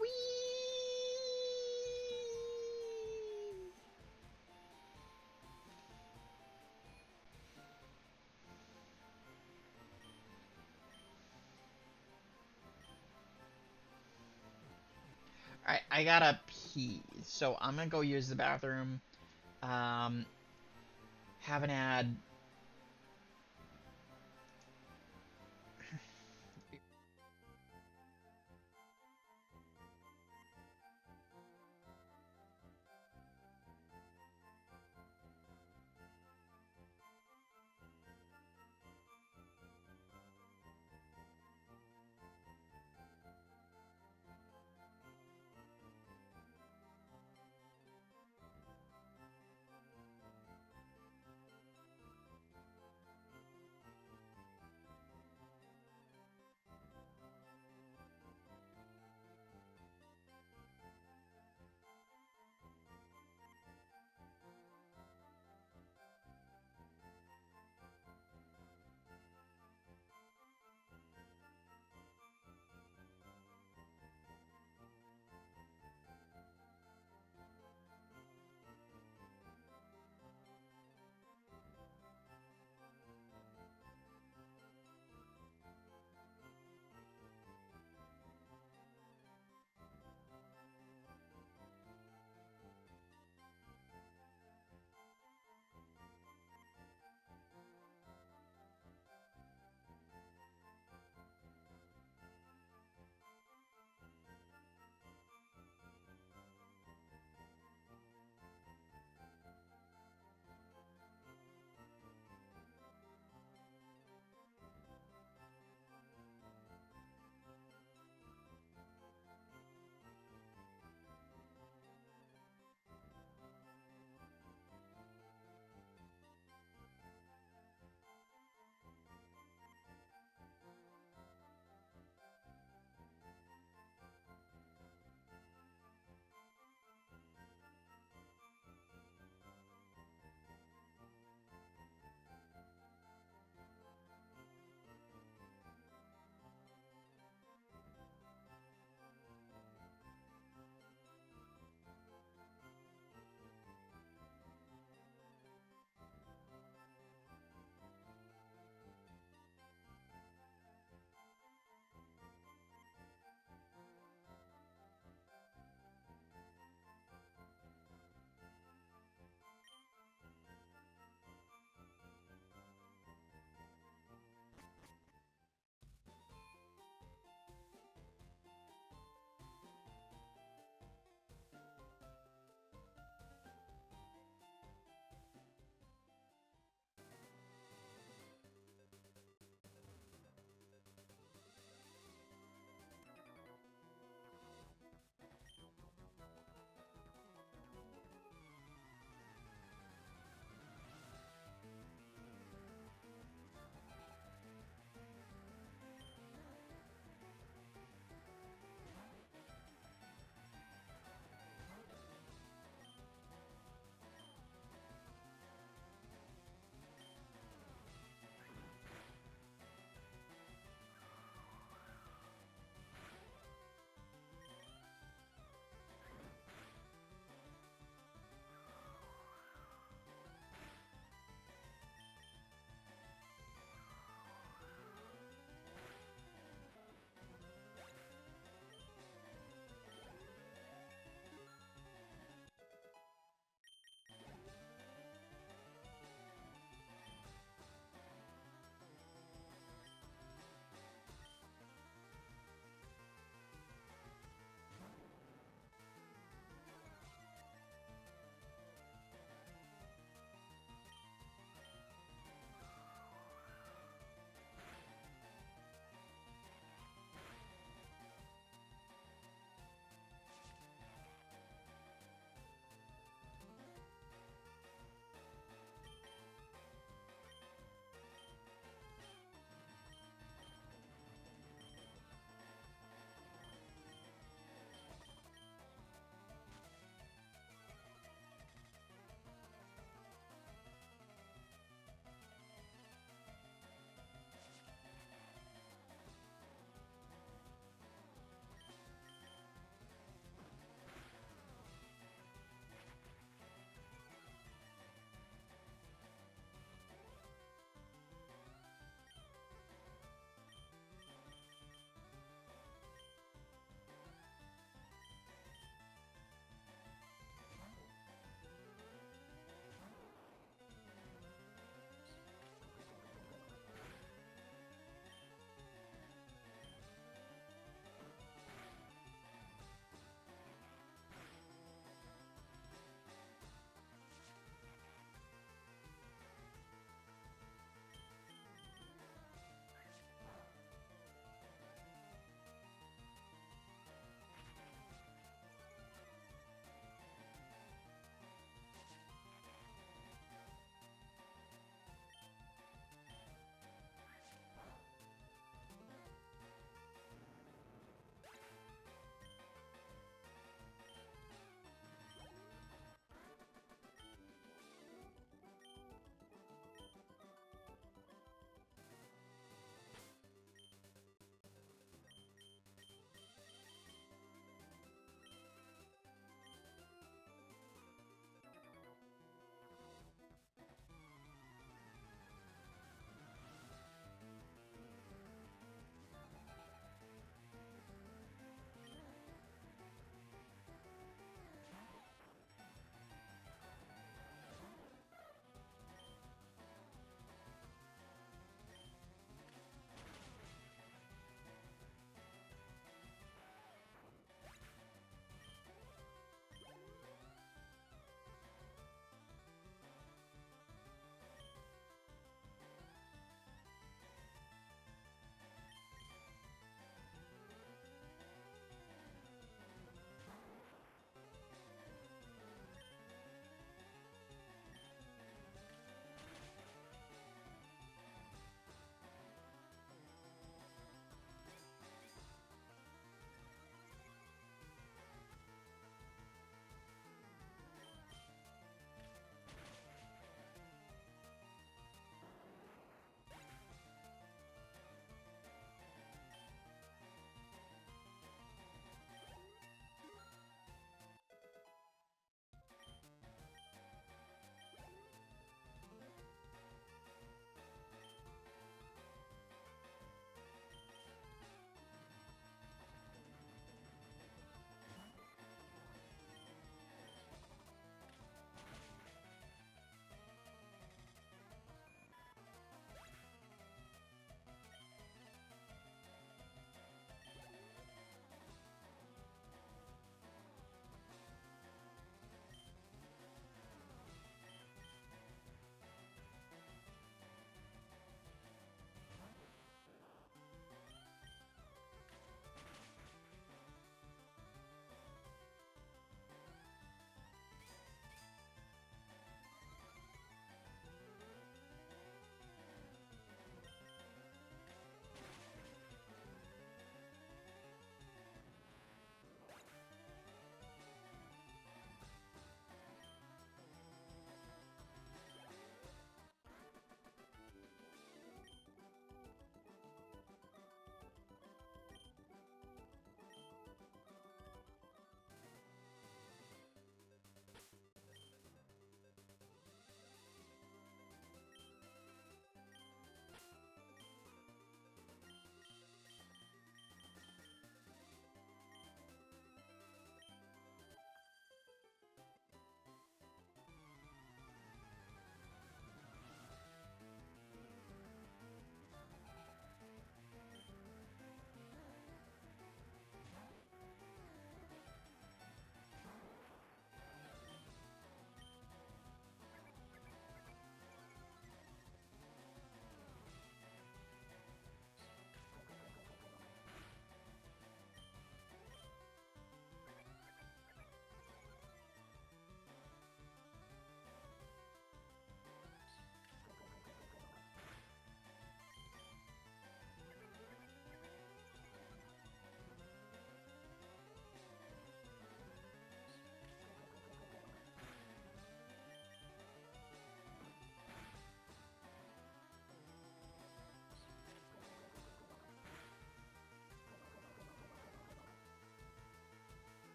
Alright, I gotta pee, so I'm gonna go use the bathroom. Haven't had